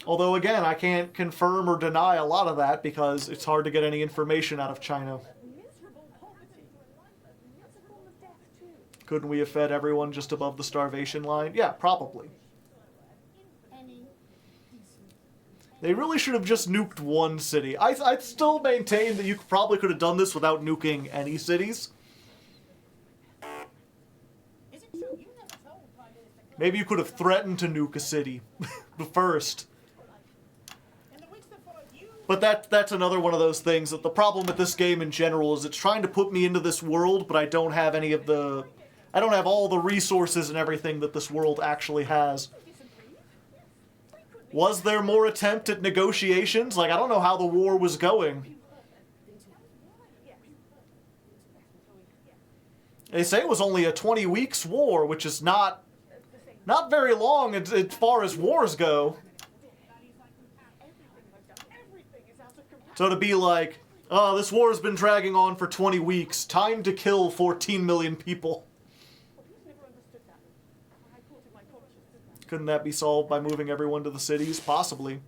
Although, again, I can't confirm or deny a lot of that, because it's hard to get any information out of China. Couldn't we have fed everyone just above the starvation line? Yeah, probably. They really should have just nuked one city. I still maintain that you probably could have done this without nuking any cities. Maybe you could have threatened to nuke a city first. But that's another one of those things that the problem with this game in general is it's trying to put me into this world, but I don't have any of the... I don't have all the resources and everything that this world actually has. Was there more attempt at negotiations? Like, I don't know how the war was going. They say it was only a 20 weeks war, which is not very long as far as wars go. So to be like, oh, this war has been dragging on for 20 weeks, time to kill 14 million people. Couldn't that be solved by moving everyone to the cities? Possibly.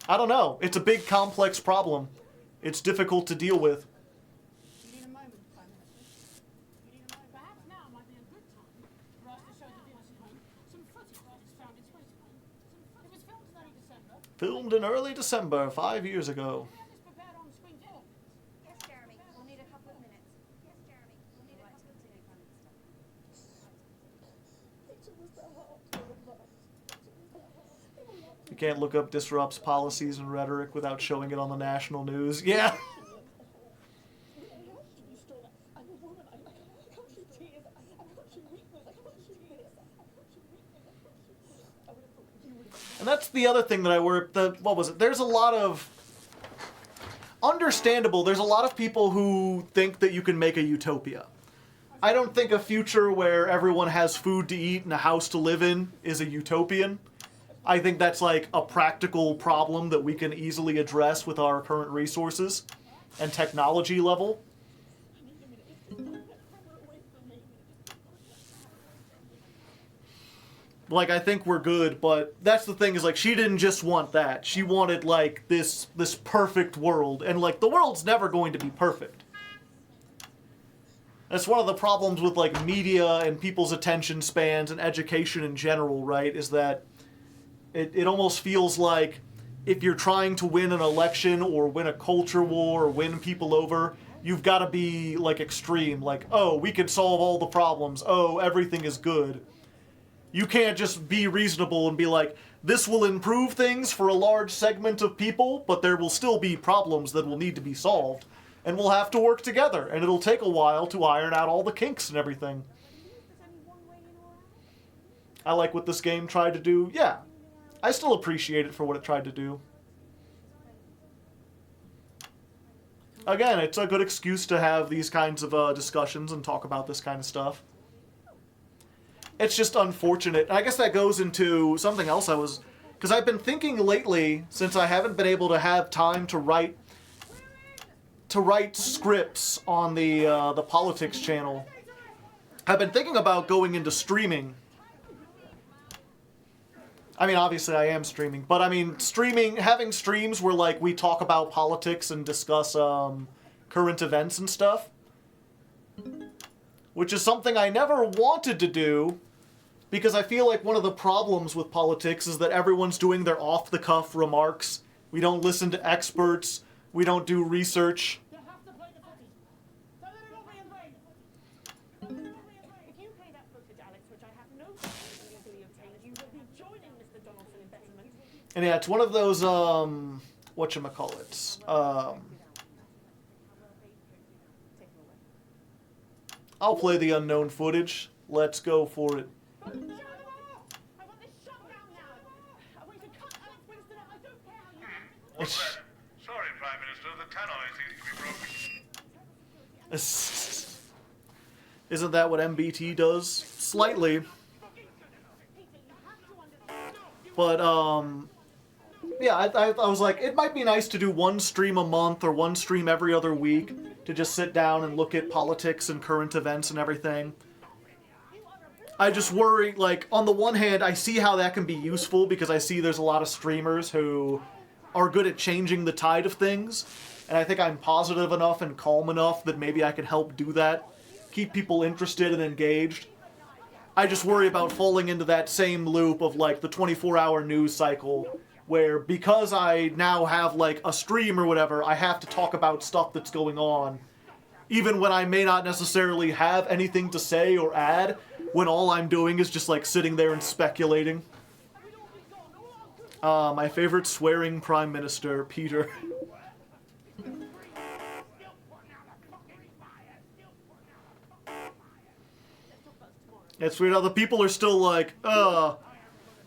I don't know. It's a big, complex problem. It's difficult to deal with. Filmed in early December, 5 years ago. Yes, Jeremy. We'll need a couple of minutes. Yes, Jeremy. We'll need a couple of minutes. You can't look up disrupts policies and rhetoric without showing it on the national news. Yeah. And that's the other thing that I worry... What was it? There's a lot of... Understandable, there's a lot of people who think that you can make a utopia. I don't think a future where everyone has food to eat and a house to live in is a utopian. I think that's like a practical problem that we can easily address with our current resources and technology level. Like, I think we're good, but that's the thing is, like, she didn't just want that. She wanted, like, this perfect world. And, like, the world's never going to be perfect. That's one of the problems with, like, media and people's attention spans and education in general, right? Is that it almost feels like if you're trying to win an election or win a culture war or win people over, you've got to be, like, extreme. Like, oh, we can solve all the problems. Oh, everything is good. You can't just be reasonable and be like, this will improve things for a large segment of people, but there will still be problems that will need to be solved. And we'll have to work together, and it'll take a while to iron out all the kinks and everything. I like what this game tried to do. Yeah, I still appreciate it for what it tried to do. Again, it's a good excuse to have these kinds of discussions and talk about this kind of stuff. It's just unfortunate. I guess that goes into something else because I've been thinking lately, since I haven't been able to have time to write scripts on the politics channel. I've been thinking about going into streaming. I mean, obviously I am streaming, but I mean, having streams where, like, we talk about politics and discuss current events and stuff. Which is something I never wanted to do, because I feel like one of the problems with politics is that everyone's doing their off-the-cuff remarks. We don't listen to experts. We don't do research. If you play that footage, Alex, which I have no doubt legally obtained, you will be joining Mr. Donaldson in betterment. And yeah, it's one of those, whatchamacallits, I'll play the unknown footage. Let's go for it. Sorry, Prime Minister, the tannoy seems to be broken. Isn't that what MBT does? slightly. But, yeah, I was like, it might be nice to do one stream a month or one stream every other week to just sit down and look at politics and current events and everything. I just worry, like, on the one hand, I see how that can be useful because I see there's a lot of streamers who are good at changing the tide of things, and I think I'm positive enough and calm enough that maybe I can help do that, keep people interested and engaged. I just worry about falling into that same loop of, like, the 24-hour news cycle, where because I now have, like, a stream or whatever, I have to talk about stuff that's going on, even when I may not necessarily have anything to say or add, when all I'm doing is just, like, sitting there and speculating. My favorite swearing prime minister, Peter. It's weird how the people are still like,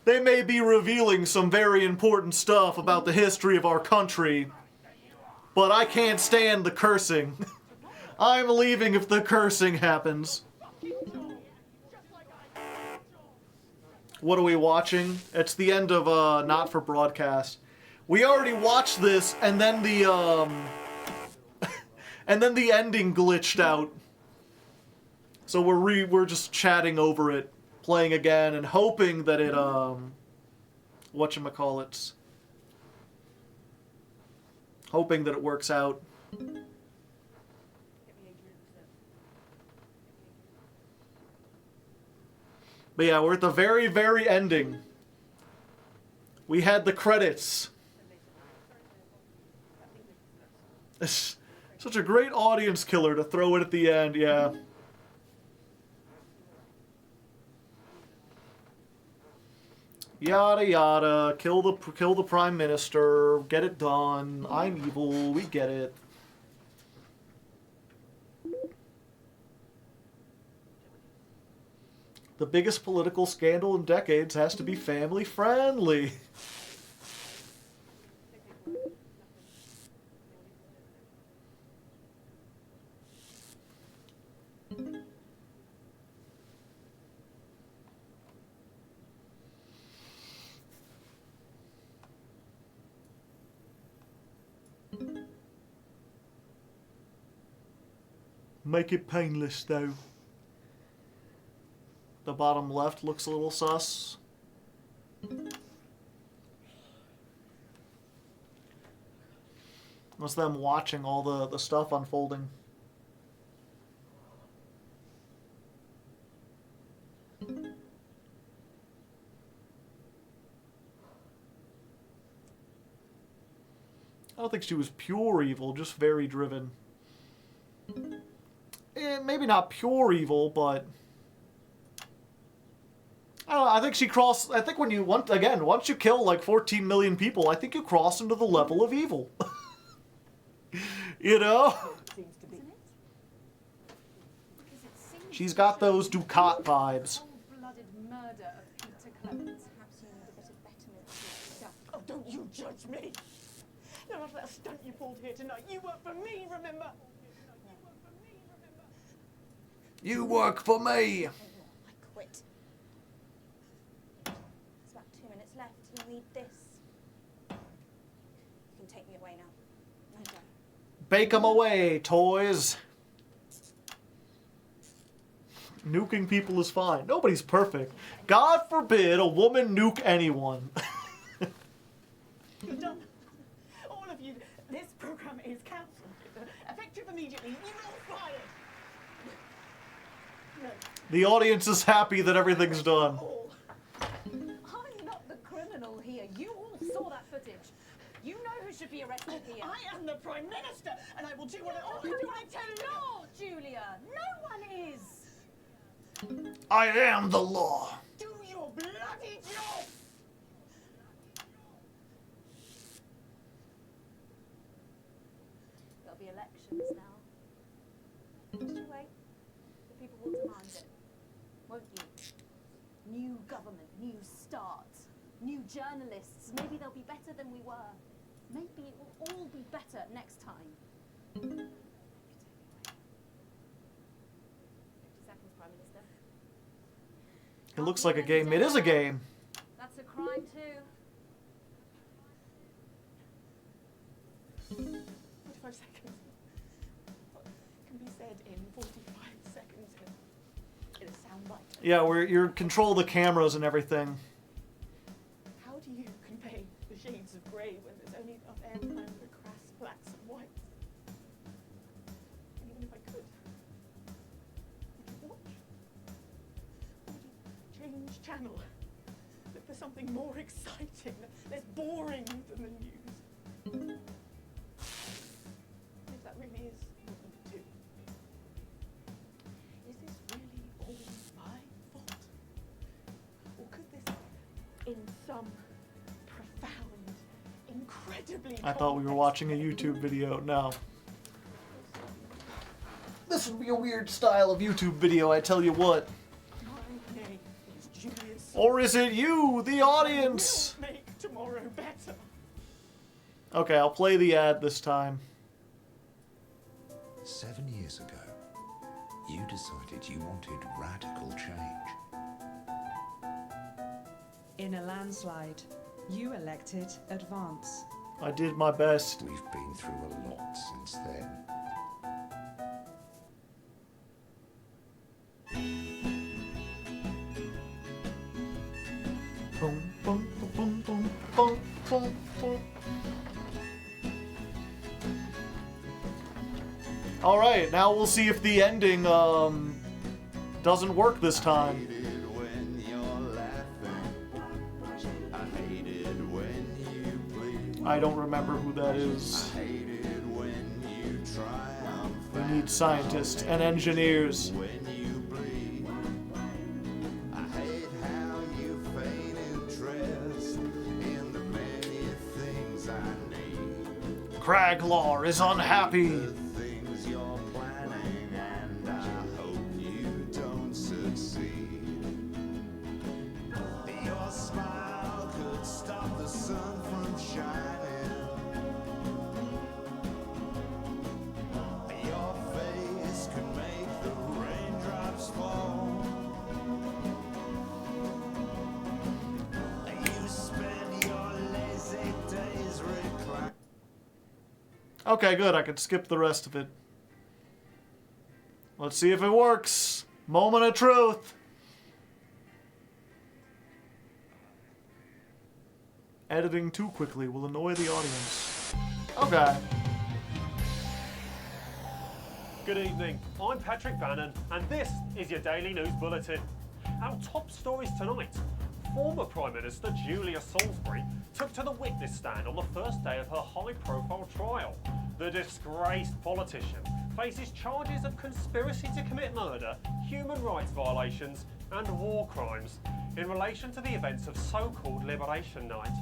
they may be revealing some very important stuff about the history of our country, but I can't stand the cursing. I'm leaving if the cursing happens. What are we watching? It's the end of, Not For Broadcast. We already watched this, and then the, and then the ending glitched out. So we're just chatting over it, playing again, and hoping that it, whatchamacallits. Hoping that it works out. But yeah, we're at the very, very ending. We had the credits. It's such a great audience killer to throw it at the end, yeah. Yada yada, kill the prime minister, get it done. I'm evil, we get it. The biggest political scandal in decades has to be family friendly. Make it painless, though. The bottom left looks a little sus. That's them watching all the stuff unfolding. I don't think she was pure evil, just very driven. Maybe not pure evil, but I don't know, I think she crossed. I think when you once you kill like 14 million people, I think you cross into the level of evil. You know? She's got those Ducat vibes. Cold-blooded murder of Peter Clements. Perhaps you need a bit of betterment to yourself. Oh, don't you judge me. None of that stunt you pulled here tonight. You work for me, remember? You work for me. I quit. There's about 2 minutes left. You need this. You can take me away now. No, don't. Bake 'em away, toys. Nuking people is fine. Nobody's perfect. God forbid a woman nuke anyone. You're done. All of you. This program is cancelled. Effective immediately. You're all fired. No. The audience is happy that everything's done. I'm not the criminal here. You all saw that footage. You know who should be arrested here. I am the Prime Minister, and I will do what I tell you. No, Julia. No one is. I am the law. Do your bloody job. There'll be elections now. Just you wait. The people will demand it. Won't you? New government, new start, new journalists. Maybe they'll be better than we were. Maybe it will all be better next time. 50 seconds, Prime Minister. It looks like a game. It is a game. That's a crime too. 45 seconds. What can be said in 45 seconds in a soundbite? Yeah, where you control the cameras and everything. How do you convey the shades of grey when there's only enough airtime for crass blacks and whites? And even if I could watch? Would you change channel? Look for something more exciting, less boring than the news? If that really is what you do, is this really all my fault? Or could this, in some profound, incredibly I thought we were watching a YouTube video. No. This would be a weird style of YouTube video, I tell you what. my name is Julius. Or is it you, the audience? Will make tomorrow better. Okay, I'll play the ad this time. 7 years ago, you decided you wanted radical change. In a landslide, you elected Advance. I did my best. We've been through a lot since then. Boom, boom, boom, boom, boom, boom, boom. All right, now we'll see if the ending doesn't work this time. I don't remember who that is. We need scientists and engineers. Craglaw is unhappy. Okay, good. I can skip the rest of it. Let's see if it works. Moment of truth. Editing too quickly will annoy the audience. Okay. Good evening. I'm Patrick Bannon, and this is your Daily News Bulletin. Our top stories tonight. Former Prime Minister Julia Salisbury took to the witness stand on the first day of her high-profile trial. The disgraced politician faces charges of conspiracy to commit murder, human rights violations and war crimes in relation to the events of so-called Liberation Night.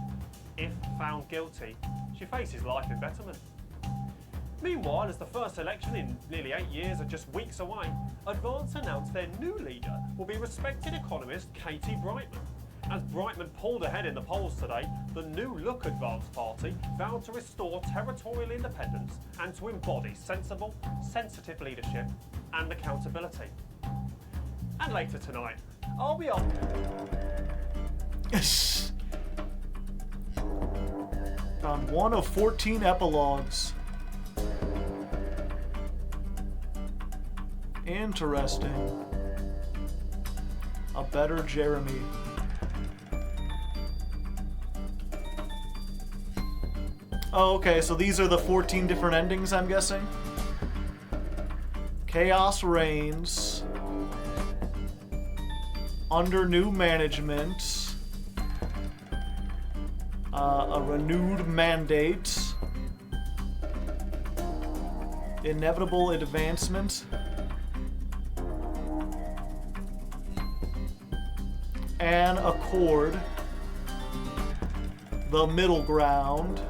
If found guilty, she faces life imprisonment. Meanwhile, as the first election in nearly 8 years are just weeks away, Advance announced their new leader will be respected economist Katie Brightman. As Brightman pulled ahead in the polls today, the New Look Advance Party vowed to restore territorial independence and to embody sensible, sensitive leadership and accountability. And later tonight, I'll be on. Found one of 14 epilogues. Interesting. A better Jeremy. Oh, okay, so these are the 14 different endings, I'm guessing? Chaos reigns. Under new management. A renewed mandate. Inevitable advancement. An accord. The middle ground.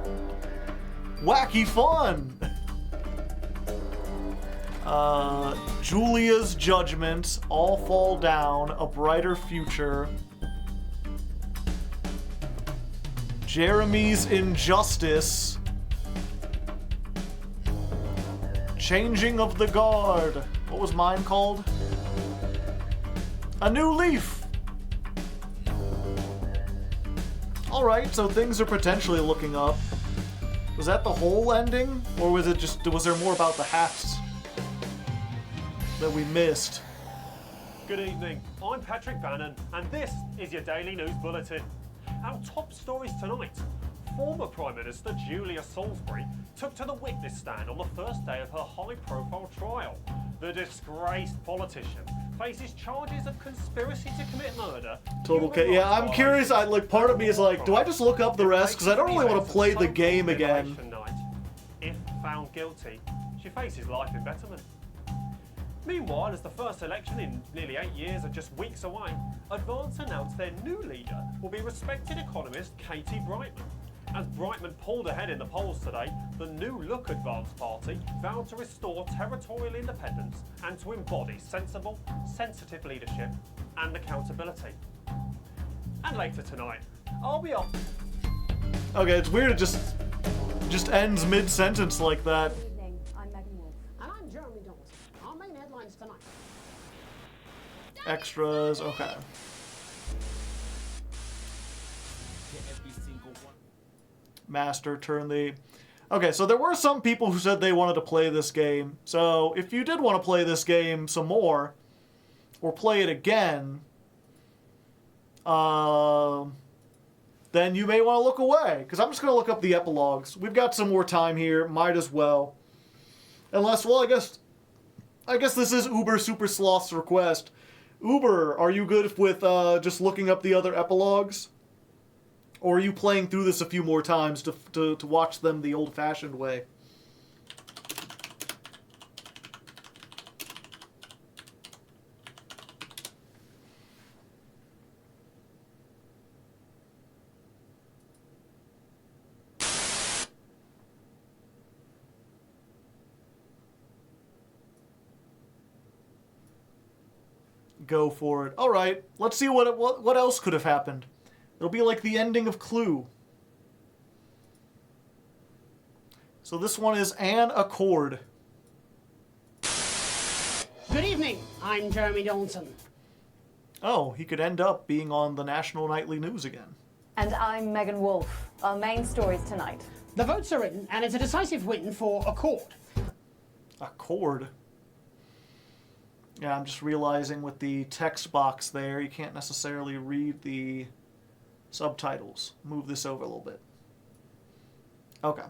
Wacky fun! Julia's judgment. All fall down. A brighter future. Jeremy's injustice. Changing of the guard. What was mine called? A new leaf. Alright, so things are potentially looking up. Was that the whole ending? Or was it just, was there more about the hats that we missed? Good evening, I'm Patrick Bannon, and this is your Daily News Bulletin. Our top stories tonight. Former Prime Minister Julia Salisbury took to the witness stand on the first day of her high-profile trial. The disgraced politician faces charges of conspiracy to commit murder. Total yeah, I'm curious, part of me is like, do I just look up the rest? Because I don't really want to play the game again. If found guilty, she faces life imprisonment. Meanwhile, as the first election in nearly 8 years are just weeks away, Advance announced their new leader will be respected economist Katie Brightman. As Brightman pulled ahead in the polls today, the New Look Advance Party vowed to restore territorial independence and to embody sensible, sensitive leadership and accountability. And later tonight, I'll be off. Okay, it's weird it just ends mid-sentence like that. Good evening, I'm Megan Wolf. And I'm Jeremy Dawson. Our main headlines tonight. Extras, okay. Master, turn the... Okay, so there were some people who said they wanted to play this game. So if you did want to play this game some more, or play it again, then you may want to look away. Because I'm just going to look up the epilogues. We've got some more time here. Might as well. Unless, well, I guess this is Uber Super Sloth's request. Uber, are you good with just looking up the other epilogues? Or are you playing through this a few more times to watch them the old-fashioned way? Go for it. All right, let's see what else could have happened. It'll be like the ending of Clue. So this one is An Accord. Good evening, I'm Jeremy Dawson. Oh, he could end up being on the National Nightly News again. And I'm Megan Wolf. Our main stories tonight. The votes are in, and it's a decisive win for Accord. Accord? Yeah, I'm just realizing with the text box there, you can't necessarily read the subtitles. Move this over a little bit. Okay.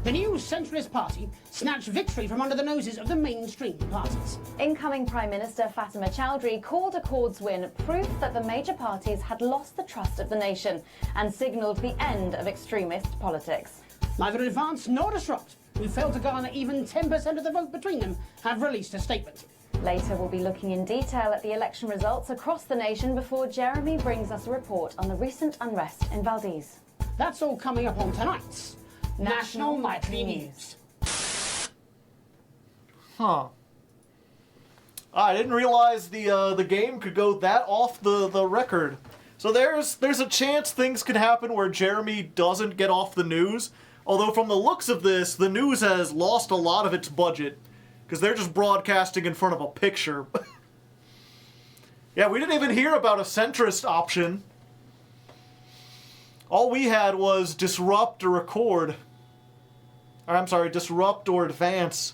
The new centralist party snatched victory from under the noses of the mainstream parties. Incoming Prime Minister Fatima Chowdhury called Accord's win proof that the major parties had lost the trust of the nation and signalled the end of extremist politics. Neither Advance nor Disrupt, who failed to garner even 10% of the vote between them, have released a statement. Later, we'll be looking in detail at the election results across the nation before Jeremy brings us a report on the recent unrest in Valdez. That's all coming up on tonight's National Nightly News. Huh. I didn't realize the game could go that off the record. So there's a chance things could happen where Jeremy doesn't get off the news. Although from the looks of this, the news has lost a lot of its budget. Because they're just broadcasting in front of a picture. Yeah, we didn't even hear about a centrist option. All we had was disrupt or record. Or, I'm sorry, disrupt or advance.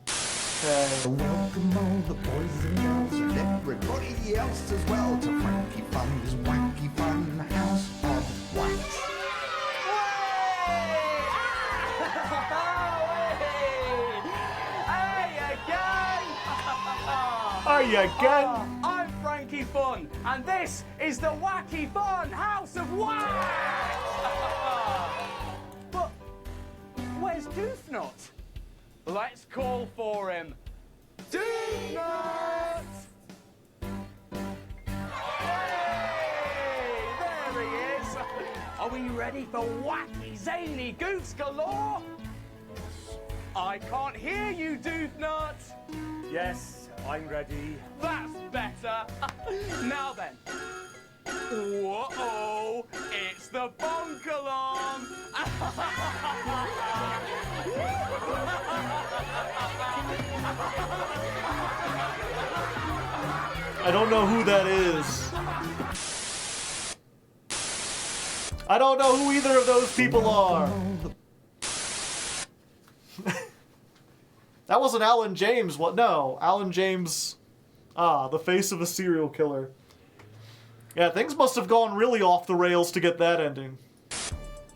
Okay. Welcome all the boys and girls and everybody else as well to Frankie Fun's Wacky Fun House of Wax. Hi again. I'm Frankie Fun, and this is the Wacky Fun House of Wax! But where's Doofnut? Let's call for him. Doofnut! Hey, there he is. Are we ready for wacky, zany goofs galore? I can't hear you, Doofnut. Yes, I'm ready. That's better. Now then. Whoa, it's the bonk alarm. I don't know who that is. I don't know who either of those people are. That wasn't Alan James. What? No, Alan James. Ah, the face of a serial killer. Yeah, things must have gone really off the rails to get that ending.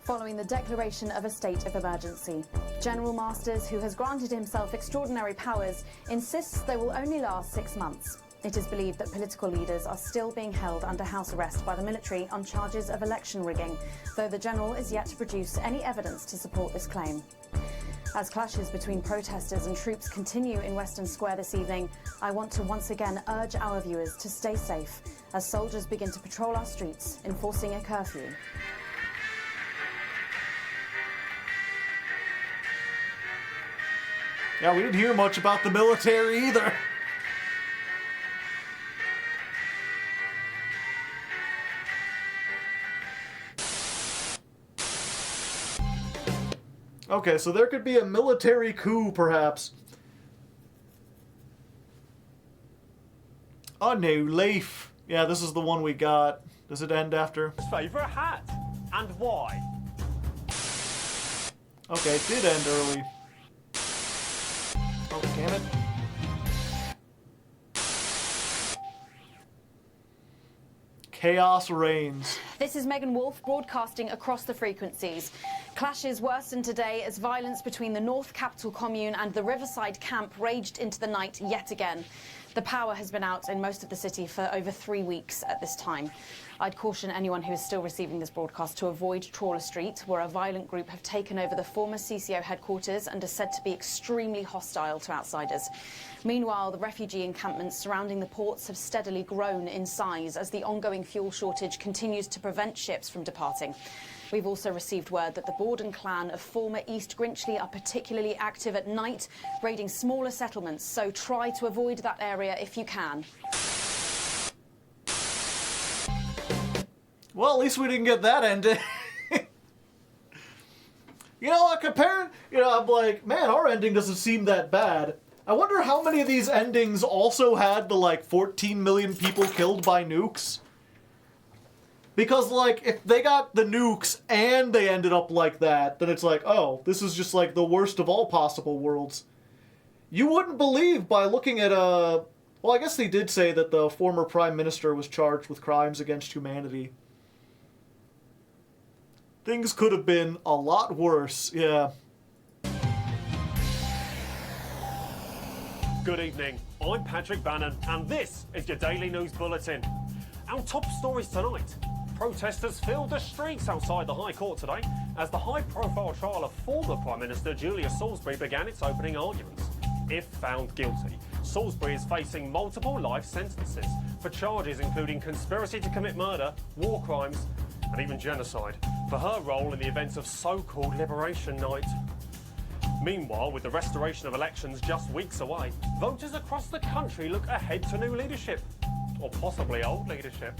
Following the declaration of a state of emergency, General Masters, who has granted himself extraordinary powers, insists they will only last 6 months. It is believed that political leaders are still being held under house arrest by the military on charges of election rigging, though the general is yet to produce any evidence to support this claim. As clashes between protesters and troops continue in Western Square this evening, I want to once again urge our viewers to stay safe as soldiers begin to patrol our streets, enforcing a curfew. Yeah, we didn't hear much about the military either. Okay, so there could be a military coup, perhaps. A new leaf. Yeah, this is the one we got. Does it end after? Favorite hat, and why? Okay, it did end early. Oh, damn it. Chaos reigns. This is Megan Wolfe broadcasting across the frequencies. Clashes worsened today as violence between the North Capital Commune and the Riverside camp raged into the night yet again. The power has been out in most of the city for over 3 weeks at this time. I'd caution anyone who is still receiving this broadcast to avoid Trawler Street, where a violent group have taken over the former CCO headquarters and are said to be extremely hostile to outsiders. Meanwhile, the refugee encampments surrounding the ports have steadily grown in size as the ongoing fuel shortage continues to prevent ships from departing. We've also received word that the Borden clan of former East Grinchley are particularly active at night, raiding smaller settlements, so try to avoid that area if you can. Well, at least we didn't get that ending. You know, comparing, I'm like, man, our ending doesn't seem that bad. I wonder how many of these endings also had the, 14 million people killed by nukes? Because, if they got the nukes and they ended up like that, then it's like, oh, this is just, the worst of all possible worlds. You wouldn't believe by looking at well, I guess they did say that the former prime minister was charged with crimes against humanity. Things could have been a lot worse, yeah. Good evening, I'm Patrick Bannon, and this is your Daily News Bulletin. Our top stories tonight. Protesters filled the streets outside the High Court today as the high-profile trial of former Prime Minister Julia Salisbury began its opening arguments. If found guilty, Salisbury is facing multiple life sentences for charges including conspiracy to commit murder, war crimes, and even genocide for her role in the events of so-called Liberation Night. Meanwhile, with the restoration of elections just weeks away, voters across the country look ahead to new leadership, or possibly old leadership,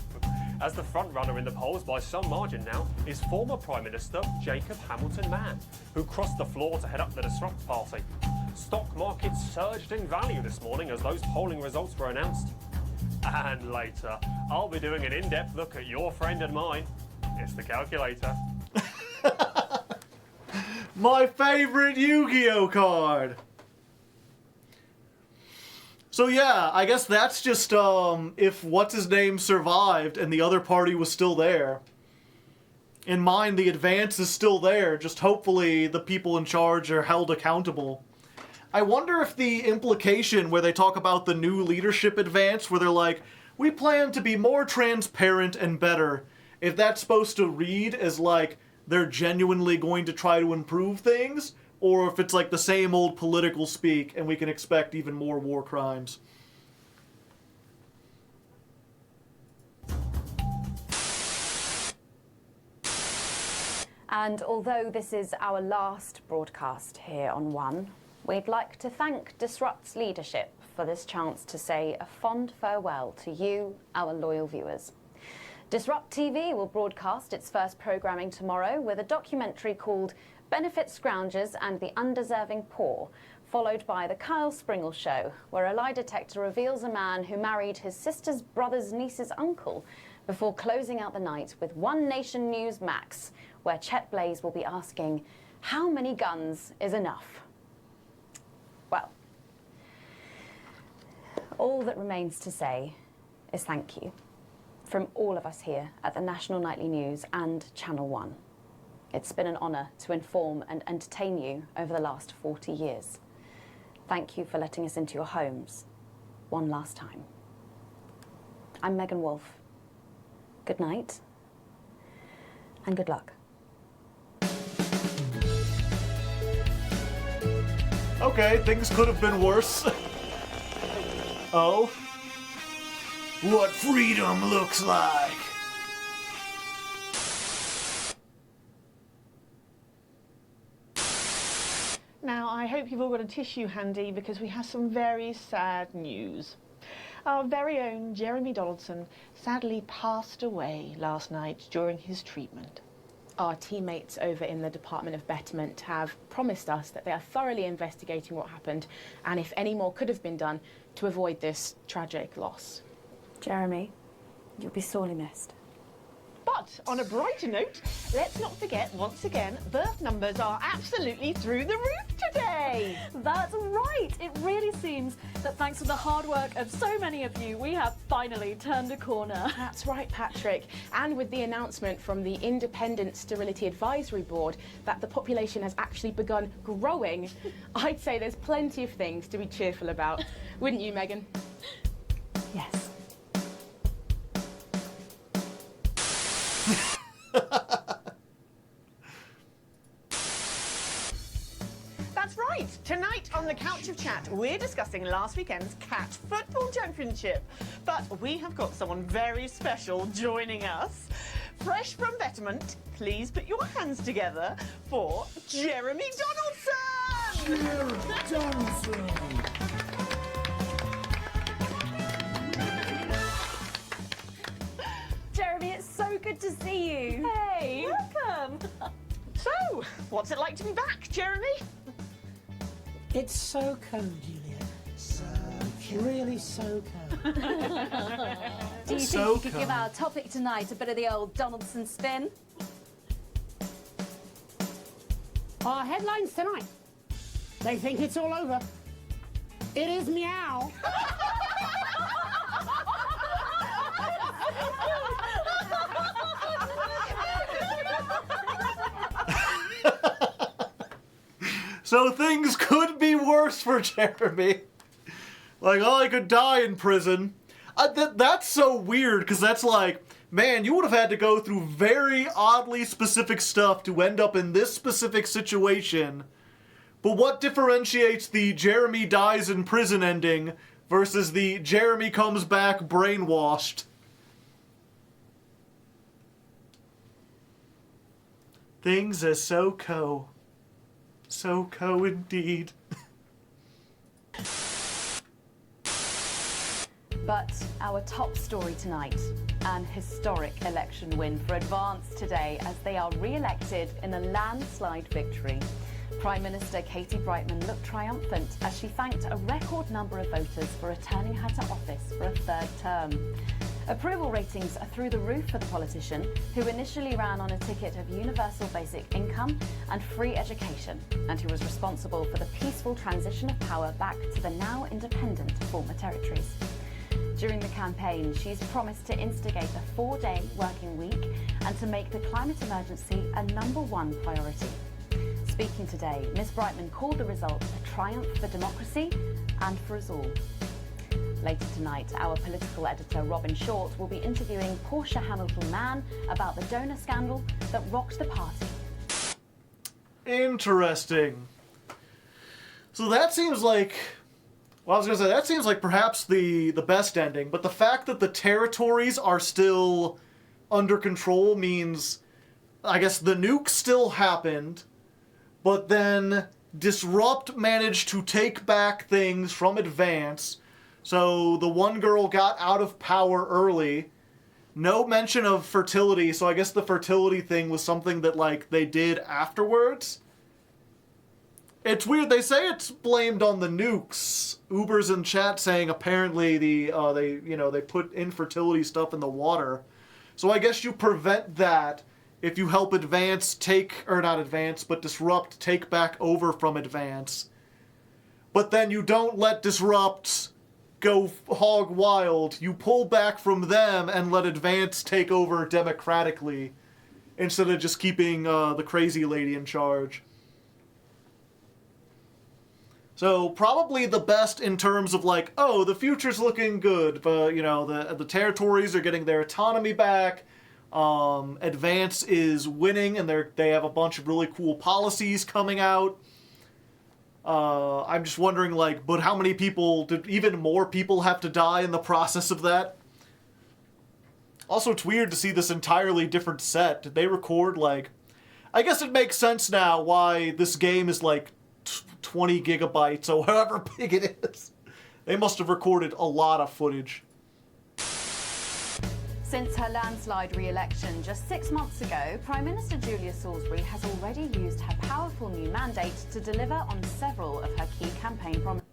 as the front-runner in the polls by some margin now is former Prime Minister Jacob Hamilton-Mann, who crossed the floor to head up the Disrupt Party. Stock markets surged in value this morning as those polling results were announced. And later, I'll be doing an in-depth look at your friend and mine. It's the calculator. My favorite Yu-Gi-Oh card! So yeah, I guess that's just, if what's-his-name survived and the other party was still there. In mine, the advance is still there, just hopefully the people in charge are held accountable. I wonder if the implication where they talk about the new leadership advance, where they're like, we plan to be more transparent and better, if that's supposed to read as they're genuinely going to try to improve things, or if it's the same old political speak and we can expect even more war crimes. And although this is our last broadcast here on One, we'd like to thank Disrupt's leadership for this chance to say a fond farewell to you, our loyal viewers. Disrupt TV will broadcast its first programming tomorrow with a documentary called Benefit Scroungers and the Undeserving Poor, followed by The Kyle Springle Show, where a lie detector reveals a man who married his sister's brother's niece's uncle before closing out the night with One Nation News Max, where Chet Blaze will be asking, how many guns is enough? Well, all that remains to say is thank you from all of us here at the National Nightly News and Channel 1. It's been an honour to inform and entertain you over the last 40 years. Thank you for letting us into your homes one last time. I'm Megan Wolfe. Good night and good luck. Okay, things could have been worse. Oh? What freedom looks like. Now, I hope you've all got a tissue handy because we have some very sad news. Our very own Jeremy Donaldson sadly passed away last night during his treatment. Our teammates over in the Department of Betterment have promised us that they are thoroughly investigating what happened and if any more could have been done to avoid this tragic loss. Jeremy, you'll be sorely missed. But on a brighter note, let's not forget, once again, birth numbers are absolutely through the roof today. That's right. It really seems that thanks to the hard work of so many of you, we have finally turned a corner. That's right, Patrick. And with the announcement from the Independent Sterility Advisory Board that the population has actually begun growing, I'd say there's plenty of things to be cheerful about. Wouldn't you, Megan? Yes. That's right. Tonight on the Couch of Chat, we're discussing last weekend's Cat Football Championship. But we have got someone very special joining us. Fresh from Betterment, please put your hands together for Jeremy Donaldson! Jeremy Donaldson! Jeremy, it's so good to see you. Hey, welcome. So, what's it like to be back, Jeremy? It's so cold, Julia. So cold. Really so cold. Do you think you could give our topic tonight a bit of the old Donaldson spin? Our headlines tonight. They think it's all over. It is meow. So things could be worse for Jeremy. Like, oh, he could die in prison. That's so weird, because that's like, man, you would have had to go through very oddly specific stuff to end up in this specific situation. But what differentiates the Jeremy dies in prison ending versus the Jeremy comes back brainwashed? Things are so co. So co indeed. But our top story tonight, an historic election win for Advance today as they are re-elected in a landslide victory. Prime Minister Katie Brightman looked triumphant as she thanked a record number of voters for returning her to office for a third term. Approval ratings are through the roof for the politician, who initially ran on a ticket of universal basic income and free education, and who was responsible for the peaceful transition of power back to the now independent former territories. During the campaign, she's promised to instigate a 4-day working week and to make the climate emergency a #1 priority. Speaking today, Ms. Brightman called the result a triumph for democracy and for us all. Later tonight, our political editor Robin Short will be interviewing Portia Hamilton-Mann about the donor scandal that rocked the party. Interesting. So that seems like, well, I was going to say, that seems like perhaps the best ending, but the fact that the territories are still under control means, I guess the nuke still happened, but then Disrupt managed to take back things from Advance. So the one girl got out of power early. No mention of fertility, so I guess the fertility thing was something that, like, they did afterwards. It's weird, they say it's blamed on the nukes. Uber's in chat saying apparently they put infertility stuff in the water. So I guess you prevent that if you help Advance Disrupt take back over from Advance. But then you don't let Disrupt go hog wild. You pull back from them and let Advance take over democratically instead of just keeping the crazy lady in charge. So probably the best in terms of like, oh, the future's looking good, but you know, the territories are getting their autonomy back. Advance is winning, and they have a bunch of really cool policies coming out. I'm just wondering, like, but how many people, did even more people have to die in the process of that? Also, it's weird to see this entirely different set. Did they record, like... I guess it makes sense now why this game is, like, 20 gigabytes or however big it is. They must have recorded a lot of footage. Since her landslide re-election just 6 months ago, Prime Minister Julia Salisbury has already used her powerful new mandate to deliver on several of her key campaign promises.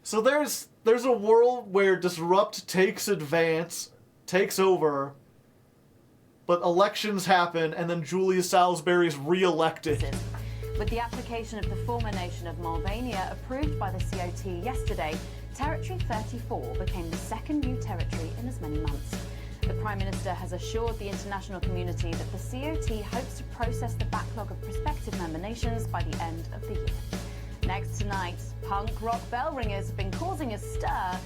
So there's a world where Disrupt takes over, but elections happen, and then Julia Salisbury is re-elected. With the application of the former nation of Mulvania approved by the COT yesterday, Territory 34 became the second new territory in as many months. The Prime Minister has assured the international community that the COT hopes to process the backlog of prospective member nations by the end of the year. Next tonight, punk rock bell ringers have been causing a stir.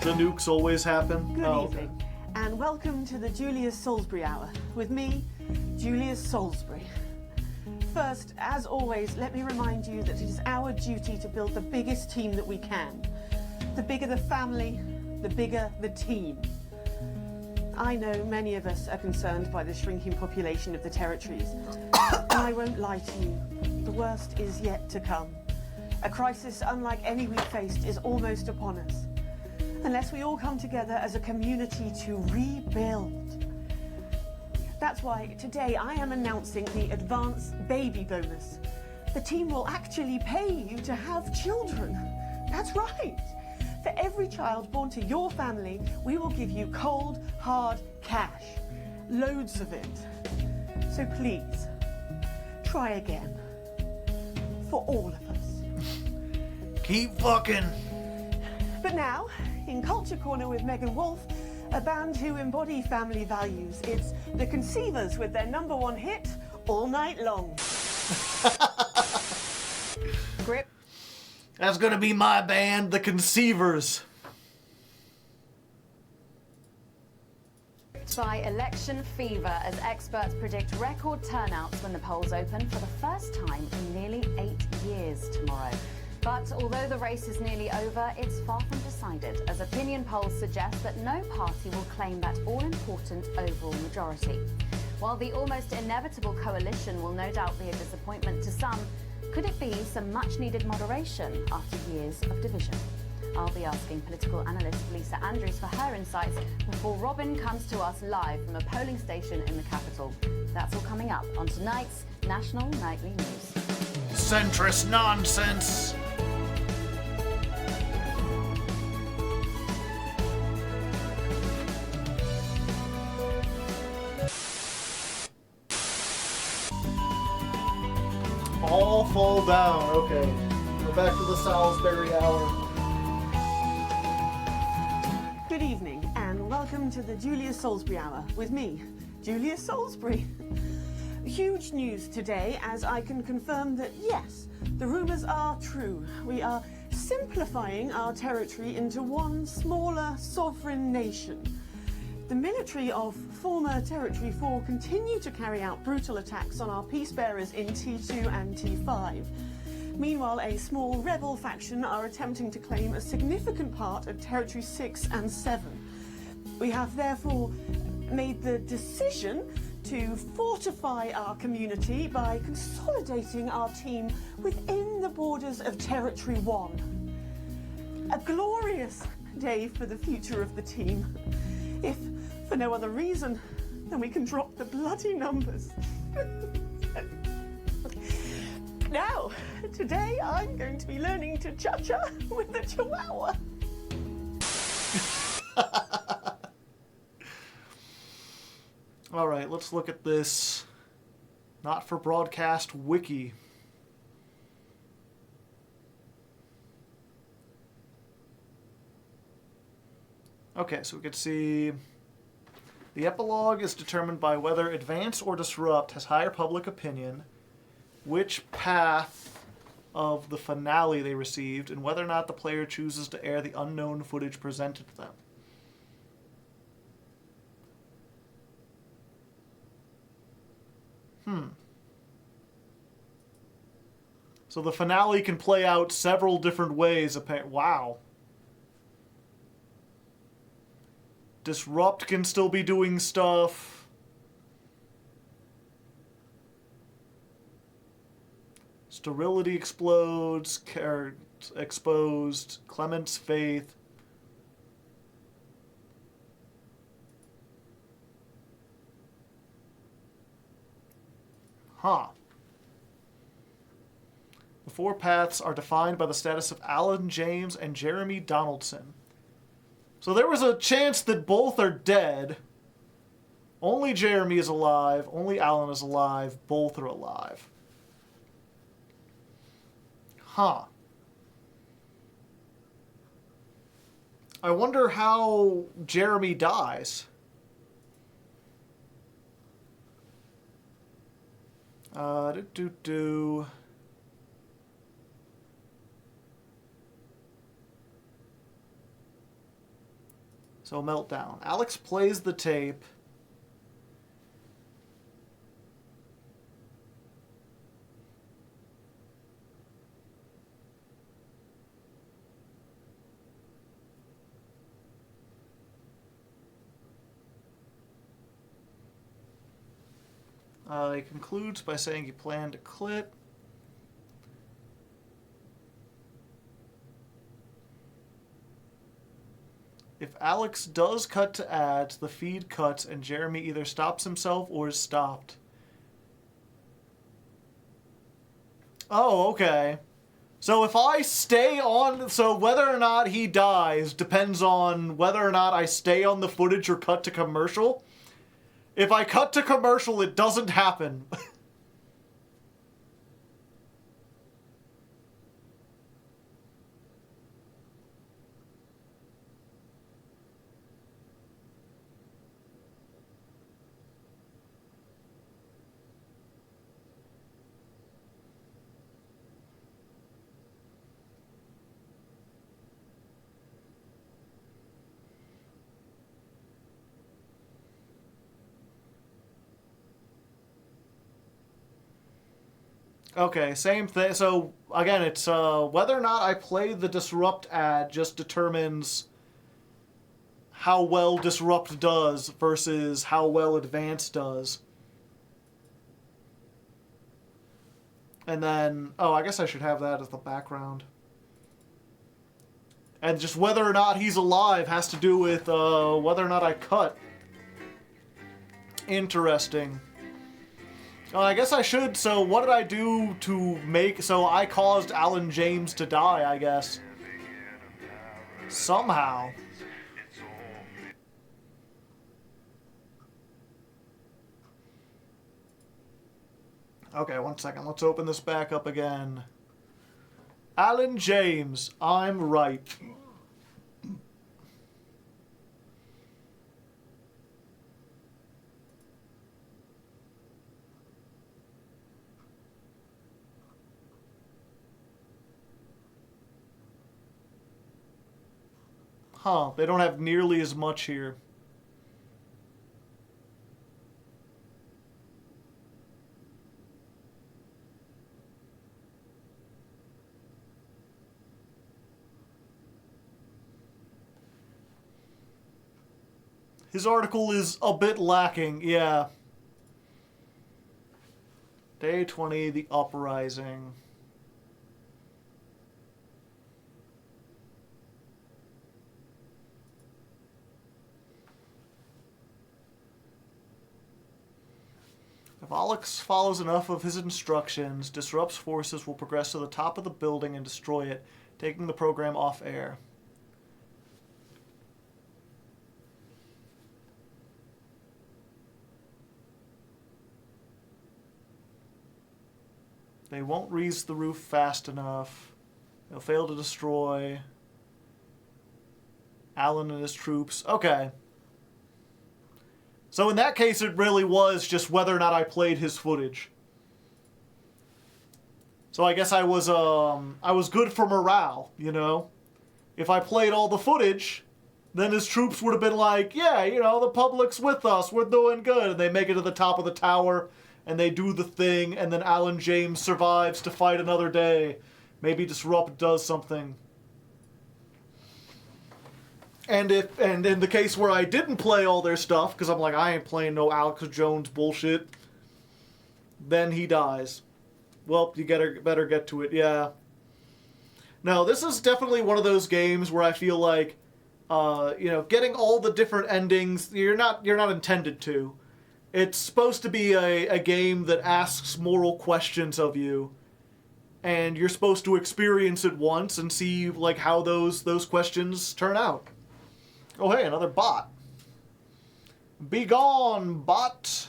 The nukes always happen. Good evening, and welcome to the Julia Salisbury Hour with me, Julia Salisbury. First, as always, let me remind you that it is our duty to build the biggest team that we can. The bigger the family, the bigger the team. I know many of us are concerned by the shrinking population of the territories, and I won't lie to you, the worst is yet to come. A crisis unlike any we've faced is almost upon us. Unless we all come together as a community to rebuild. That's why today I am announcing the Advance Baby Bonus. The team will actually pay you to have children. That's right. For every child born to your family, we will give you cold, hard cash. Loads of it. So please, try again. For all of us. Keep fucking. But now, in Culture Corner with Megan Wolf, a band who embody family values. It's the Conceivers with their #1 hit, All Night Long. Grip. That's gonna be my band, the Conceivers. By election fever as experts predict record turnouts when the polls open for the first time in nearly 8 years tomorrow. But although the race is nearly over, it's far from decided, as opinion polls suggest that no party will claim that all-important overall majority. While the almost inevitable coalition will no doubt be a disappointment to some, could it be some much-needed moderation after years of division? I'll be asking political analyst Lisa Andrews for her insights before Robin comes to us live from a polling station in the capital. That's all coming up on tonight's National Nightly News. Centrist nonsense. All fall down. Okay. Go back to the Salisbury Hour. Good evening, and welcome to the Julia Salisbury Hour with me, Julia Salisbury. Huge news today, as I can confirm that, yes, the rumours are true. We are simplifying our territory into one smaller sovereign nation. The military of former Territory 4 continue to carry out brutal attacks on our peace bearers in T2 and T5. Meanwhile, a small rebel faction are attempting to claim a significant part of Territory 6 and 7. We have therefore made the decision to fortify our community by consolidating our team within the borders of Territory 1. A glorious day for the future of the team. If for no other reason, then we can drop the bloody numbers. Today I'm going to be learning to cha-cha with the chihuahua. All right, let's look at this not for broadcast wiki. Okay, so we can see the epilogue is determined by whether Advance or Disrupt has higher public opinion, which path of the finale they received, and whether or not the player chooses to air the unknown footage presented to them. So the finale can play out several different ways. Wow. Disrupt can still be doing stuff. Sterility explodes. Exposed. Clement's faith. Huh. The four paths are defined by the status of Alan James and Jeremy Donaldson. So there was a chance that both are dead. Only Jeremy is alive. Only Alan is alive. Both are alive. Huh. I wonder how Jeremy dies. So meltdown. Alex plays the tape. He concludes by saying he planned to clit. If Alex does cut to ads, the feed cuts and Jeremy either stops himself or is stopped. Oh, okay. So if I stay on... So whether or not he dies depends on whether or not I stay on the footage or cut to commercial. If I cut to commercial, it doesn't happen. Okay, same thing. So, again, it's whether or not I play the Disrupt ad just determines how well Disrupt does versus how well Advance does. And then, oh, I guess I should have that as the background. And just whether or not he's alive has to do with whether or not I cut. Interesting. I guess I should. So what did I do to make... So I caused Alan James to die, I guess. Somehow. Okay, one second. Let's open this back up again. Alan James, I'm right. Huh, they don't have nearly as much here. His article is a bit lacking, yeah. Day 20, the uprising. Volux follows enough of his instructions, disrupts forces, will progress to the top of the building and destroy it, taking the program off air. They won't raise the roof fast enough. They'll fail to destroy Alan and his troops. Okay. So in that case, it really was just whether or not I played his footage. So I guess I was good for morale, you know? If I played all the footage, then his troops would have been like, yeah, you know, the public's with us, we're doing good. And they make it to the top of the tower, and they do the thing, and then Alan James survives to fight another day. Maybe Disrupt does something. And in the case where I didn't play all their stuff, because I'm like, I ain't playing no Alex Jones bullshit, then he dies. Well, you better get to it, yeah. No, this is definitely one of those games where I feel like, you know, getting all the different endings, you're not intended to. It's supposed to be a game that asks moral questions of you, and you're supposed to experience it once and see like how those questions turn out. Oh hey, another bot. Be gone, bot.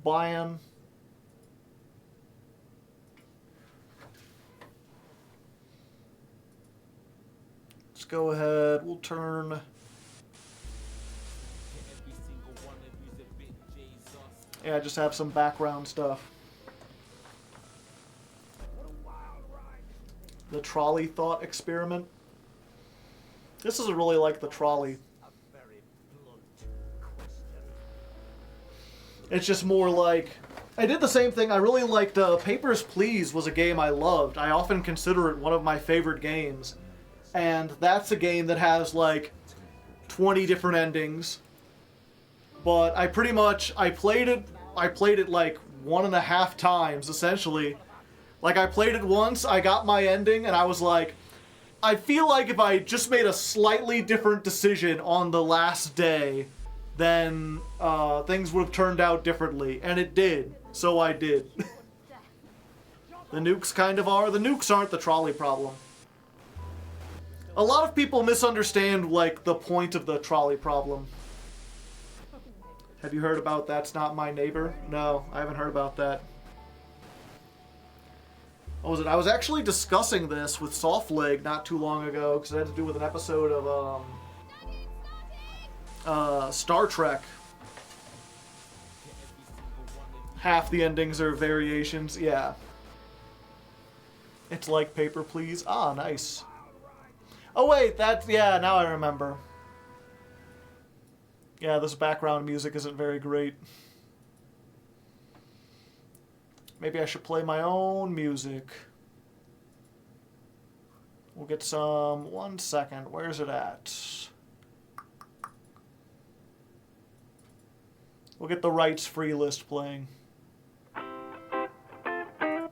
Buy-in. Let's go ahead. We'll turn. Yeah, just have some background stuff. The trolley thought experiment. This isn't really like the trolley. It's just more like... I did the same thing. I really liked Papers, Please was a game I loved. I often consider it one of my favorite games. And that's a game that has like 20 different endings. But I played it like 1.5 times, essentially. Like, I played it once, I got my ending, and I was like, I feel like if I just made a slightly different decision on the last day, then things would have turned out differently. And it did. So I did. The nukes kind of are. The nukes aren't the trolley problem. A lot of people misunderstand, like, the point of the trolley problem. Have you heard about That's Not My Neighbor? No, I haven't heard about that. What was it? I was actually discussing this with Softleg not too long ago, because it had to do with an episode of Star Trek. Half the endings are variations, yeah. It's like Paper, Please. Ah, nice. Oh wait, yeah, now I remember. Yeah, this background music isn't very great. Maybe I should play my own music. We'll get some... 1 second. Where's it at? We'll get the rights-free list playing.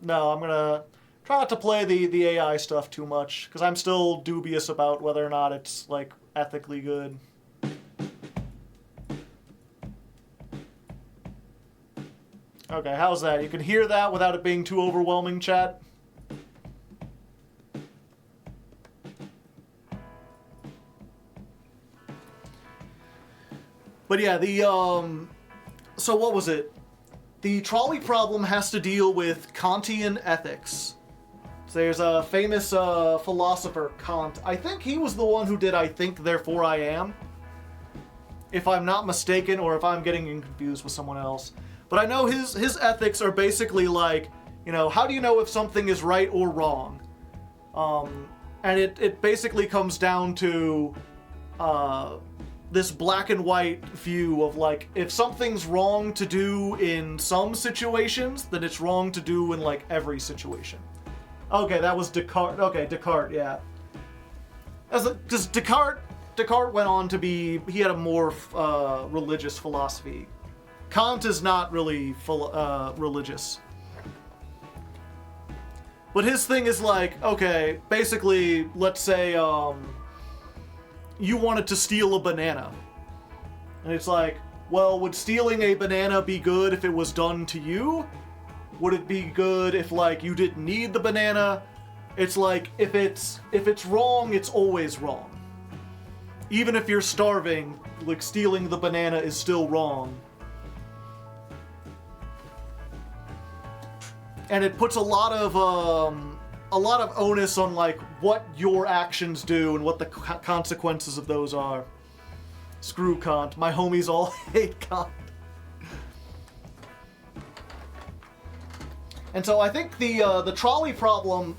No, I'm gonna try not to play the AI stuff too much, because I'm still dubious about whether or not it's, like, ethically good. Okay, how's that? You can hear that without it being too overwhelming, chat? But yeah, so what was it? The trolley problem has to deal with Kantian ethics. So there's a famous philosopher, Kant. I think he was the one who did I Think, Therefore I Am. If I'm not mistaken, or if I'm getting confused with someone else. But I know his ethics are basically like, you know, how do you know if something is right or wrong? And it basically comes down to this black and white view of like, if something's wrong to do in some situations, then it's wrong to do in like every situation. Okay, that was Descartes. Okay, Descartes, yeah. Because Descartes went on to be, he had a more religious philosophy. Kant is not really religious. But his thing is like, okay, basically, let's say you wanted to steal a banana. And it's like, well, would stealing a banana be good if it was done to you? Would it be good if, like, you didn't need the banana? It's like, if it's wrong, it's always wrong. Even if you're starving, like, stealing the banana is still wrong. And it puts a lot of onus on, like, what your actions do and what the consequences of those are. Screw Kant. My homies all hate Kant. And so I think the trolley problem,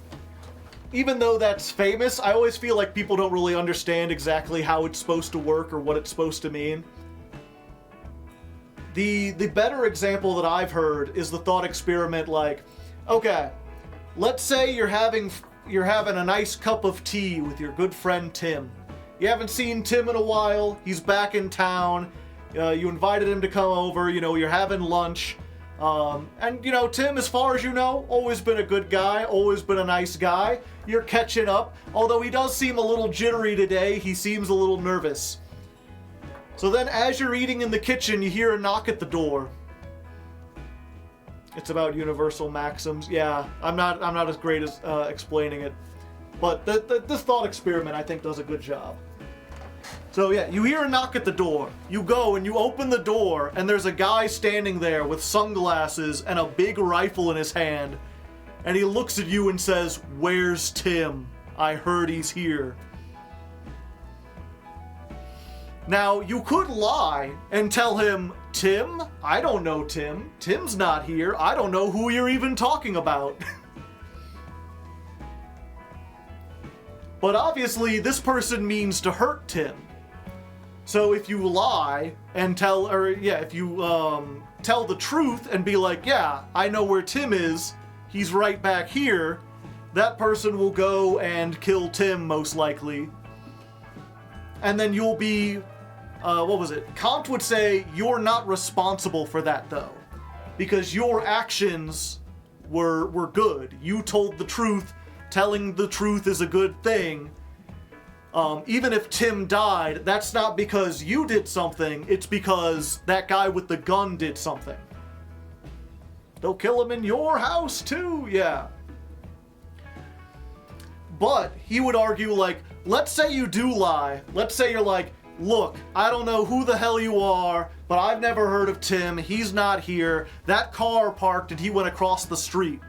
even though that's famous, I always feel like people don't really understand exactly how it's supposed to work or what it's supposed to mean. The better example that I've heard is the thought experiment, like, okay, let's say you're having a nice cup of tea with your good friend Tim. You haven't seen Tim in a while, he's back in town, you invited him to come over, you know, you're having lunch, and, you know, Tim, as far as you know, always been a good guy, always been a nice guy. You're catching up, although he does seem a little jittery today, he seems a little nervous. So then, as you're eating in the kitchen, you hear a knock at the door. It's about universal maxims. Yeah, I'm not as great as explaining it, but this thought experiment I think does a good job. So yeah, you hear a knock at the door. You go and you open the door, and there's a guy standing there with sunglasses and a big rifle in his hand, and he looks at you and says, "Where's Tim? I heard he's here." Now, you could lie and tell him, "Tim? I don't know Tim. Tim's not here. I don't know who you're even talking about." But obviously, this person means to hurt Tim. So if you lie and tell the truth and be like, "Yeah, I know where Tim is. He's right back here," that person will go and kill Tim, most likely. And then you'll be... Kant would say you're not responsible for that, though, because your actions were good. You told the truth. Telling the truth is a good thing. Even if Tim died, that's not because you did something. It's because that guy with the gun did something. They'll kill him in your house, too. Yeah. But he would argue, like, let's say you do lie. Let's say you're like, "Look, I don't know who the hell you are, but I've never heard of Tim. He's not here. That car parked and he went across the street."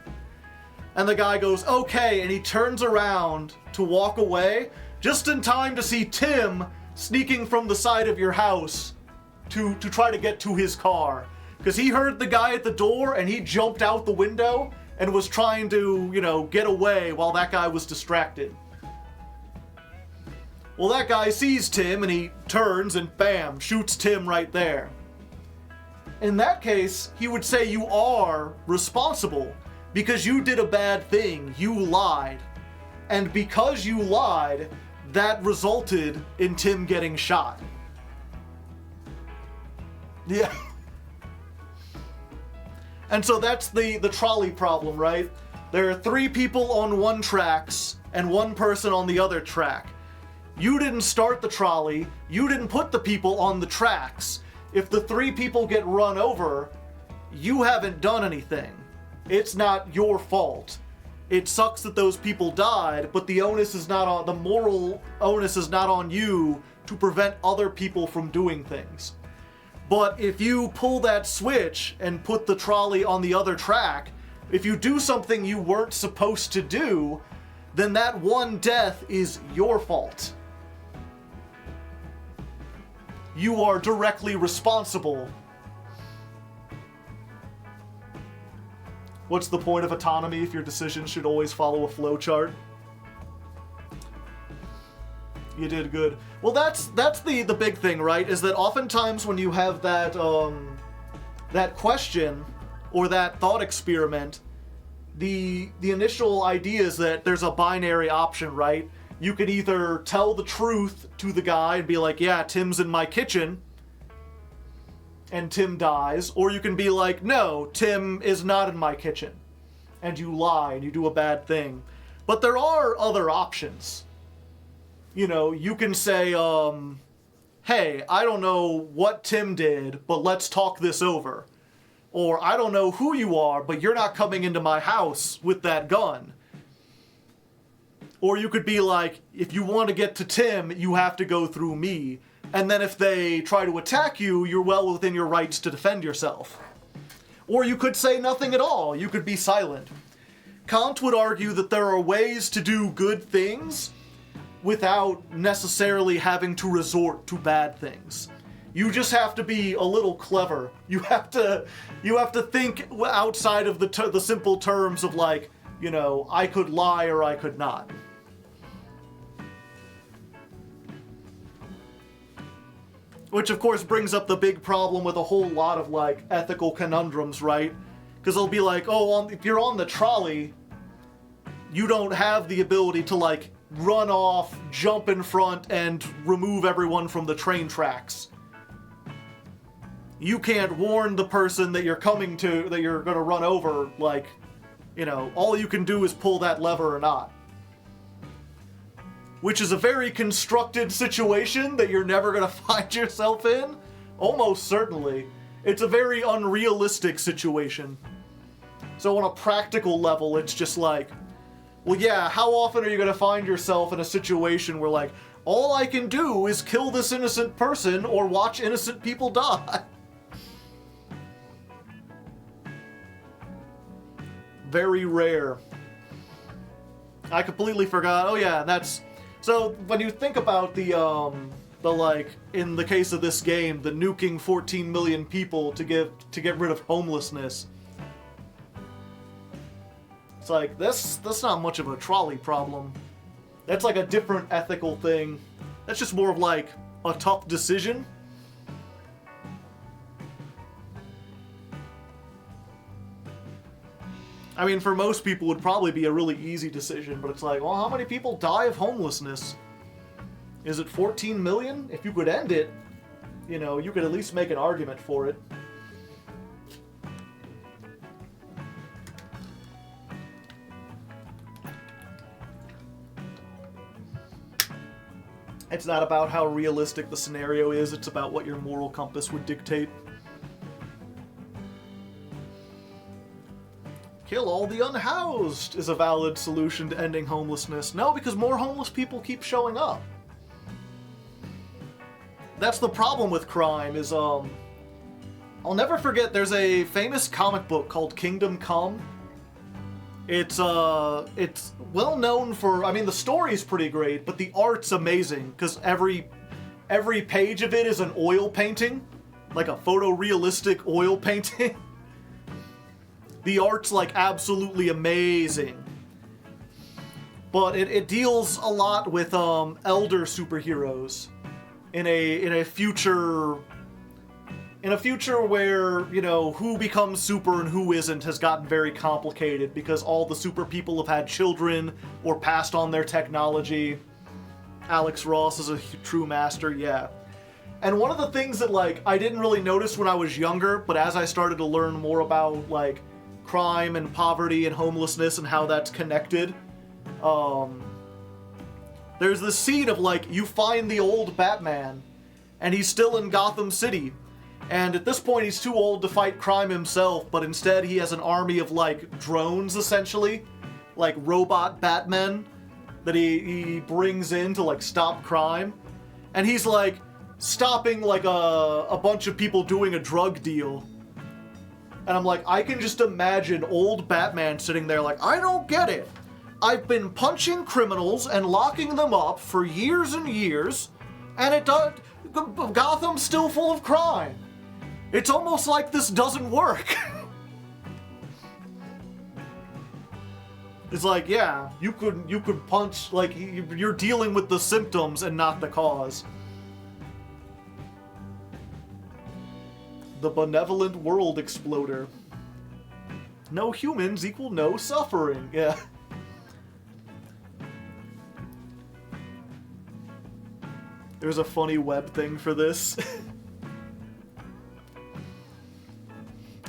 And the guy goes, "Okay," and he turns around to walk away, just in time to see Tim sneaking from the side of your house to try to get to his car. Because he heard the guy at the door and he jumped out the window and was trying to, you know, get away while that guy was distracted. Well, that guy sees Tim and he turns and bam, shoots Tim right there. In that case, he would say you are responsible because you did a bad thing. You lied. And because you lied, that resulted in Tim getting shot. Yeah. And so that's the trolley problem, right? There are 3 people on one tracks and 1 person on the other track. You didn't start the trolley. You didn't put the people on the tracks. If the 3 people get run over, you haven't done anything. It's not your fault. It sucks that those people died, but the moral onus is not on you to prevent other people from doing things. But if you pull that switch and put the trolley on the other track, if you do something you weren't supposed to do, then that one death is your fault. You are directly responsible. What's the point of autonomy if your decisions should always follow a flowchart? You did good. Well, that's the big thing, right? Is that oftentimes when you have that that question or that thought experiment, the initial idea is that there's a binary option, right? You could either tell the truth to the guy and be like, "Yeah, Tim's in my kitchen," and Tim dies, or you can be like, "No, Tim is not in my kitchen," and you lie and you do a bad thing. But there are other options. You know, you can say, hey, I don't know what Tim did, but let's talk this over. Or, I don't know who you are, but you're not coming into my house with that gun. Or you could be like, if you want to get to Tim, you have to go through me. And then if they try to attack you, you're well within your rights to defend yourself. Or you could say nothing at all. You could be silent. Kant would argue that there are ways to do good things without necessarily having to resort to bad things. You just have to be a little clever. You have to think outside of the simple terms of like, you know, I could lie or I could not. Which of course brings up the big problem with a whole lot of like ethical conundrums, right? Because they'll be like, oh, if you're on the trolley, you don't have the ability to like run off, jump in front, and remove everyone from the train tracks. You can't warn the person that you're coming to, that you're gonna run over, like, you know, all you can do is pull that lever or not. Which is a very constructed situation that you're never gonna find yourself in. Almost certainly. It's a very unrealistic situation. So on a practical level, it's just like, well, yeah, how often are you gonna find yourself in a situation where, like, all I can do is kill this innocent person or watch innocent people die? Very rare. I completely forgot. Oh yeah, that's... So, when you think about the like, in the case of this game, the nuking 14 million people to get rid of homelessness, it's like, that's not much of a trolley problem. That's like a different ethical thing. That's just more of like a tough decision. I mean, for most people, it would probably be a really easy decision, but it's like, well, how many people die of homelessness? Is it 14 million? If you could end it, you know, you could at least make an argument for it. It's not about how realistic the scenario is, it's about what your moral compass would dictate. Kill all the unhoused is a valid solution to ending homelessness. No, because more homeless people keep showing up. That's the problem with crime, is, I'll never forget, there's a famous comic book called Kingdom Come. It's well known for, I mean, the story's pretty great, but the art's amazing, because every page of it is an oil painting. Like a photorealistic oil painting. The art's like absolutely amazing. But it deals a lot with elder superheroes in a future where, you know, who becomes super and who isn't has gotten very complicated because all the super people have had children or passed on their technology. Alex Ross is a true master, yeah. And one of the things that, like, I didn't really notice when I was younger, but as I started to learn more about, like, crime and poverty and homelessness and how that's connected, there's this scene of, like, you find the old Batman, and he's still in Gotham City, and at this point he's too old to fight crime himself, but instead he has an army of, like, drones, essentially, like robot Batmen, that he brings in to, like, stop crime, and he's, like, stopping, like, a bunch of people doing a drug deal. And I'm like, I can just imagine old Batman sitting there like, I don't get it. I've been punching criminals and locking them up for years and years, and Gotham's still full of crime. It's almost like this doesn't work. It's like, yeah, you could punch, like, you're dealing with the symptoms and not the cause. The benevolent world exploder. No humans equal no suffering. Yeah. There's a funny web thing for this.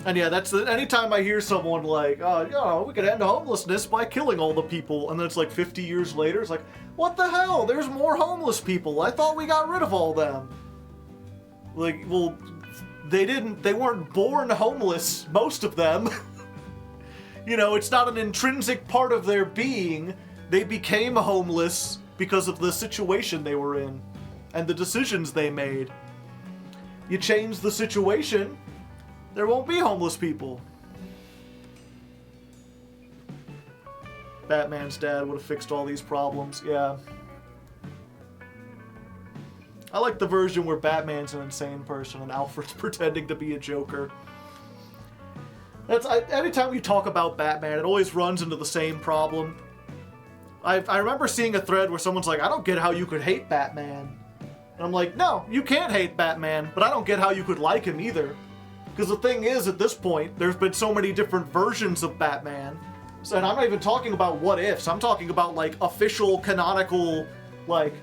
And yeah, that's anytime I hear someone like, oh, you know, we could end homelessness by killing all the people, and then it's like 50 years later, it's like, what the hell? There's more homeless people. I thought we got rid of all them. Like, well, they weren't born homeless, most of them. You know, it's not an intrinsic part of their being. They became homeless because of the situation they were in and the decisions they made. You change the situation, there won't be homeless people. Batman's dad would have fixed all these problems, yeah. I like the version where Batman's an insane person and Alfred's pretending to be a Joker. Anytime we talk about Batman, it always runs into the same problem. I remember seeing a thread where someone's like, I don't get how you could hate Batman. And I'm like, no, you can't hate Batman, but I don't get how you could like him either. Because the thing is, at this point, there's been so many different versions of Batman. And I'm not even talking about what ifs, I'm talking about, like, official, canonical, like,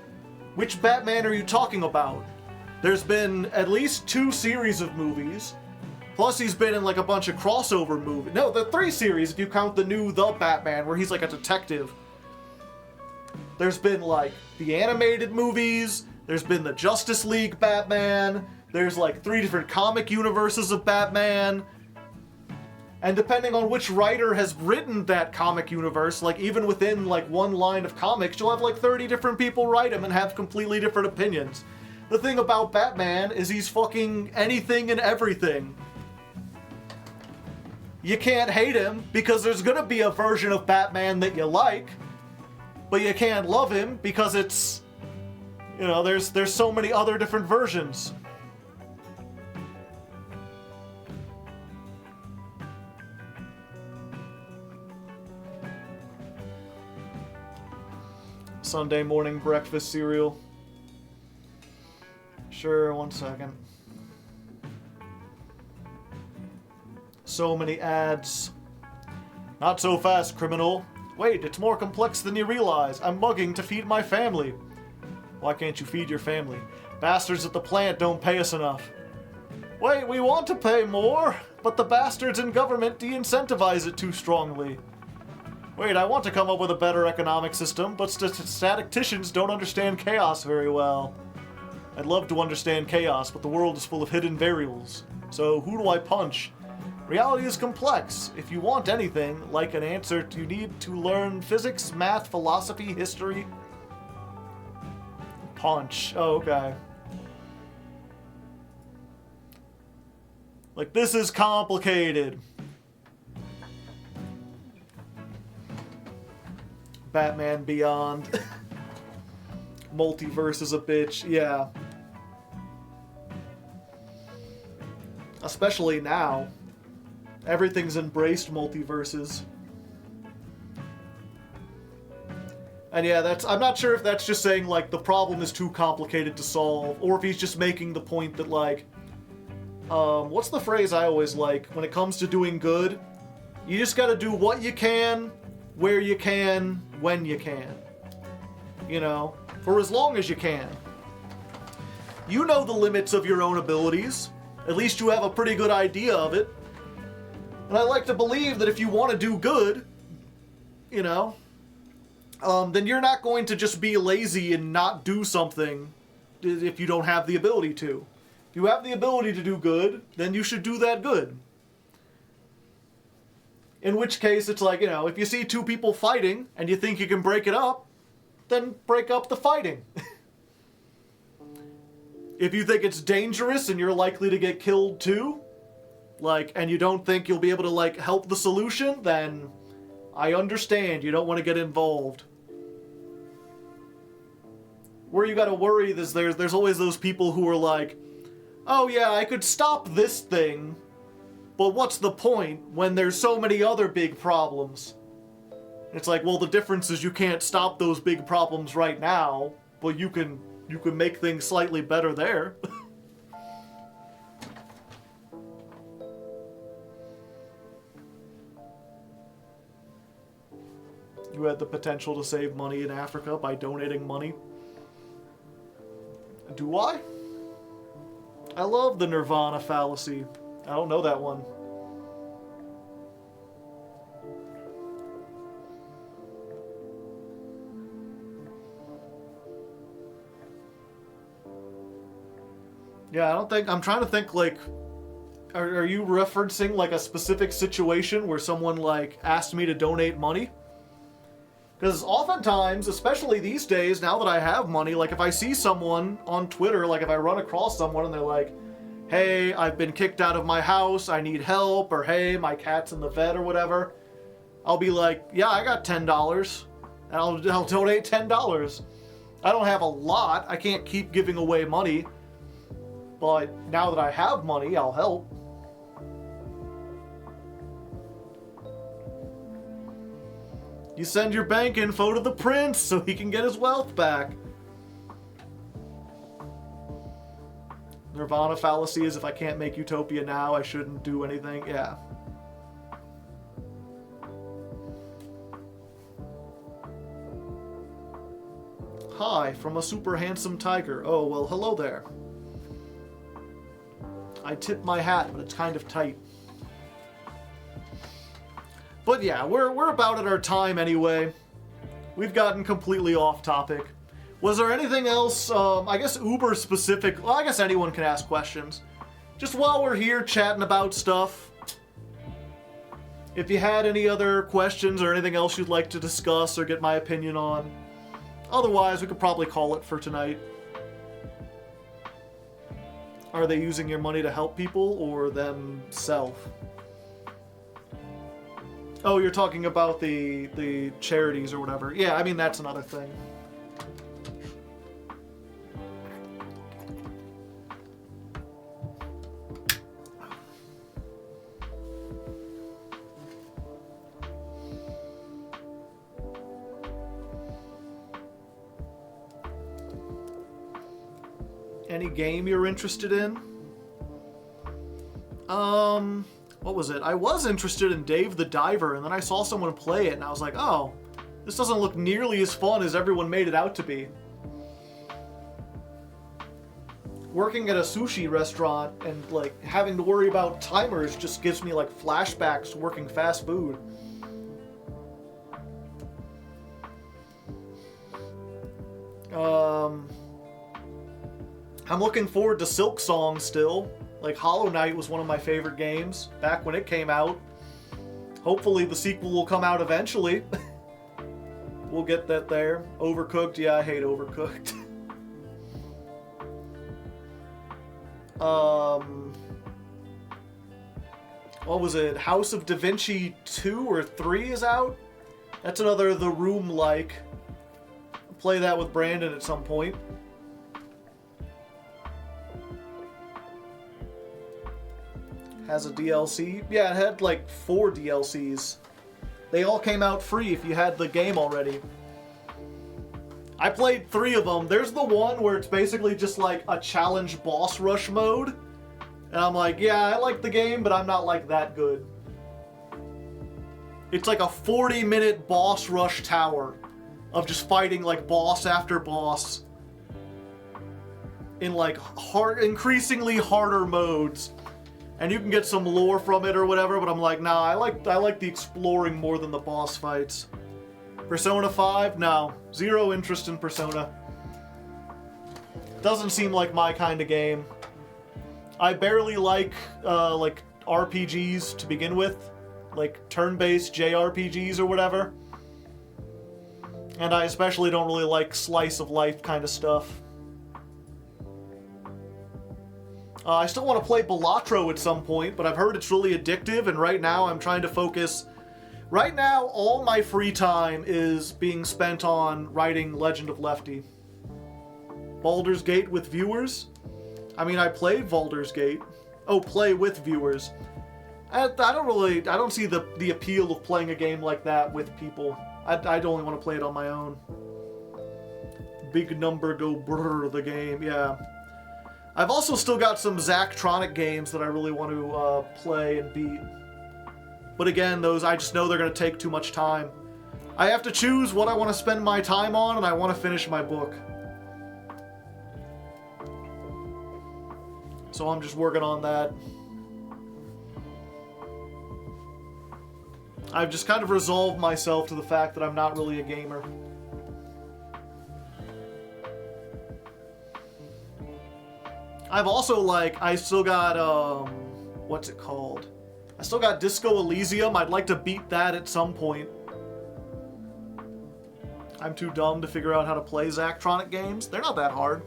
which Batman are you talking about? There's been at least 2 series of movies, plus he's been in, like, a bunch of crossover movies. No, the 3 series if you count the new The Batman, where he's, like, a detective. There's been, like, the animated movies, there's been the Justice League Batman, there's, like, 3 different comic universes of Batman. And depending on which writer has written that comic universe, like, even within, like, one line of comics, you'll have, like, 30 different people write them and have completely different opinions. The thing about Batman is he's fucking anything and everything. You can't hate him, because there's gonna be a version of Batman that you like, but you can't love him because it's, you know, there's so many other different versions. Sunday morning breakfast cereal. Sure, one second. So many ads. Not so fast, criminal. Wait, it's more complex than you realize. I'm mugging to feed my family. Why can't you feed your family? Bastards at the plant don't pay us enough. Wait, we want to pay more, but the bastards in government de-incentivize it too strongly. Wait, I want to come up with a better economic system, but statisticians don't understand chaos very well. I'd love to understand chaos, but the world is full of hidden variables. So who do I punch? Reality is complex. If you want anything, like an answer, you need to learn physics, math, philosophy, history. Punch. Oh, okay. Like, this is complicated. Batman Beyond. Multiverse is a bitch, yeah. Especially now. Everything's embraced multiverses. And yeah, I'm not sure if that's just saying, like, the problem is too complicated to solve, or if he's just making the point that, like, what's the phrase I always like? When it comes to doing good, you just gotta do what you can, where you can, when you can. You know, for as long as you can. You know the limits of your own abilities. At least you have a pretty good idea of it. And I like to believe that if you want to do good, you know, then you're not going to just be lazy and not do something if you don't have the ability to. If you have the ability to do good, then you should do that good. In which case, it's like, you know, if you see 2 people fighting and you think you can break it up, then break up the fighting. If you think it's dangerous and you're likely to get killed too, like, and you don't think you'll be able to, like, help the solution, then I understand you don't want to get involved. Where you gotta worry is there's always those people who are like, oh yeah, I could stop this thing, but what's the point when there's so many other big problems? It's like, well, the difference is you can't stop those big problems right now, but you can make things slightly better there. You had the potential to save money in Africa by donating money. Do I? I love the Nirvana fallacy. I don't know that one. Yeah, I don't think... I'm trying to think, like... Are you referencing, like, a specific situation where someone, like, asked me to donate money? Because oftentimes, especially these days, now that I have money, like, if I see someone on Twitter, like, if I run across someone and they're like, hey, I've been kicked out of my house, I need help, or hey, my cat's in the vet or whatever, I'll be like, yeah, I got $10, and I'll donate $10. I don't have a lot, I can't keep giving away money, but now that I have money, I'll help. You send your bank info to the prince so he can get his wealth back. Nirvana fallacy is if I can't make utopia now, I shouldn't do anything. Yeah. Hi, from a super handsome tiger. Oh, well, hello there. I tip my hat, but it's kind of tight. But yeah, we're about at our time anyway. We've gotten completely off topic. Was there anything else, I guess Uber specific? Well, I guess anyone can ask questions. Just while we're here chatting about stuff, if you had any other questions or anything else you'd like to discuss or get my opinion on. Otherwise, we could probably call it for tonight. Are they using your money to help people or themselves? Oh, you're talking about the charities or whatever. Yeah, I mean, that's another thing. Any game you're interested in? What was it? I was interested in Dave the Diver, and then I saw someone play it, and I was like, oh, this doesn't look nearly as fun as everyone made it out to be. Working at a sushi restaurant and, like, having to worry about timers just gives me, like, flashbacks to working fast food. I'm looking forward to Silk Song still. Like, Hollow Knight was one of my favorite games back when it came out. Hopefully the sequel will come out eventually. We'll get that there. Overcooked, yeah, I hate Overcooked. What was it? House of Da Vinci 2 or 3 is out? That's another The Room-like. I'll play that with Brandon at some point. Has a DLC? Yeah, it had like 4 DLCs. They all came out free if you had the game already. I played 3 of them. There's the one where it's basically just like a challenge boss rush mode. And I'm like, yeah, I like the game, but I'm not like that good. It's like a 40-minute boss rush tower of just fighting like boss after boss in like increasingly harder modes. And you can get some lore from it or whatever, but I'm like, nah, I like the exploring more than the boss fights. Persona 5? No. Zero interest in Persona. Doesn't seem like my kind of game. I barely like RPGs to begin with. Like turn-based JRPGs or whatever. And I especially don't really like slice-of-life kind of stuff. I still want to play Balatro at some point, but I've heard it's really addictive, and right now I'm trying to focus... Right now, all my free time is being spent on writing Legend of Lefty. Baldur's Gate with viewers? I mean, I play Baldur's Gate. Oh, play with viewers. I don't see the appeal of playing a game like that with people. I'd only want to play it on my own. Big number go brrr the game, yeah. I've also still got some Zachtronic games that I really want to play and beat. But again, those, I just know they're going to take too much time. I have to choose what I want to spend my time on, and I want to finish my book. So I'm just working on that. I've just kind of resolved myself to the fact that I'm not really a gamer. I've also, like, I still got, what's it called? I still got Disco Elysium. I'd like to beat that at some point. I'm too dumb to figure out how to play Zachtronic games. They're not that hard.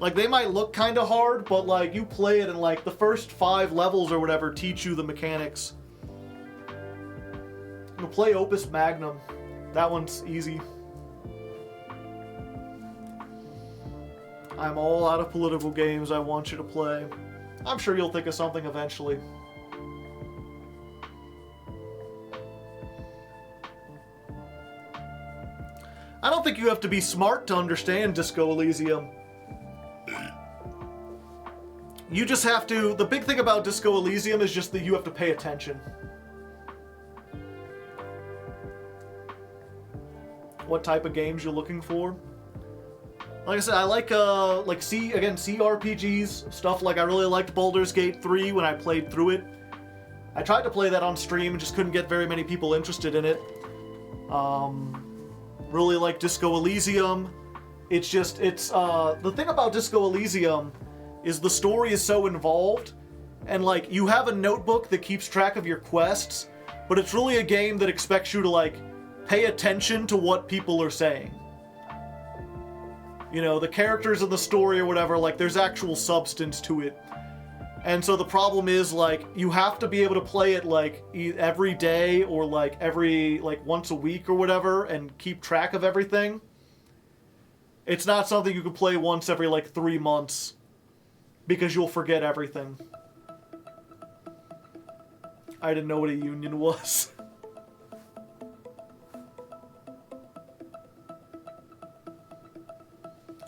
Like, they might look kind of hard, but, like, you play it and, like, the first 5 levels or whatever teach you the mechanics. You play Opus Magnum. That one's easy. I'm all out of political games I want you to play. I'm sure you'll think of something eventually. I don't think you have to be smart to understand Disco Elysium. You just have to... The big thing about Disco Elysium is just that you have to pay attention. What type of games you're looking for? Like I said, I like CRPGs, stuff like I really liked Baldur's Gate 3 when I played through it. I tried to play that on stream and just couldn't get very many people interested in it. Really like Disco Elysium. The thing about Disco Elysium is the story is so involved, and like you have a notebook that keeps track of your quests, but it's really a game that expects you to like pay attention to what people are saying. You know, the characters in the story or whatever, like there's actual substance to it. And so the problem is like you have to be able to play it like every day or like once a week or whatever and keep track of everything. It's not something you can play once every like 3 months because you'll forget everything. I didn't know what a union was.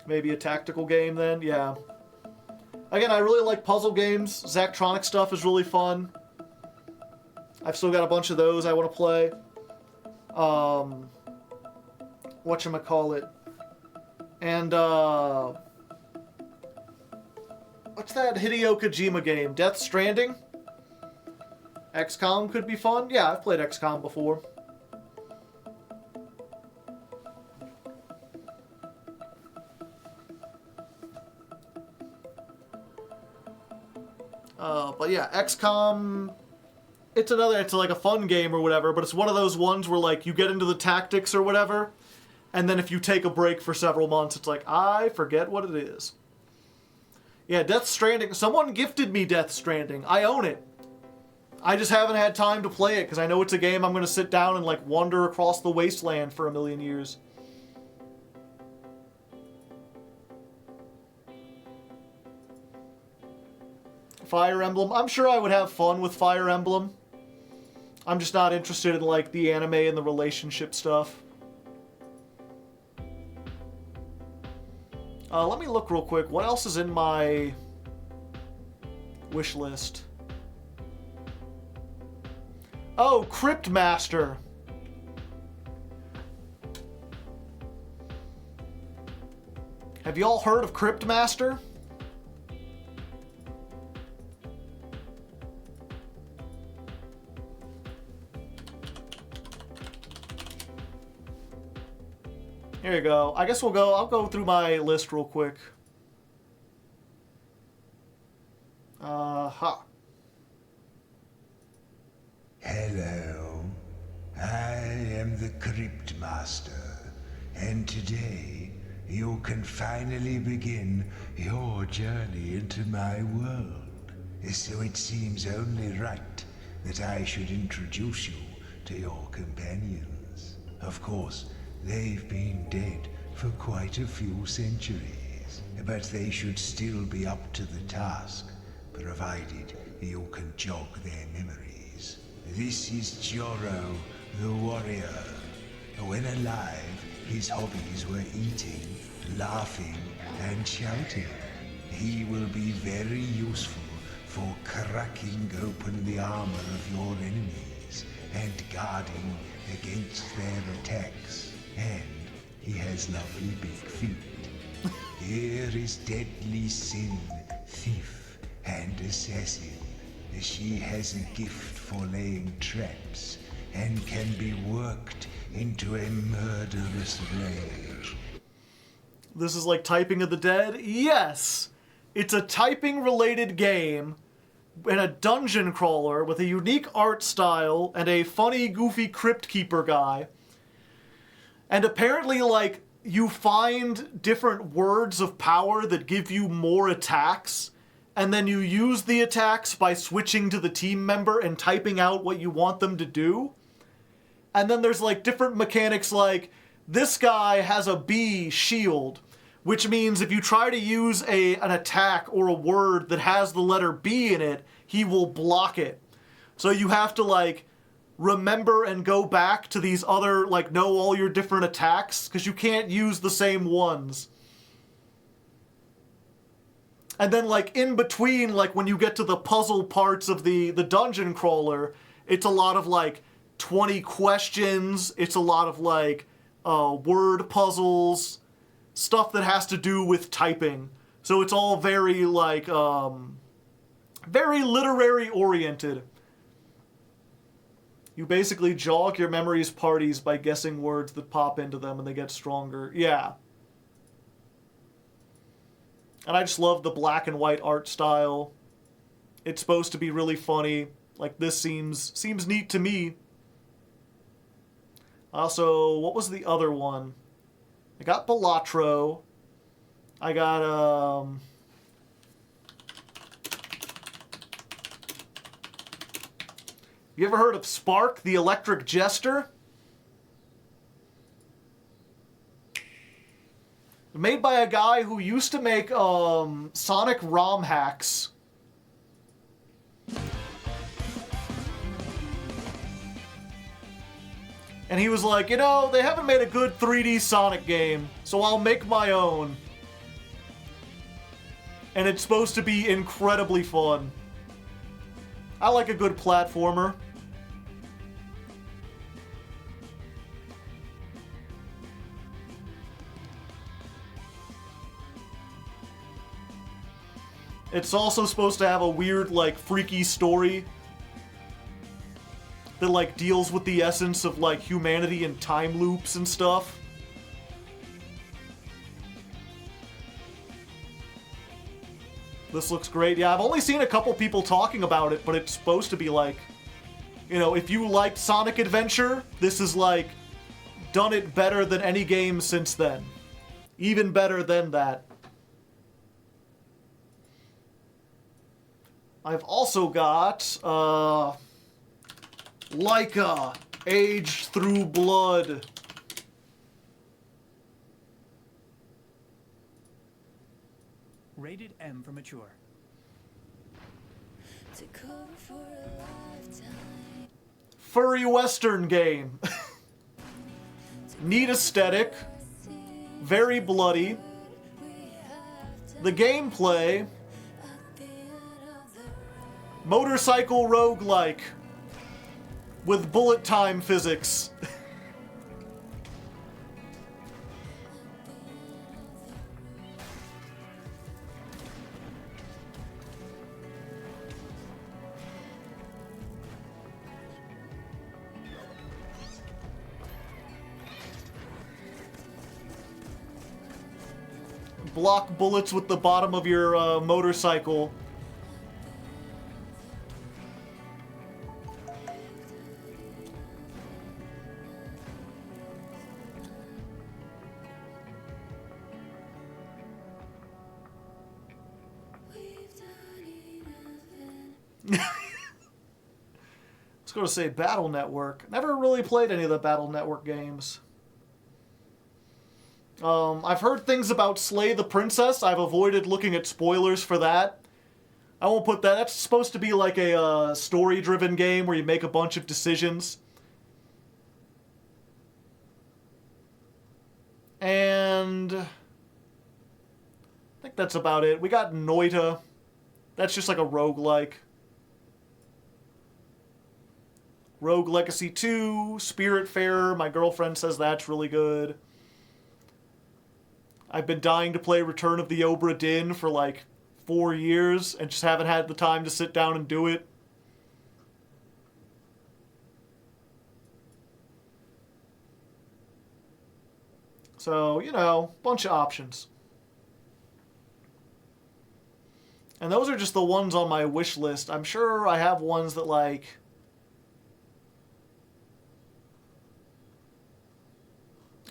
Maybe a tactical game then? Yeah. Again, I really like puzzle games. Zachtronic stuff is really fun. I've still got a bunch of those I want to play. Whatchamacallit. And, what's that Hideo Kojima game? Death Stranding? XCOM could be fun. Yeah, I've played XCOM before. But yeah, XCOM, it's like a fun game or whatever, but it's one of those ones where like you get into the tactics or whatever, and then if you take a break for several months, it's like, I forget what it is. Yeah, Death Stranding, someone gifted me Death Stranding. I own it. I just haven't had time to play it because I know it's a game I'm going to sit down and like wander across the wasteland for a million years. Fire Emblem. I'm sure I would have fun with Fire Emblem. I'm just not interested in like the anime and the relationship stuff. Let me look real quick. What else is in my wish list? Oh, Crypt Master. Have you all heard of Crypt Master? Here you go. I guess I'll go through my list real quick. Hello. I am the Crypt Master, and today you can finally begin your journey into my world. So it seems only right that I should introduce you to your companions. Of course, they've been dead for quite a few centuries, but they should still be up to the task, provided you can jog their memories. This is Joro, the warrior. When alive, his hobbies were eating, laughing, and shouting. He will be very useful for cracking open the armor of your enemies and guarding against their attacks. And he has lovely big feet. Here is Deadly Sin, thief and assassin. She has a gift for laying traps and can be worked into a murderous rage. This is like Typing of the Dead? Yes! It's a typing-related game and a dungeon crawler with a unique art style and a funny, goofy crypt keeper guy. And apparently, like, you find different words of power that give you more attacks, and then you use the attacks by switching to the team member and typing out what you want them to do. And then there's, like, different mechanics like, this guy has a B shield, which means if you try to use an attack or a word that has the letter B in it, he will block it. So you have to, like, remember and go back to these other, like, know all your different attacks, because you can't use the same ones. And then, like, in between, like, when you get to the puzzle parts of the dungeon crawler, it's a lot of, like, 20 questions. It's a lot of, like, word puzzles, stuff that has to do with typing. So it's all very, like, very literary oriented. You basically jog your memory's parties by guessing words that pop into them and they get stronger. Yeah. And I just love the black and white art style. It's supposed to be really funny. Like, this seems neat to me. Also, what was the other one? I got Balatro. I got, you ever heard of Spark, the Electric Jester? Made by a guy who used to make, Sonic ROM hacks. And he was like, you know, they haven't made a good 3D Sonic game, so I'll make my own. And it's supposed to be incredibly fun. I like a good platformer. It's also supposed to have a weird, like, freaky story that, like, deals with the essence of, like, humanity and time loops and stuff. This looks great. Yeah, I've only seen a couple people talking about it, but it's supposed to be, like, you know, if you liked Sonic Adventure, this is, like, done it better than any game since then. Even better than that. I've also got, Laika, Age Through Blood. Rated M for mature. Furry Western game. Neat aesthetic. Very bloody. The gameplay. Motorcycle roguelike. With bullet time physics. Block bullets with the bottom of your motorcycle. I was going to say Battle Network. Never really played any of the Battle Network games. I've heard things about Slay the Princess. I've avoided looking at spoilers for that. I won't put that. That's supposed to be like a story-driven game where you make a bunch of decisions. And I think that's about it. We got Noita. That's just like a roguelike. Rogue Legacy 2, Spiritfarer. My girlfriend says that's really good. I've been dying to play Return of the Obra Dinn for like 4 years and just haven't had the time to sit down and do it. So, you know, bunch of options. And those are just the ones on my wish list. I'm sure I have ones that, like...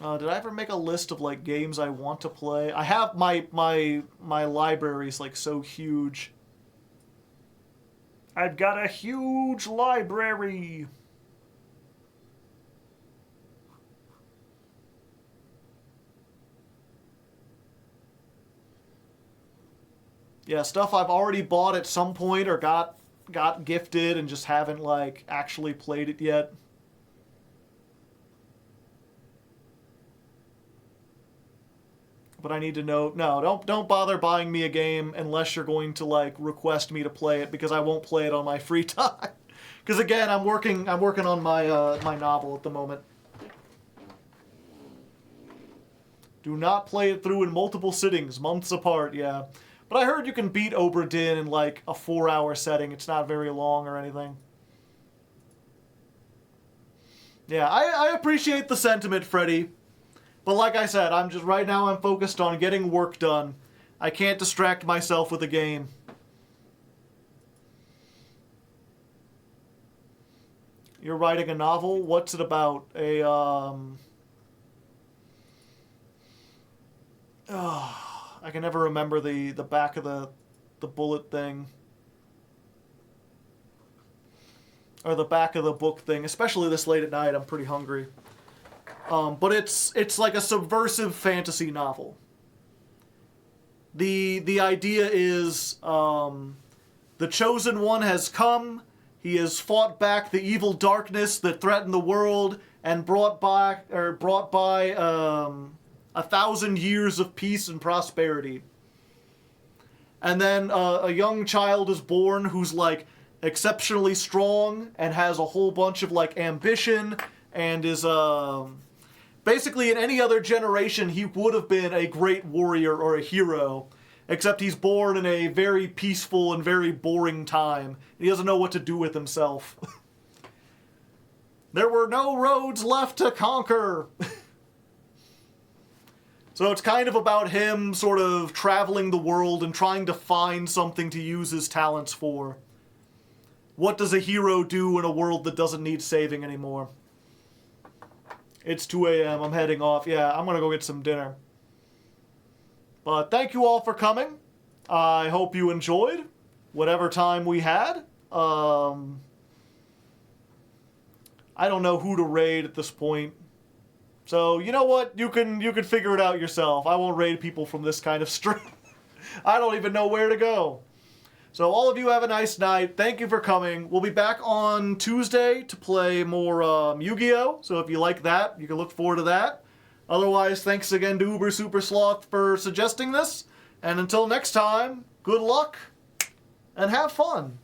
did I ever make a list of, like, games I want to play? I have my library's, like, so huge. I've got a huge library. Yeah, stuff I've already bought at some point or got gifted and just haven't, like, actually played it yet. But I need to know... No, don't bother buying me a game unless you're going to, like, request me to play it, because I won't play it on my free time. Because, again, I'm working on my, my novel at the moment. Do not play it through in multiple sittings, months apart, yeah. But I heard you can beat Obra Dinn in, like, a 4-hour setting. It's not very long or anything. Yeah, I appreciate the sentiment, Freddy. But like I said, right now I'm focused on getting work done. I can't distract myself with a game. You're writing a novel? What's it about? I can never remember the back of the bullet thing. Or the back of the book thing. Especially this late at night, I'm pretty hungry. But it's like a subversive fantasy novel. The idea is the Chosen One has come. He has fought back the evil darkness that threatened the world and brought by 1,000 years of peace and prosperity. And then a young child is born who's like exceptionally strong and has a whole bunch of like ambition and is basically, in any other generation, he would have been a great warrior or a hero, except he's born in a very peaceful and very boring time. He doesn't know what to do with himself. There were no roads left to conquer. So it's kind of about him sort of traveling the world and trying to find something to use his talents for. What does a hero do in a world that doesn't need saving anymore? It's 2 a.m. I'm heading off. Yeah, I'm going to go get some dinner. But thank you all for coming. I hope you enjoyed whatever time we had. I don't know who to raid at this point. So, you know what? You can figure it out yourself. I won't raid people from this kind of stream. I don't even know where to go. So all of you have a nice night. Thank you for coming. We'll be back on Tuesday to play more Yu-Gi-Oh! So if you like that, you can look forward to that. Otherwise, thanks again to Uber Super Sloth for suggesting this. And until next time, good luck and have fun.